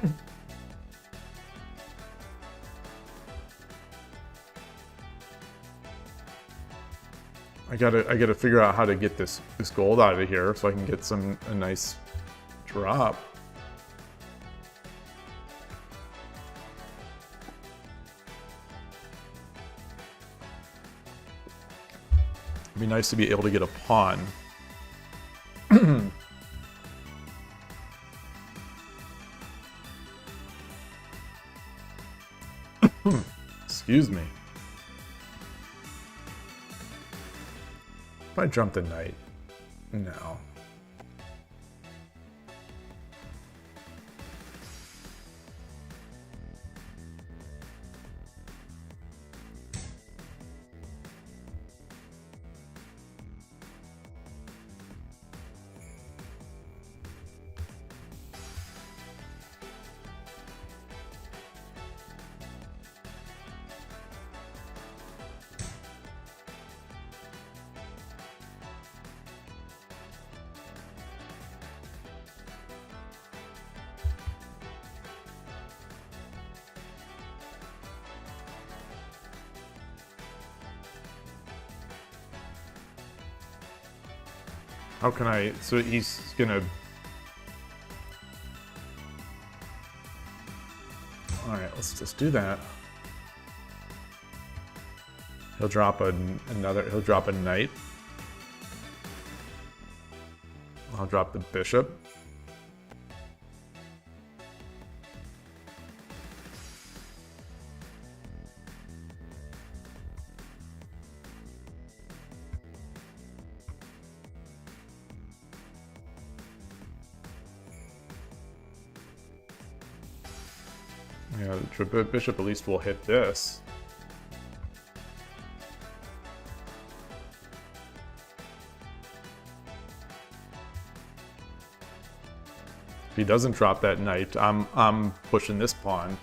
I gotta figure out how to get this gold out of here so I can get a nice drop. It'd be nice to be able to get a pawn. Excuse me. If I jump the knight, no. How can I... So he's gonna... Alright, let's just do that. He'll drop he'll drop a knight. I'll drop the bishop. Yeah, the bishop at least will hit this. If he doesn't drop that knight, I'm pushing this pawn.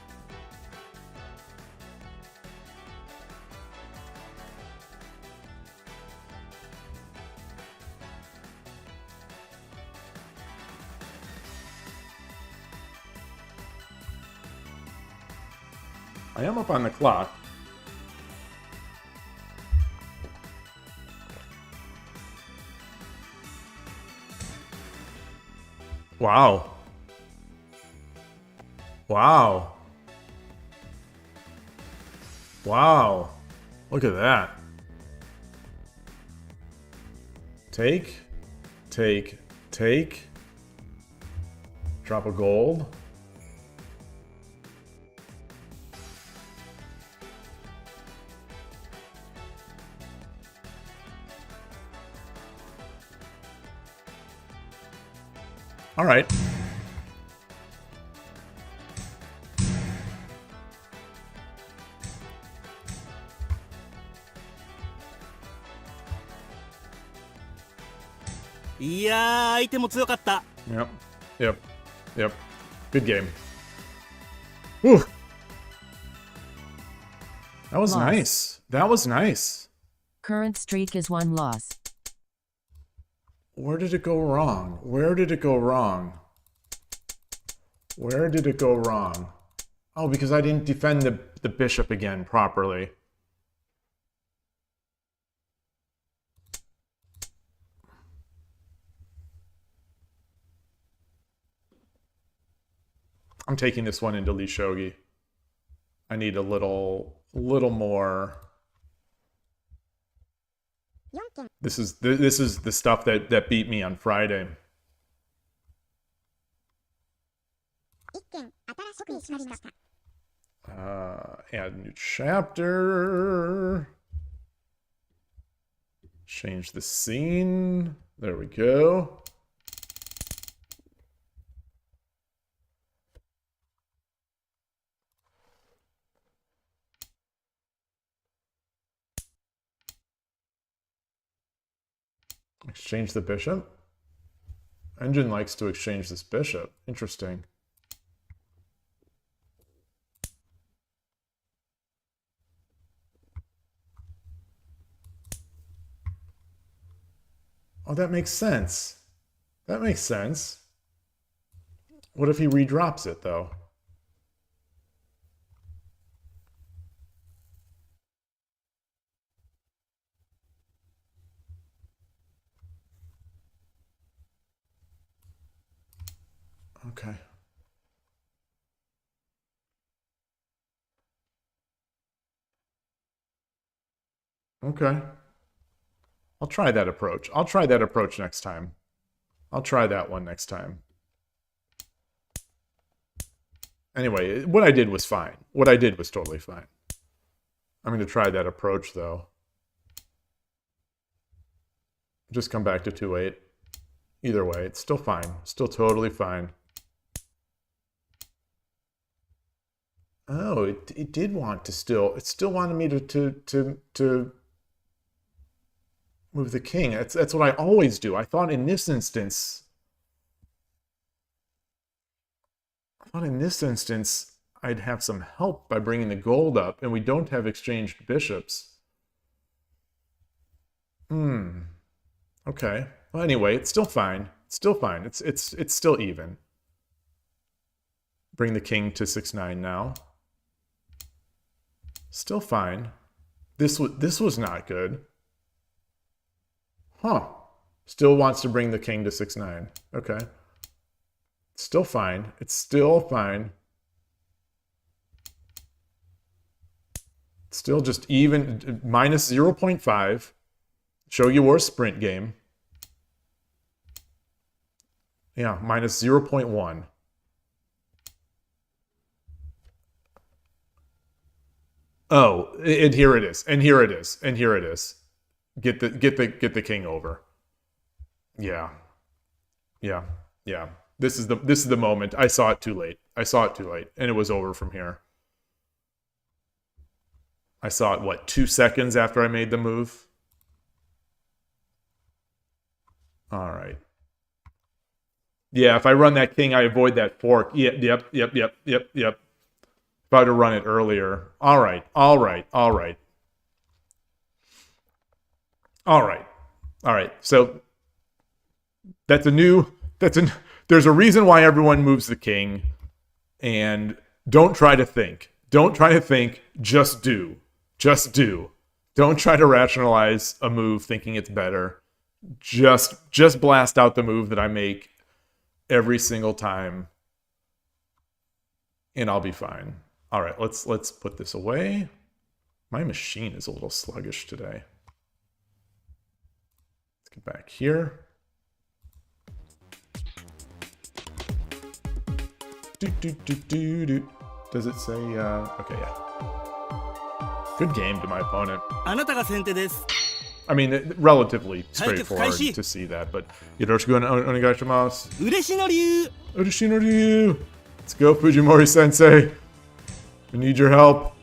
I am up on the clock. Wow. Wow. Wow. Look at that. Take. Take. Take. Drop a gold. All right. Yep. Yep. Yep. Good game. Whew. That was Loss. nice. That was nice. Current streak is 1 loss. Where did it go wrong? Where did it go wrong? Where did it go wrong? Oh, because I didn't defend the bishop again properly. I'm taking this one into Lee Shogi. I need a little more. This is the stuff that beat me on Friday. Add new chapter. Change the scene. There we go. Exchange the bishop? Engine likes to exchange this bishop. Interesting. Oh, that makes sense. That makes sense. What if he redrops it, though? Okay. Okay. I'll try that approach. I'll try that approach next time. I'll try that one next time. Anyway, what I did was fine. What I did was totally fine. I'm going to try that approach, though. Just come back to 2-8. Either way, it's still fine. Still totally fine. Oh, it did want to still... It still wanted me to move the king. That's what I always do. I thought in this instance... I'd have some help by bringing the gold up, and we don't have exchanged bishops. Okay. Well, anyway, it's still fine. It's still fine. It's still even. Bring the king to 6-9 now. Still fine. This was not good. Huh. Still wants to bring the king to 6-9. Okay. Still fine. It's still fine. Still just even. Minus 0.5. Shogi Wars sprint game. Yeah, minus 0.1. Oh, and here it is. And here it is. And here it is. Get the king over. Yeah. Yeah. Yeah. This is the moment. I saw it too late. I saw it too late. And it was over from here. I saw it, what, 2 seconds after I made the move? All right. Yeah, if I run that king, I avoid that fork. Yeah, yep. If I had to run it earlier. All right. So there's a reason why everyone moves the king, and don't try to think. Just do. Don't try to rationalize a move thinking it's better. Just blast out the move that I make. every single time, and I'll be fine. All right, let's put this away. My machine is a little sluggish today. Let's get back here. Does it say, okay, yeah. Good game to my opponent. あなたが先手です I mean, relatively 対決 straightforward 開始 to see that, but よろしくお願いします。嬉しの流 Urushinori! Let's go, Fujimori Sensei! We need your help.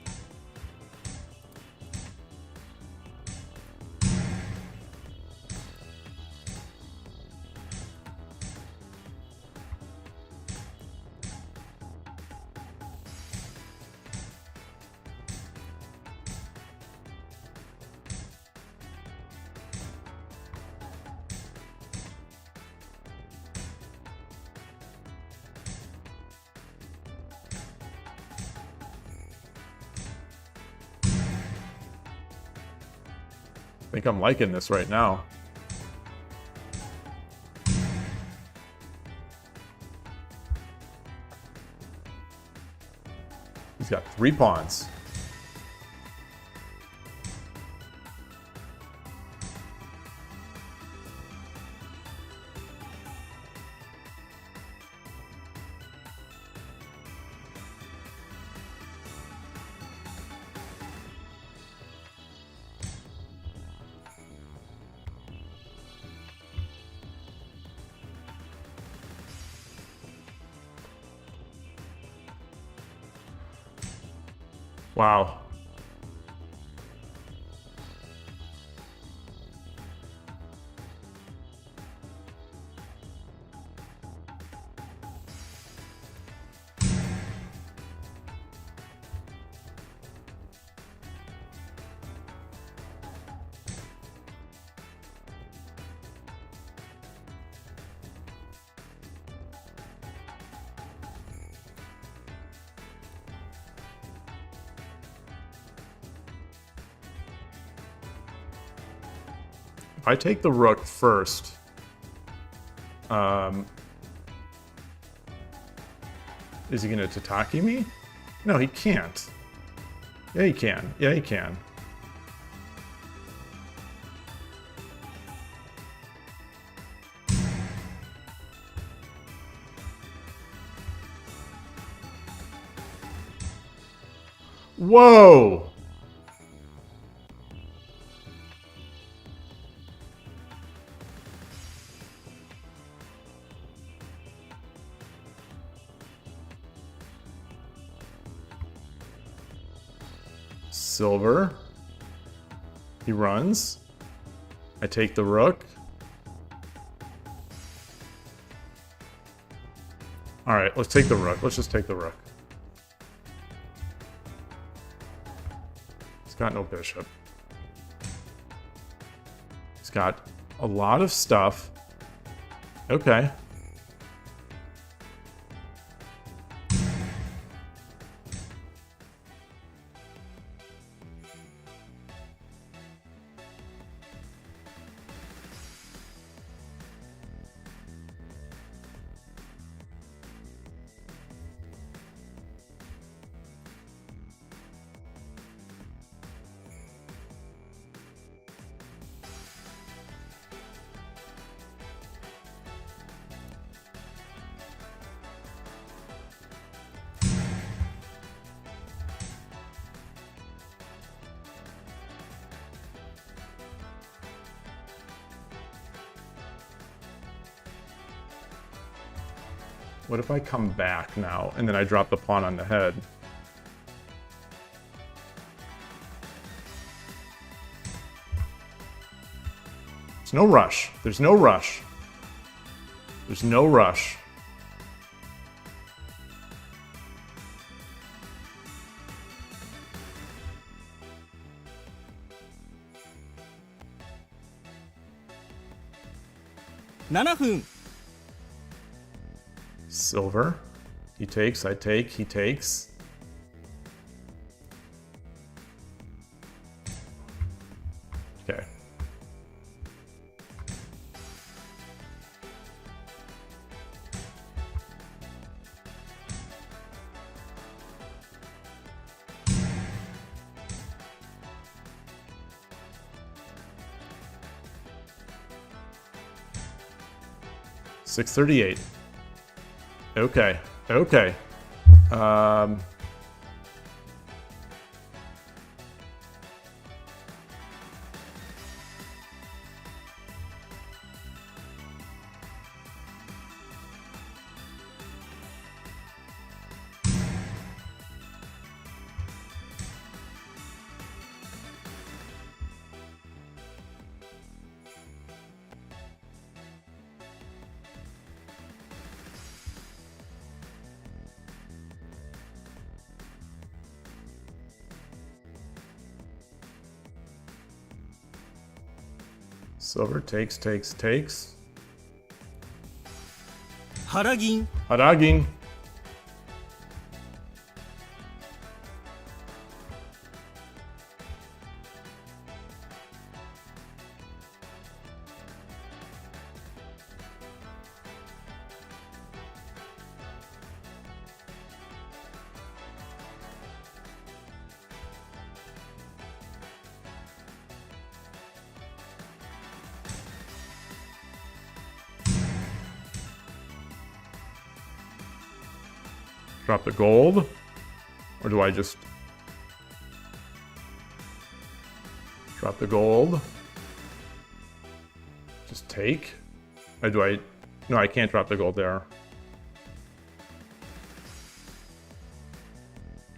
I think I'm liking this right now. He's got 3 pawns. Wow. If I take the rook first, is he going to Tataki me? No, he can't. Yeah, he can. Yeah, he can. Whoa! Silver. He runs. I take the rook. All right, let's take the rook. Let's just take the rook. He's got no bishop. He's got a lot of stuff. Okay. What if I come back now and then I drop the pawn on the head? There's no rush. There's no rush. There's no rush. Silver. He takes, I take, he takes. Okay. 638. Okay. Okay. Silver takes. 腹銀 Haragin. Drop the gold? Or do I just drop the gold? Just take? Or do I... No, I can't drop the gold there.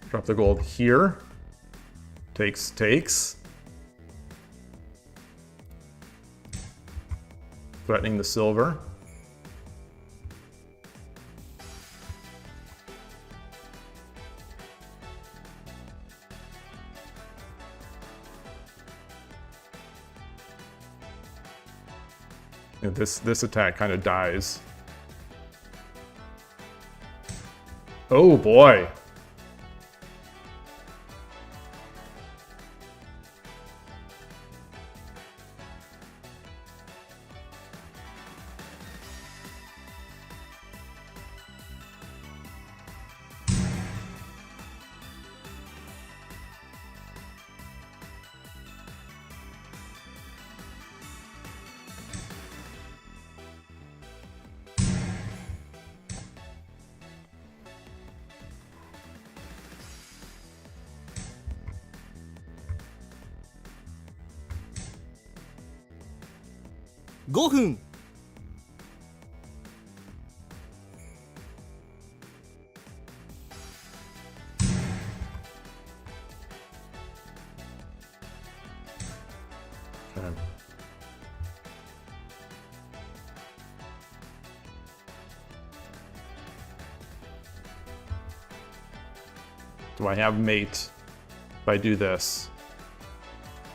Drop the gold here. Takes. Threatening the silver. This attack kind of dies. Oh boy.5分 Okay. Do I have mate if I do this?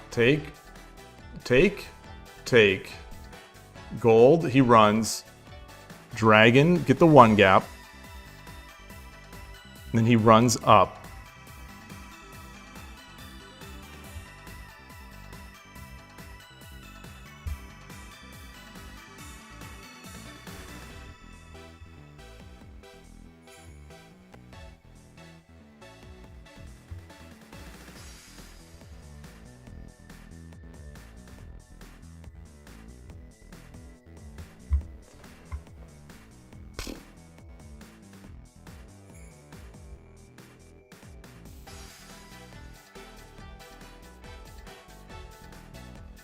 Take. Gold, he runs. Dragon, get the 1 gap. And then he runs up.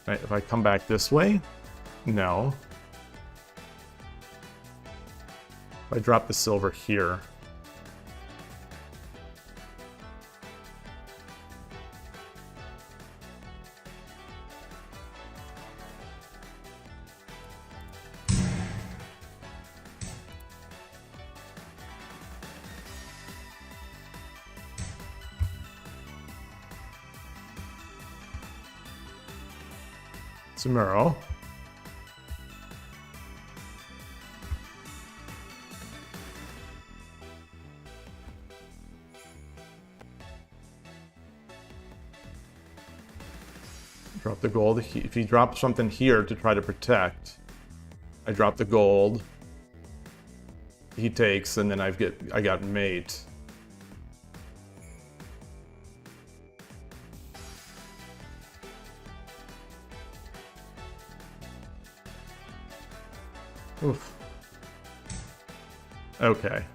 Right, if I come back this way, no. If I drop the silver here. Sumero. Drop the gold. If he drops something here to try to protect, I drop the gold. He takes, and then I got mate. Oof. Okay.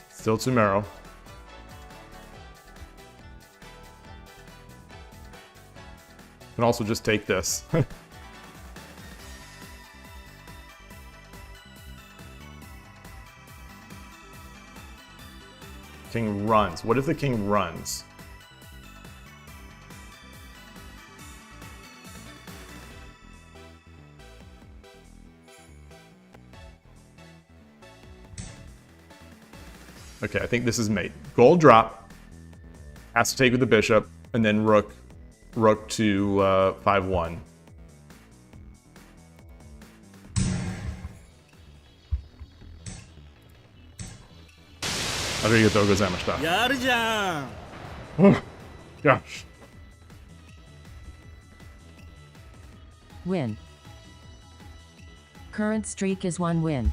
Still Tsumero. Can also just take this. King runs. What if the king runs? Okay, I think this is mate. Gold drop. Has to take with the bishop, and then rook to 5-1. Arigatou gozaimashita. やるじゃん Oh, gosh. Win. Current streak is 1 win.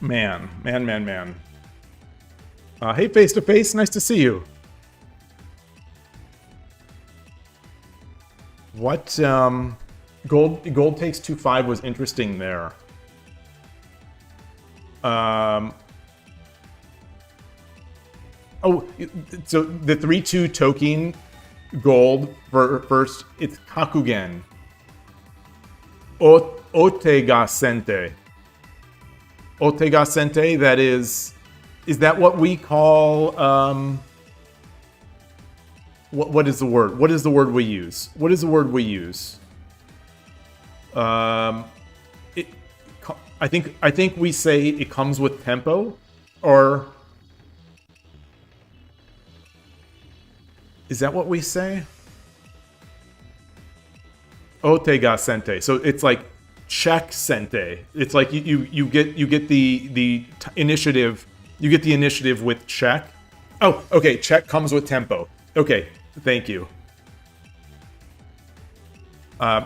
Man. Hey, face to face. Nice to see you. What? Gold takes 2-5 was interesting there. Oh, so the 3-2 token gold for first. It's Kakugen. Otega Sente. Otega Sente, that is that what we call, what is the word? What is the word we use? What is the word we use? I think we say it comes with tempo, or is that what we say? Otega Sente. So it's like check Sente. It's like you get the initiative. You get the initiative with check. Oh, okay. Check comes with tempo. Okay, thank you.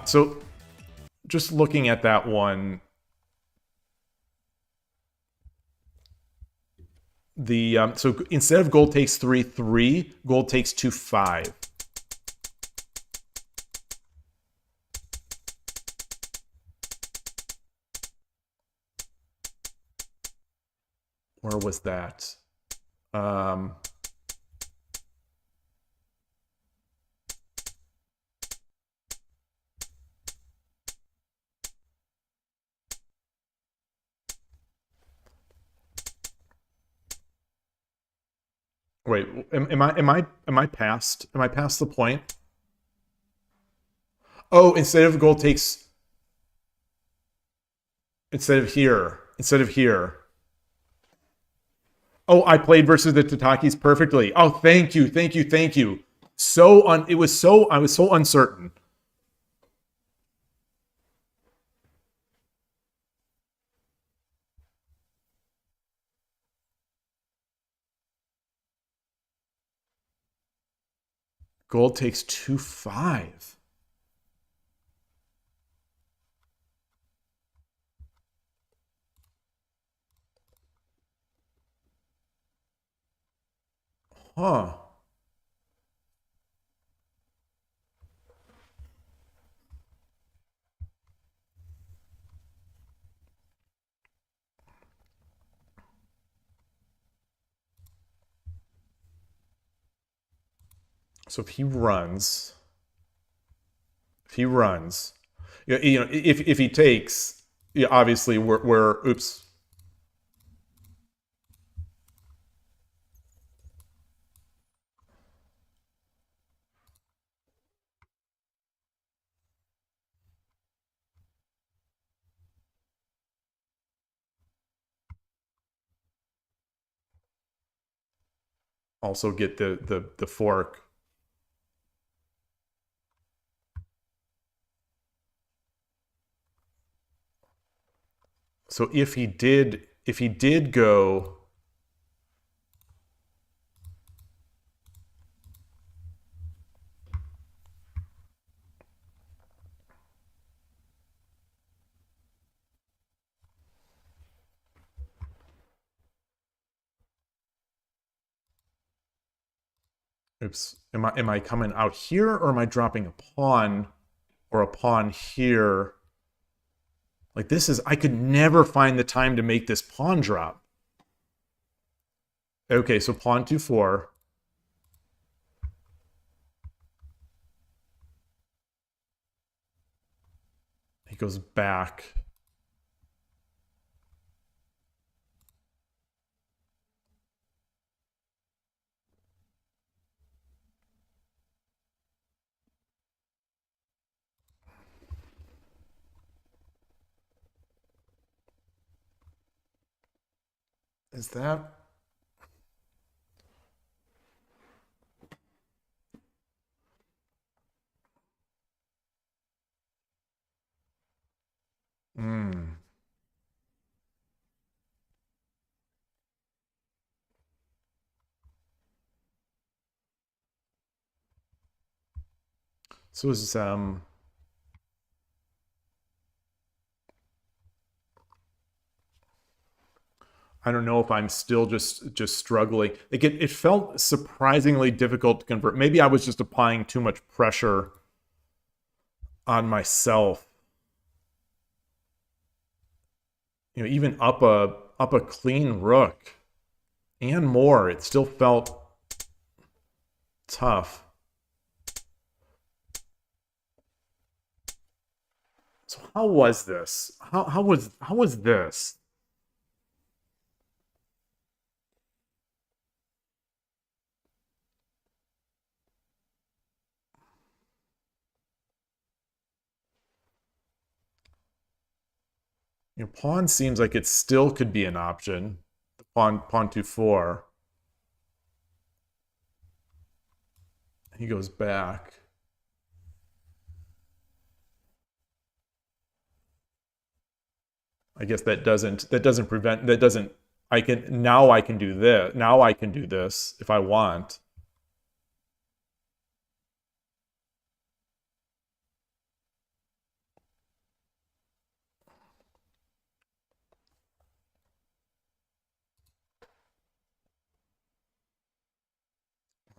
So just looking at that one, the so instead of gold takes 3-3, gold takes 2-5. Where was that? Wait, am I past? Am I past the point? Oh, instead of here. Oh, I played versus the Tatakis perfectly. Oh, thank you. I was so uncertain. Gold takes 2-5. Huh. So if he runs, if he takes, yeah, obviously we're oops. Also get the fork. So if he did go, Oops. Am I coming out here, or am I dropping a pawn or a pawn here? Like this is, I could never find the time to make this pawn drop. Okay, so pawn 2-4. He goes back. Is that... So is I don't know if I'm still just struggling. Like it felt surprisingly difficult to convert. Maybe I was just applying too much pressure on myself. You know, even up a clean rook and more, it still felt tough. So how was this? How was this? You know, pawn seems like it still could be an option. Pawn 2-4. He goes back. I guess that doesn't prevent, I can do this. Now I can do this if I want.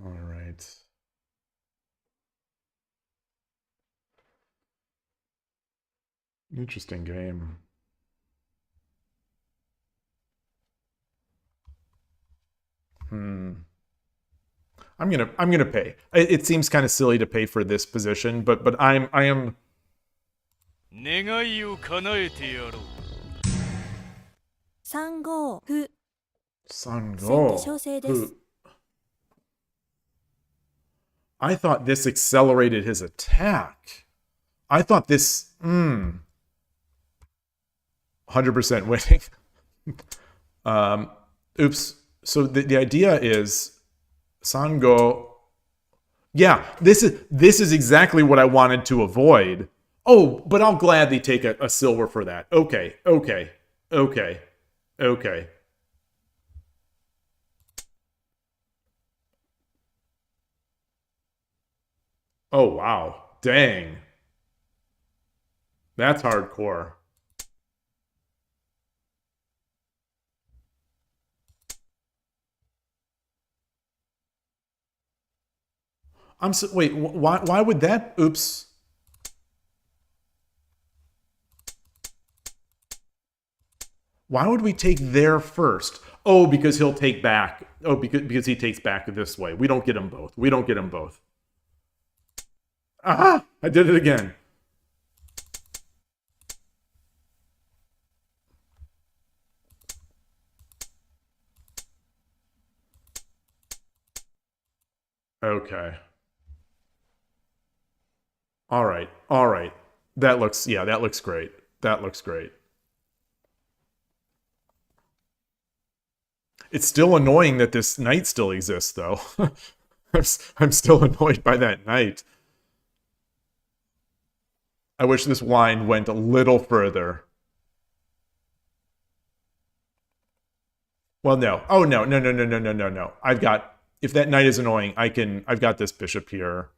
All right. Interesting game. I'm gonna pay. It seems kind of silly to pay for this position, but I am. 願いを叶えてやろう。3五歩 Sun 先手 go. 勝勢です I thought this accelerated his attack. I thought this 100% winning. Oops. So the idea is Sango. Yeah, this is exactly what I wanted to avoid. Oh, but I'll gladly take a silver for that. Okay. Oh, wow. Dang. That's hardcore. Wait, why would that? Oops. Why would we take there first? Oh, because he'll take back. Oh, because he takes back this way. We don't get them both. We don't get them both. Aha! I did it again. Okay. All right. That looks great. That looks great. It's still annoying that this knight still exists, though. I'm still annoyed by that knight. I wish this wine went a little further. Well, no. Oh, no. If that knight is annoying, I've got this bishop here.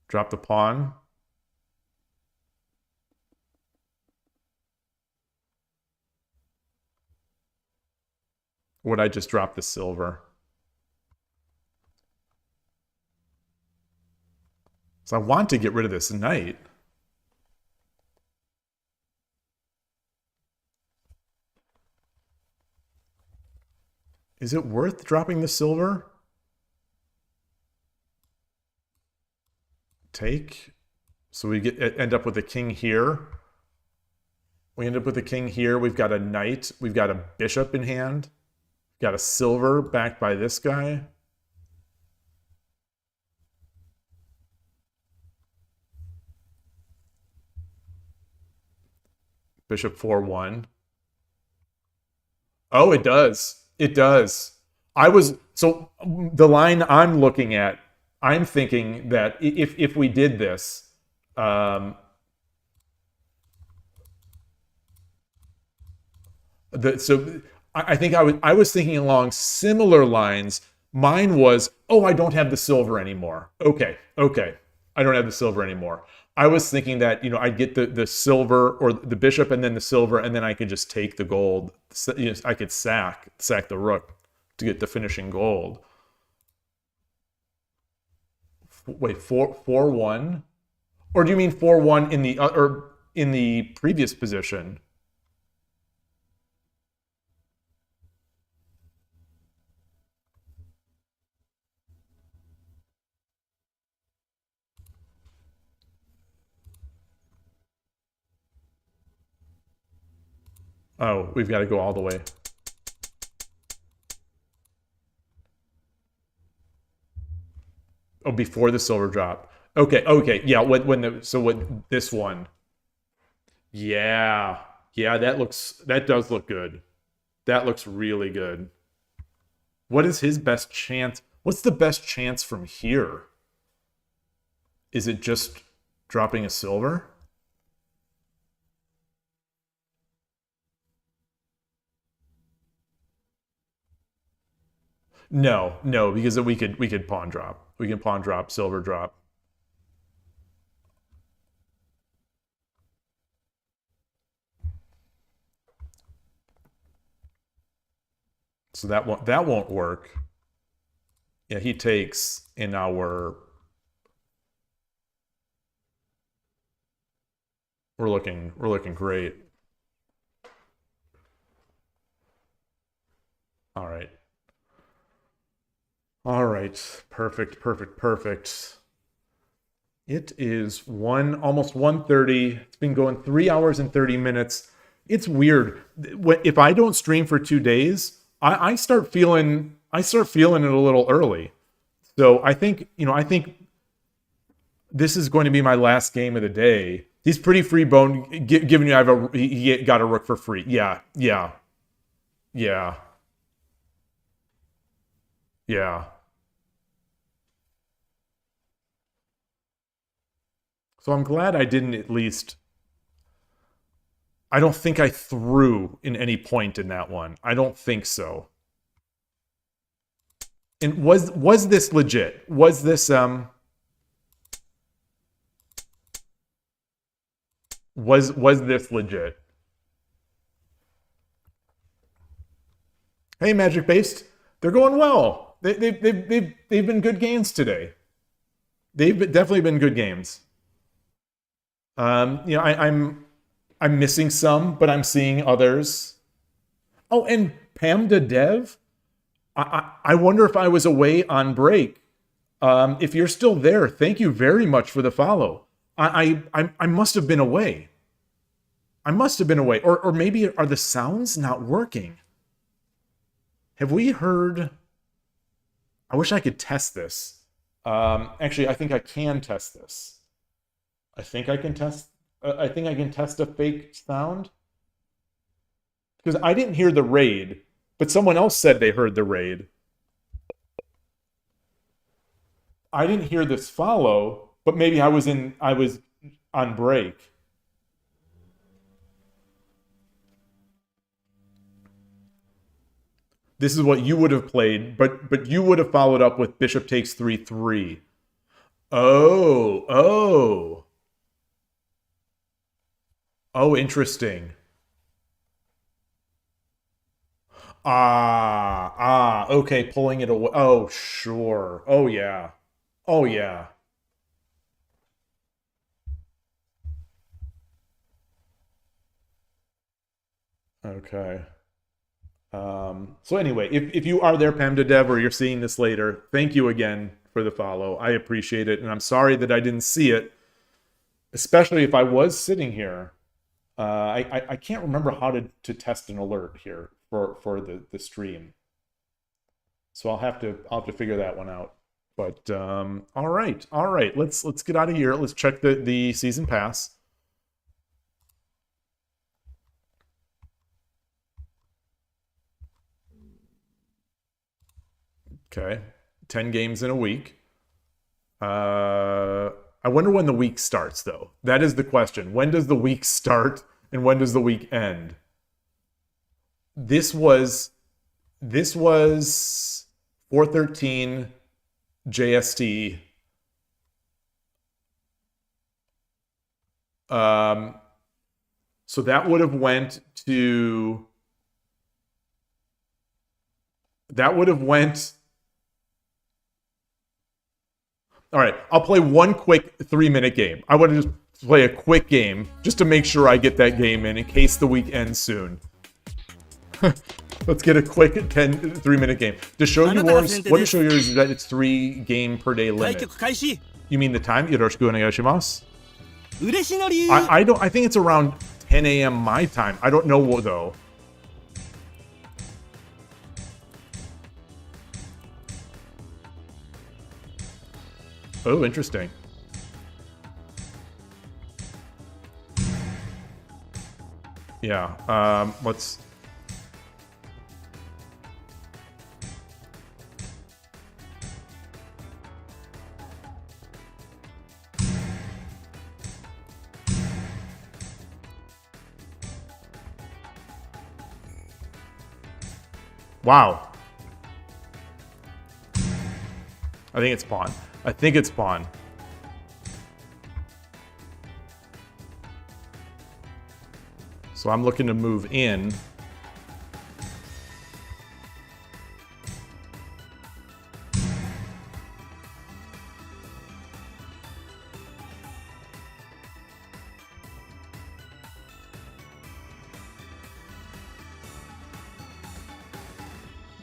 Drop the pawn. Would I just drop the silver? So I want to get rid of this knight. Is it worth dropping the silver? Take. So we end up with a king here. We end up with a king here. We've got a knight. We've got a bishop in hand. We've got a silver backed by this guy. Bishop 4-1. Oh, it does. It does. So the line I'm looking at, I'm thinking that if we did this, so I think I was thinking along similar lines. Mine was, oh, I don't have the silver anymore. Okay. I don't have the silver anymore. I was thinking that, I'd get the silver or the bishop and then the silver, and then I could just take the gold. I could sack the rook to get the finishing gold. Wait, 4-1? Or do you mean 4-1 in the previous position? Oh, we've got to go all the way. Oh, before the silver drop. Okay. Yeah, when this one. Yeah, that does look good. That looks really good. What is his best chance? What's the best chance from here? Is it just dropping a silver? No, because we could pawn drop. We can pawn drop, silver drop. So that won't work. Yeah, he takes, and now we're looking great. All right. All right, perfect. It is almost 1:30. It's been going 3 hours and 30 minutes. It's weird. If I don't stream for 2 days, I start feeling it a little early. So I think this is going to be my last game of the day. He's pretty free bone, given he got a rook for free. Yeah. So I'm glad I didn't at least... I don't think I threw in any point in that one. I don't think so. And was this legit? Was this was this legit? Hey, Magic Based, they're going well. They've been good games today. They've definitely been good games. I'm missing some, but I'm seeing others. Oh, and Pamda Dev, I wonder if I was away on break. If you're still there, thank you very much for the follow. I must have been away. Or maybe are the sounds not working? Have we heard... I wish I could test this. Actually, I think I can test this. I think I can test a fake sound. Because I didn't hear the raid, but someone else said they heard the raid. I didn't hear this follow, but maybe I was on break. This is what you would have played, but you would have followed up with bishop takes 3-3. Oh, interesting. Okay, pulling it away. Oh, sure. Oh, yeah. Okay. So anyway, if you are there, PamdaDev, or you're seeing this later, thank you again for the follow. I appreciate it, and I'm sorry that I didn't see it, especially if I was sitting here. I can't remember how to test an alert here for the stream, so I'll have to figure that one out. But all right, let's get out of here. Let's check the season pass. Okay, 10 games in a week. I wonder when the week starts, though. That is the question. When does the week start and when does the week end? This was 413 JST. So that would have went to... All right, I'll play one quick 3-minute game. I want to just play a quick game just to make sure I get that game in case the week ends soon. Let's get a quick 3-minute game. The Shogi Wars, what is Shogi Wars is that it's 3 game per day 対 limit. 局開始 You mean the time? Yoroshiku onegaishimasu. 嬉しのり I think it's around 10 a.m. my time. I don't know though. Oh, interesting. Yeah, let's... Wow. I think it's pawn. I think it's pawn. So I'm looking to move in.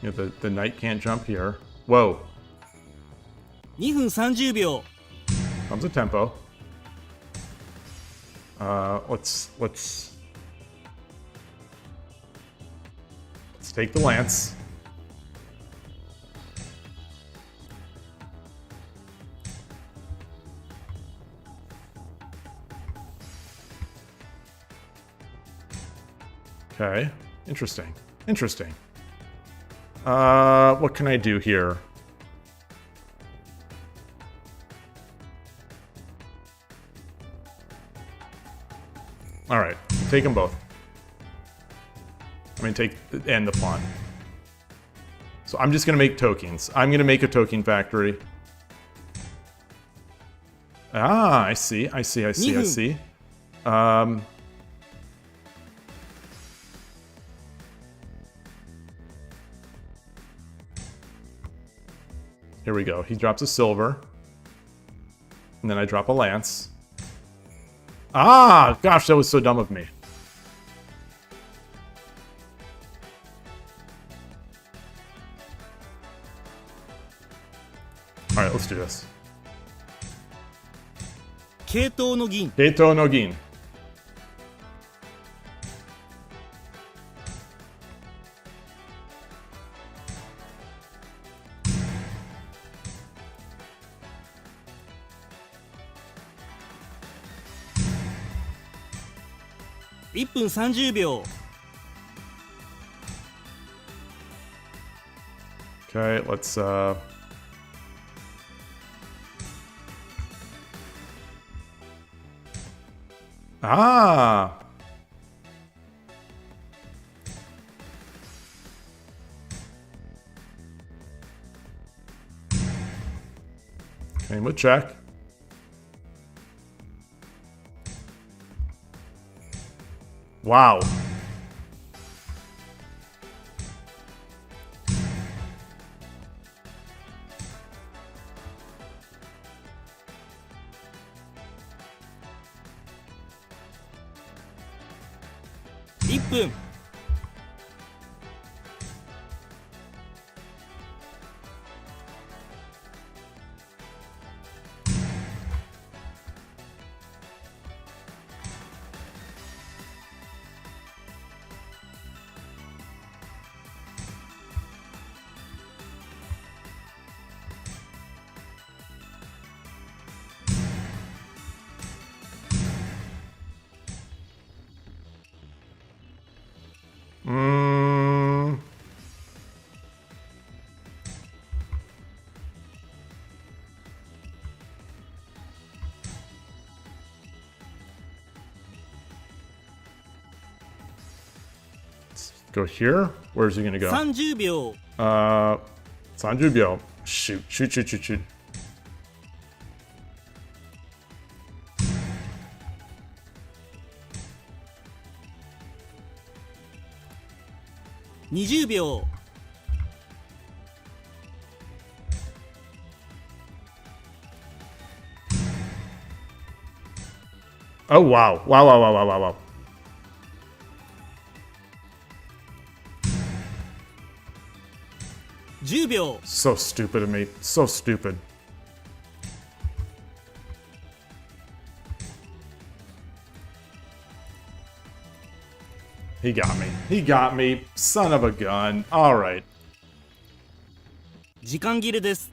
Yeah, the knight can't jump here. Whoa. 2分30秒 Comes a tempo. Let's take the lance. Okay, interesting. Interesting. What can I do here? All right, take them both. I mean, and the pawn. So I'm just gonna make tokens. I'm gonna make a token factory. Ah, I see. Here we go. He drops a silver. And then I drop a lance. Ah, gosh, that was so dumb of me. All right, let's do this. 桂頭の銀 Keito no Gin.1分30秒 Okay, let's Ah! Okay, we'll check. Wow.1分 Go here? Where's he gonna go? 30秒 30秒. Shoot. 20秒 Oh, wow. 10秒 So stupid of me. So stupid. He got me. Son of a gun. All right. 時間切れです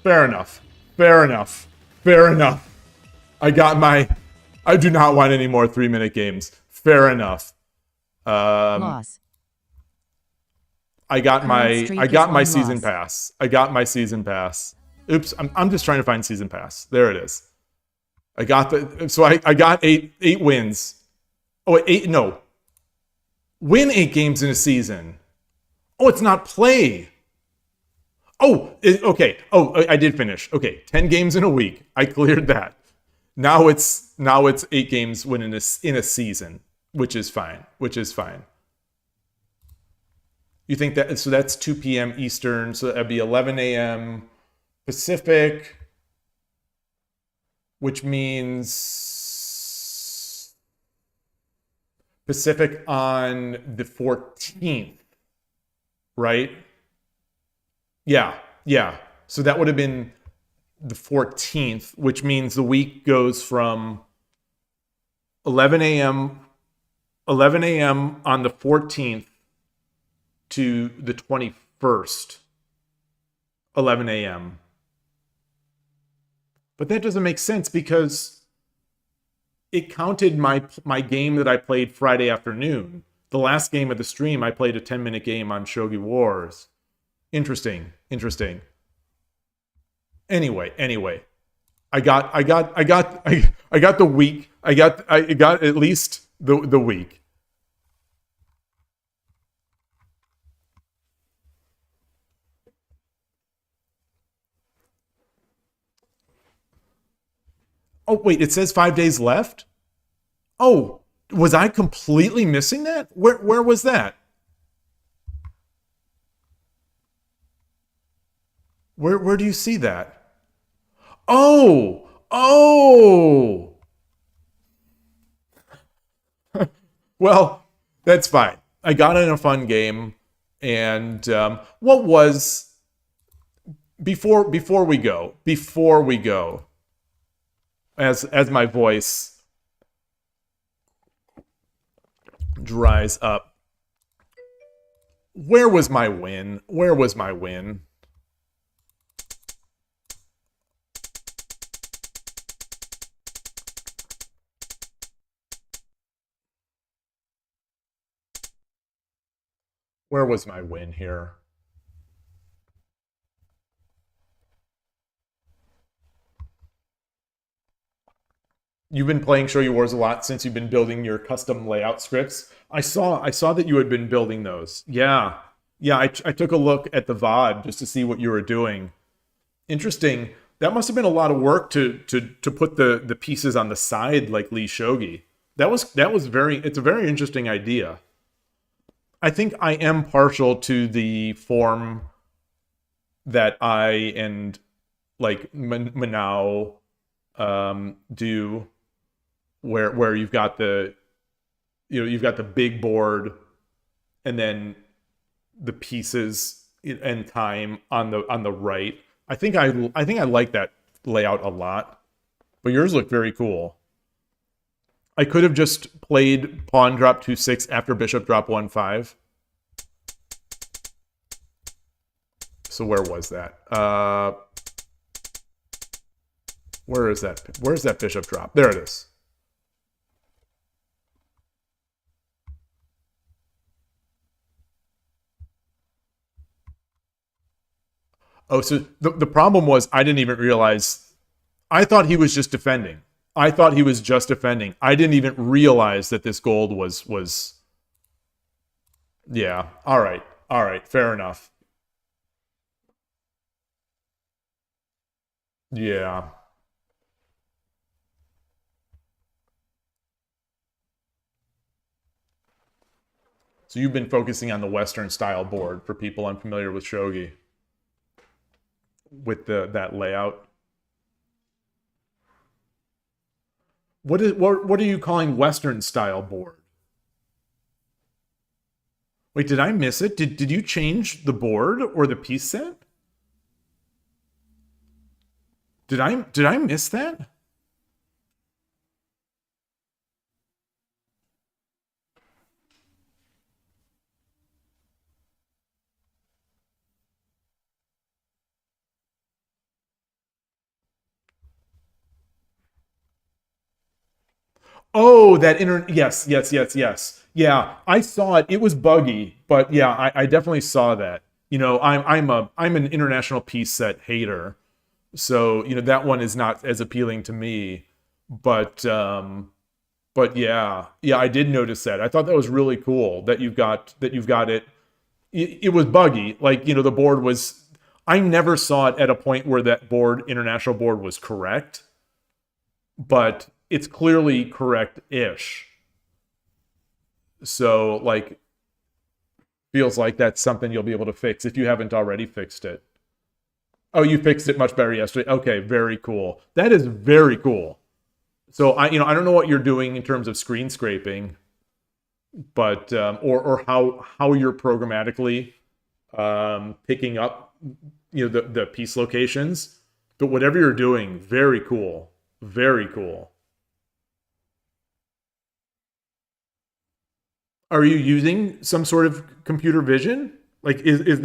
Fair enough. I do not want any more 3-minute games. Fair enough. Loss. I got my season loss. pass. I got my season pass. Oops, I'm just trying to find season pass. There it is. I got I got eight wins. Oh wait, 8 no. Win 8 games in a season. Oh, it's not play. Okay. Oh, I did finish. Okay, 10 games in a week. I cleared that. Now it's 8 games win in a season, which is fine. You think that, so that's 2 p.m. Eastern, so that'd be 11 a.m. Pacific, which means Pacific on the 14th, right? Yeah. So that would have been the 14th, which means the week goes from 11 a.m. on the 14th to the 21st, 11 a.m. But that doesn't make sense because it counted my game that I played Friday afternoon. The last game of the stream, I played a 10-minute game on Shogi Wars. Interesting. Anyway. I got the week. I got at least the week. Oh, wait, it says 5 days left? Oh, was I completely missing that? Where was that? Where do you see that? Oh! Well, that's fine. I got in a fun game, and what was before we go, as my voice dries up, where was my win? Where was my win here? You've been playing Shogi Wars a lot since you've been building your custom layout scripts. I saw that you had been building those. Yeah. I took a look at the VOD just to see what you were doing. Interesting. That must have been a lot of work to put the pieces on the side like Lee Shogi. It's a very interesting idea. I think I am partial to the form that I and like Manao do, where you've got the big board and then the pieces and time on the right. I think I like that layout a lot. But yours look very cool. I could have just played pawn drop 2-6 after bishop drop 1-5. So where was that? Where is that? Where's that bishop drop? There it is. Oh, so the problem was I didn't even realize. I thought he was just defending. I didn't even realize that this gold was Yeah. All right. All right. Fair enough. Yeah. So you've been focusing on the Western style board for people unfamiliar with shogi, with that layout. What are you calling Western style board? Wait, did I miss it? Did you change the board or the piece set? Did I miss that? Oh, that inter yes, yes, yes, yes. Yeah, I saw it. It was buggy, but yeah, I definitely saw that. You know, I'm an international piece set hater. So, you know, that one is not as appealing to me. But yeah, yeah, I did notice that. I thought that was really cool that you've got it. It was buggy. Like, you know, the board was I never saw it at a point where that board, international board, was correct, but it's clearly correct-ish. So, like, feels like that's something you'll be able to fix if you haven't already fixed it. Oh, you fixed it much better yesterday. Okay, very cool. That is very cool. So I don't know what you're doing in terms of screen scraping, but or how you're programmatically picking up, you know, the piece locations. But whatever you're doing, very cool, very cool. Are you using some sort of computer vision? Like, is it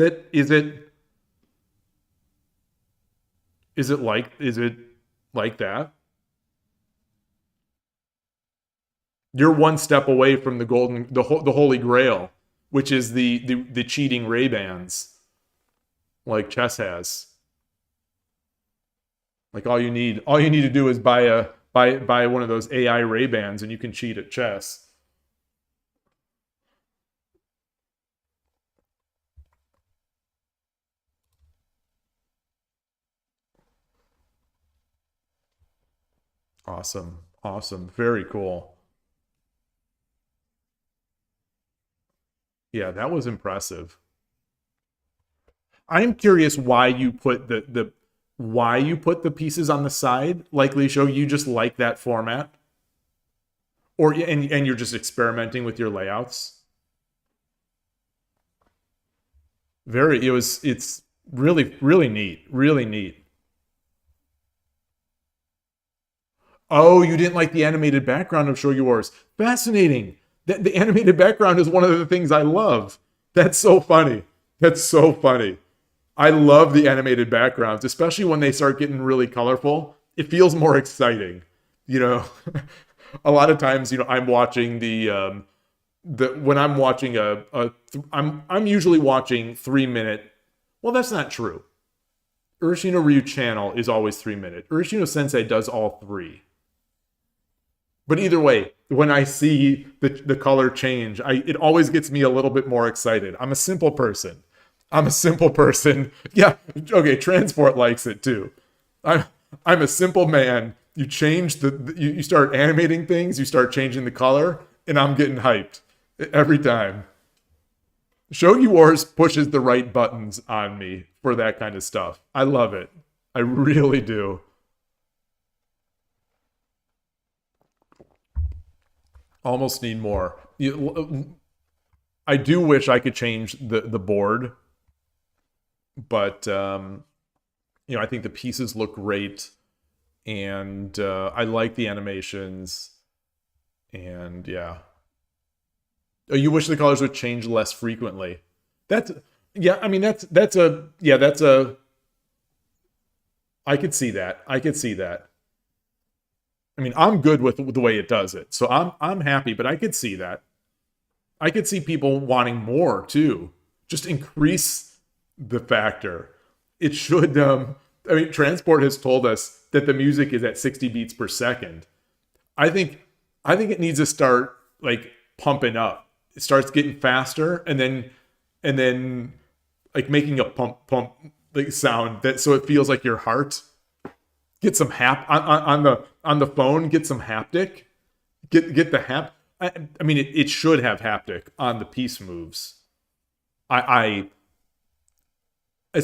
like that? You're one step away from the holy grail, which is the cheating Ray-Bans like chess has. Like all you need to do is buy one of those AI Ray-Bans and you can cheat at chess. Awesome. Awesome. Very cool. Yeah, that was impressive. I'm curious why you put the pieces on the side. Likely show you just like that format, or and you're just experimenting with your layouts. It's really neat, really neat. Oh, you didn't like the animated background of Shogi Wars. Fascinating. The animated background is one of the things I love. That's so funny. That's so funny. I love the animated backgrounds, especially when they start getting really colorful. It feels more exciting. You know, a lot of times, you know, I'm watching when I'm watching I'm usually watching 3 minute. Well, that's not true. Urashino Ryu channel is always 3 minute. Urashino Sensei does all three. But either way, when I see the color change, it always gets me a little bit more excited. I'm a simple person. I'm a simple person. Yeah, okay, Transport likes it too. I'm a simple man. You change you start animating things, you start changing the color, and I'm getting hyped every time. Shogi Wars pushes the right buttons on me for that kind of stuff. I love it. I really do. Almost need more. I do wish I could change the board, but you know, I think the pieces look great, and I like the animations, and yeah. Oh, you wish the colors would change less frequently. That's yeah. I mean, that's a yeah. That's a. I could see that. I could see that. I mean, I'm good with the way it does it, so I'm happy. But I could see that. I could see people wanting more too. Just increase the factor. It should. I mean, Transport has told us that the music is at 60 beats per second. I think it needs to start like pumping up. it starts getting faster, and then like making a pump like sound that so it feels like your heart. Get some on the phone. Get some haptic. Get the hap. I mean, it should have haptic on the piece moves. As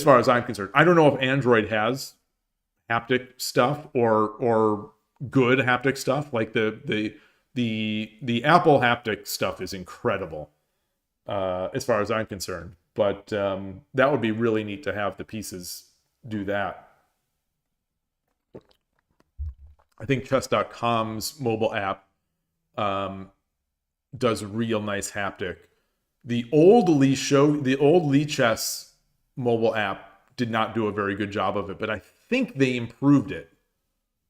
far as I'm concerned, I don't know if Android has haptic stuff or good haptic stuff. Like the Apple haptic stuff is incredible, as far as I'm concerned. But that would be really neat to have the pieces do that. I think chess.com's mobile app does real nice haptic. The old Lichess mobile app did not do a very good job of it, but I think they improved it.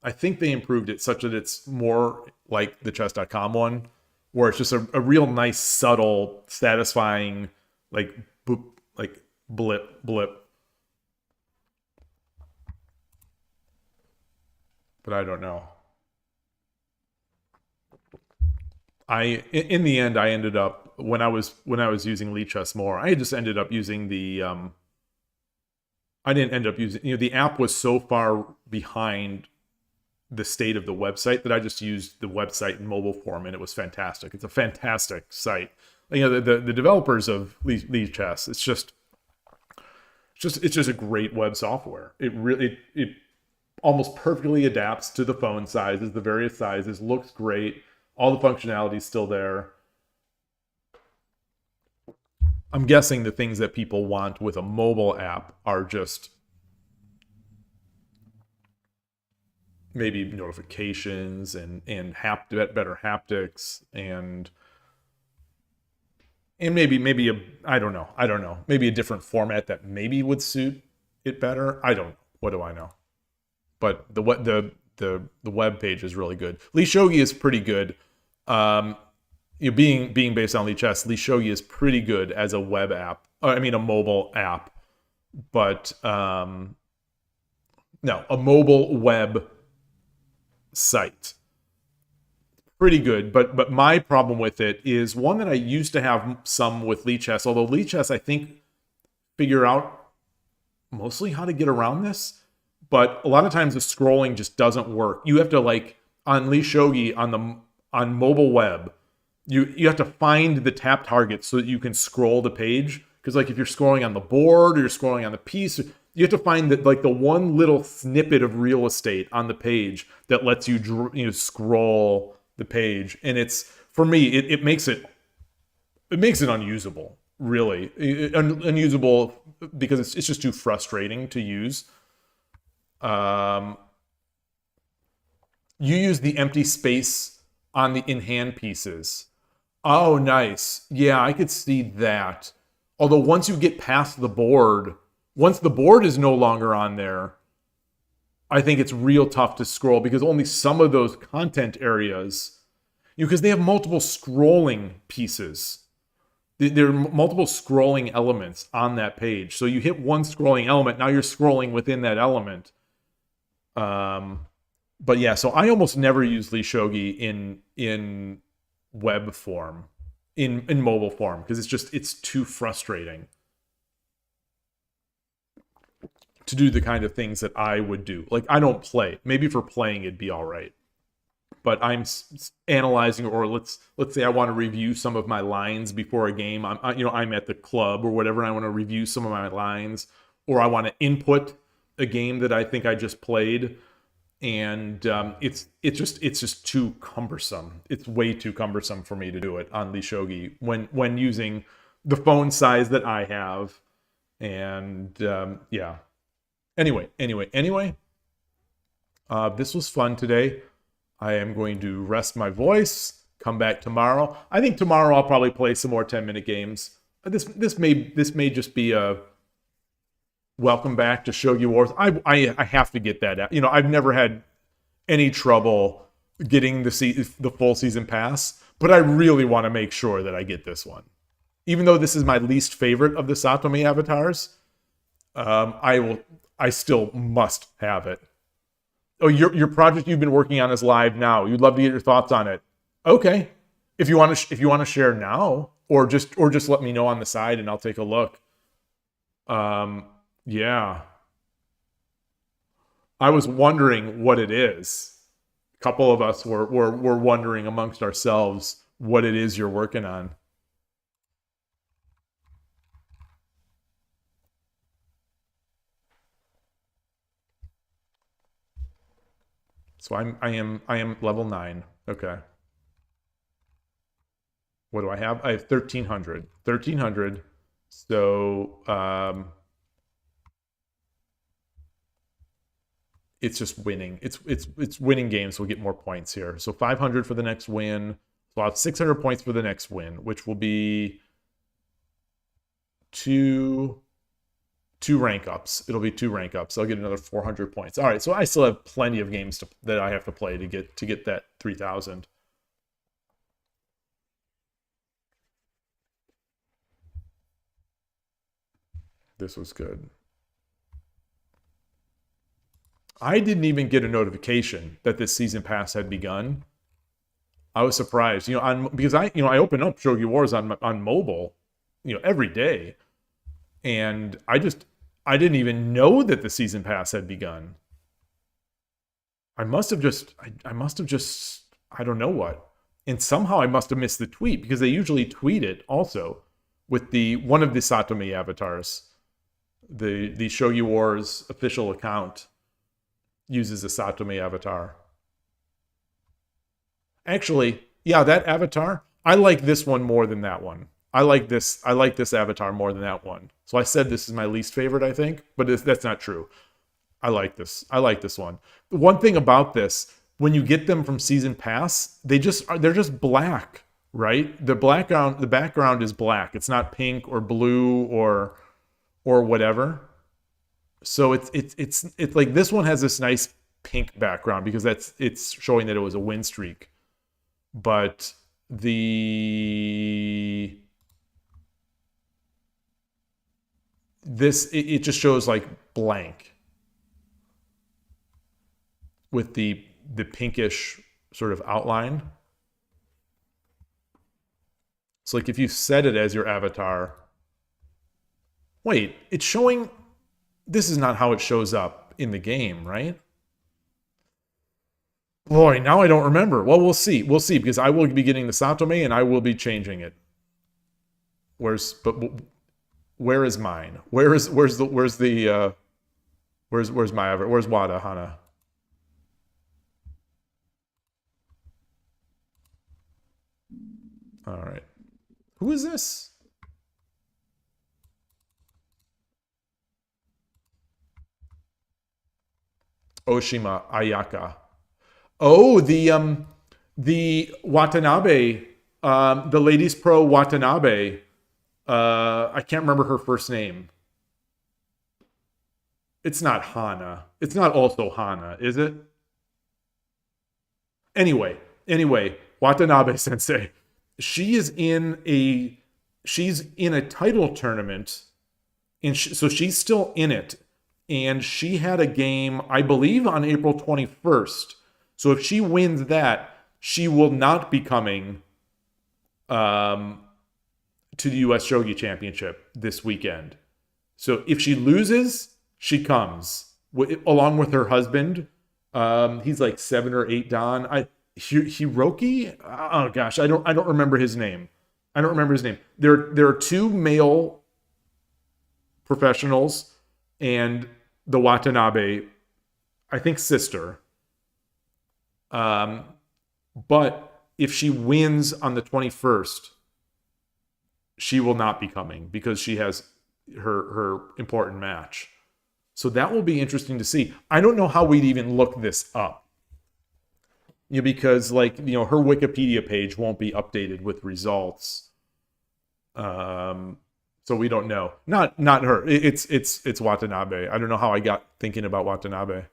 I think they improved it such that it's more like the chess.com one, where it's just a real nice, subtle, satisfying, like boop, like blip. But I don't know. In the end, I ended up when I was using Lichess more, I just ended up using the I didn't end up using, the app was so far behind the state of the website that I just used the website in mobile form, and it was fantastic. It's a fantastic site. The developers of Lichess, it's just a great web software. It almost perfectly adapts to the phone sizes, the various sizes, looks great. All the functionality is still there. I'm guessing the things that people want with a mobile app are just maybe notifications and better haptics and maybe I don't know. Maybe a different format that maybe would suit it better. I don't know. What do I know? But the web page is really good. Shogi is pretty good. Being based on Lichess, Shogi is pretty good as a web app. A mobile app. But no, a mobile web site. Pretty good. But my problem with it is one that I used to have some with Lichess. Although Lichess, I think, figure out mostly how to get around this. But a lot of times the scrolling just doesn't work. You have to, like, on Shogi on mobile web, you have to find the tap target so that you can scroll the page. Because, like, if you're scrolling on the board or you're scrolling on the piece, you have to find the one little snippet of real estate on the page that lets you scroll the page. And it's, for me, it makes it unusable, really. Unusable because it's just too frustrating to use. You use the empty space on the in-hand pieces. Oh, nice. Yeah, I could see that. Although once you get past the board, once the board is no longer on there, I think it's real tough to scroll because only some of those content areas, because they have multiple scrolling pieces. There are multiple scrolling elements on that page. So you hit one scrolling element, now you're scrolling within that element. But yeah, so I almost never use Shogi in web form, in mobile form, because it's too frustrating to do the kind of things that I would do. Like, I don't play. Maybe for playing it'd be all right, but I'm analyzing, or let's say I want to review some of my lines before a game. I'm at the club or whatever, and I want to review some of my lines, or I want to input a game that I think I just played, and it's just too cumbersome. It's way too cumbersome for me to do it on Shogi when using the phone size that I have, and yeah. Anyway, this was fun today. I am going to rest my voice, come back tomorrow. I think tomorrow I'll probably play some more 10-minute games. This may just be a welcome back to Shogi Wars. I have to get that out. I've never had any trouble getting the full season pass, but I really want to make sure that I get this one. Even though this is my least favorite of the Satomi avatars, I still must have it. Oh, your project you've been working on is live now. You'd love to get your thoughts on it. Okay. If you want to share now, or just let me know on the side and I'll take a look. Yeah. I was wondering what it is. A couple of us were wondering amongst ourselves what it is you're working on. So I am level 9. Okay. What do I have? I have 1300. 1300. So it's just winning. It's winning games. So we'll get more points here. So 500 for the next win. So I'll have 600 points for the next win, which will be two rank ups. It'll be 2 rank ups. I'll get another 400 points. All right, so I still have plenty of games that I have to play to get that 3000. This was good. I didn't even get a notification that this season pass had begun. I was surprised, because I open up Shogi Wars on mobile, every day, and I didn't even know that the season pass had begun. I must have just I don't know what, and somehow I must have missed the tweet, because they usually tweet it also with one of the Satomi avatars. The Shogi Wars official account uses a Satomi avatar. Actually, yeah, that avatar, I like this one more than that one. I like this avatar more than that one. So I said this is my least favorite, I think, but that's not true. I like this. I like this one. The one thing about this, when you get them from season pass, they're just black, right? The background is black. It's not pink or blue or whatever. So it's like this one has this nice pink background because it's showing that it was a win streak. But it just shows like blank with the pinkish sort of outline. It's like if you set it as your avatar. Wait, it's showing. This is not how it shows up in the game, right? Boy, now I don't remember. Well, we'll see. We'll see, because I will be getting the Satome and I will be changing it. Where is mine? Where's my avatar? Where's Wada Hana? All right. Who is this? Oshima Ayaka. Oh, the Watanabe, the Ladies Pro Watanabe. I can't remember her first name. It's not Hana. It's not also Hana, is it? Anyway, Watanabe Sensei. She's in a title tournament, and so she's still in it. And she had a game, I believe, on April 21st. So if she wins that, she will not be coming to the U.S. Shogi Championship this weekend. So if she loses, she comes along with her husband. He's like 7 or 8 dan. Hiroki? Oh gosh, I don't remember his name. There are 2 male professionals and the Watanabe, I think, sister. But if she wins on the 21st, she will not be coming because she has her important match. So that will be interesting to see. I don't know how we'd even look this up. Because her Wikipedia page won't be updated with results. So we don't know. Not her. It's Watanabe. I don't know how I got thinking about Watanabe.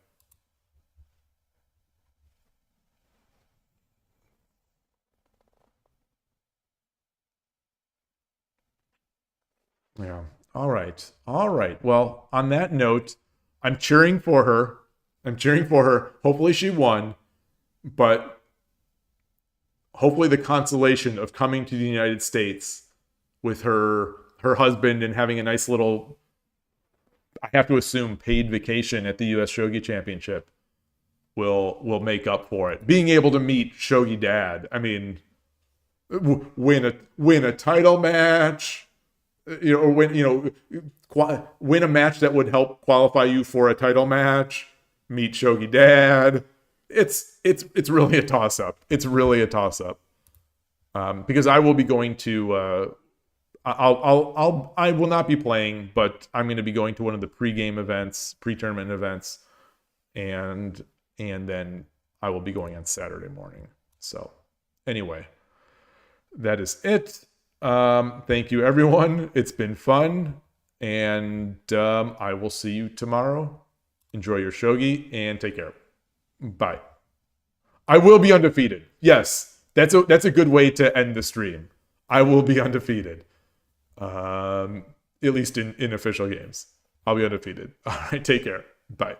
Yeah. All right. Well, on that note, I'm cheering for her. Hopefully she won. But hopefully the consolation of coming to the United States with her husband and having a nice little, I have to assume, paid vacation at the US Shogi Championship will make up for it. Being able to meet Shogi Dad, I mean, win a title match, or win a match that would help qualify you for a title match, meet Shogi Dad. It's really a toss up. It's really a toss up. Because I will be going to I will not be playing, but I'm going to be going to one of the pre-game events, pre-tournament events, and then I will be going on Saturday morning. So anyway, that is it. Thank you, everyone. It's been fun, and I will see you tomorrow. Enjoy your shogi and take care. Bye. I will be undefeated. Yes, that's a good way to end the stream. I will be undefeated. At least in official games. I'll be undefeated. All right, take care. Bye.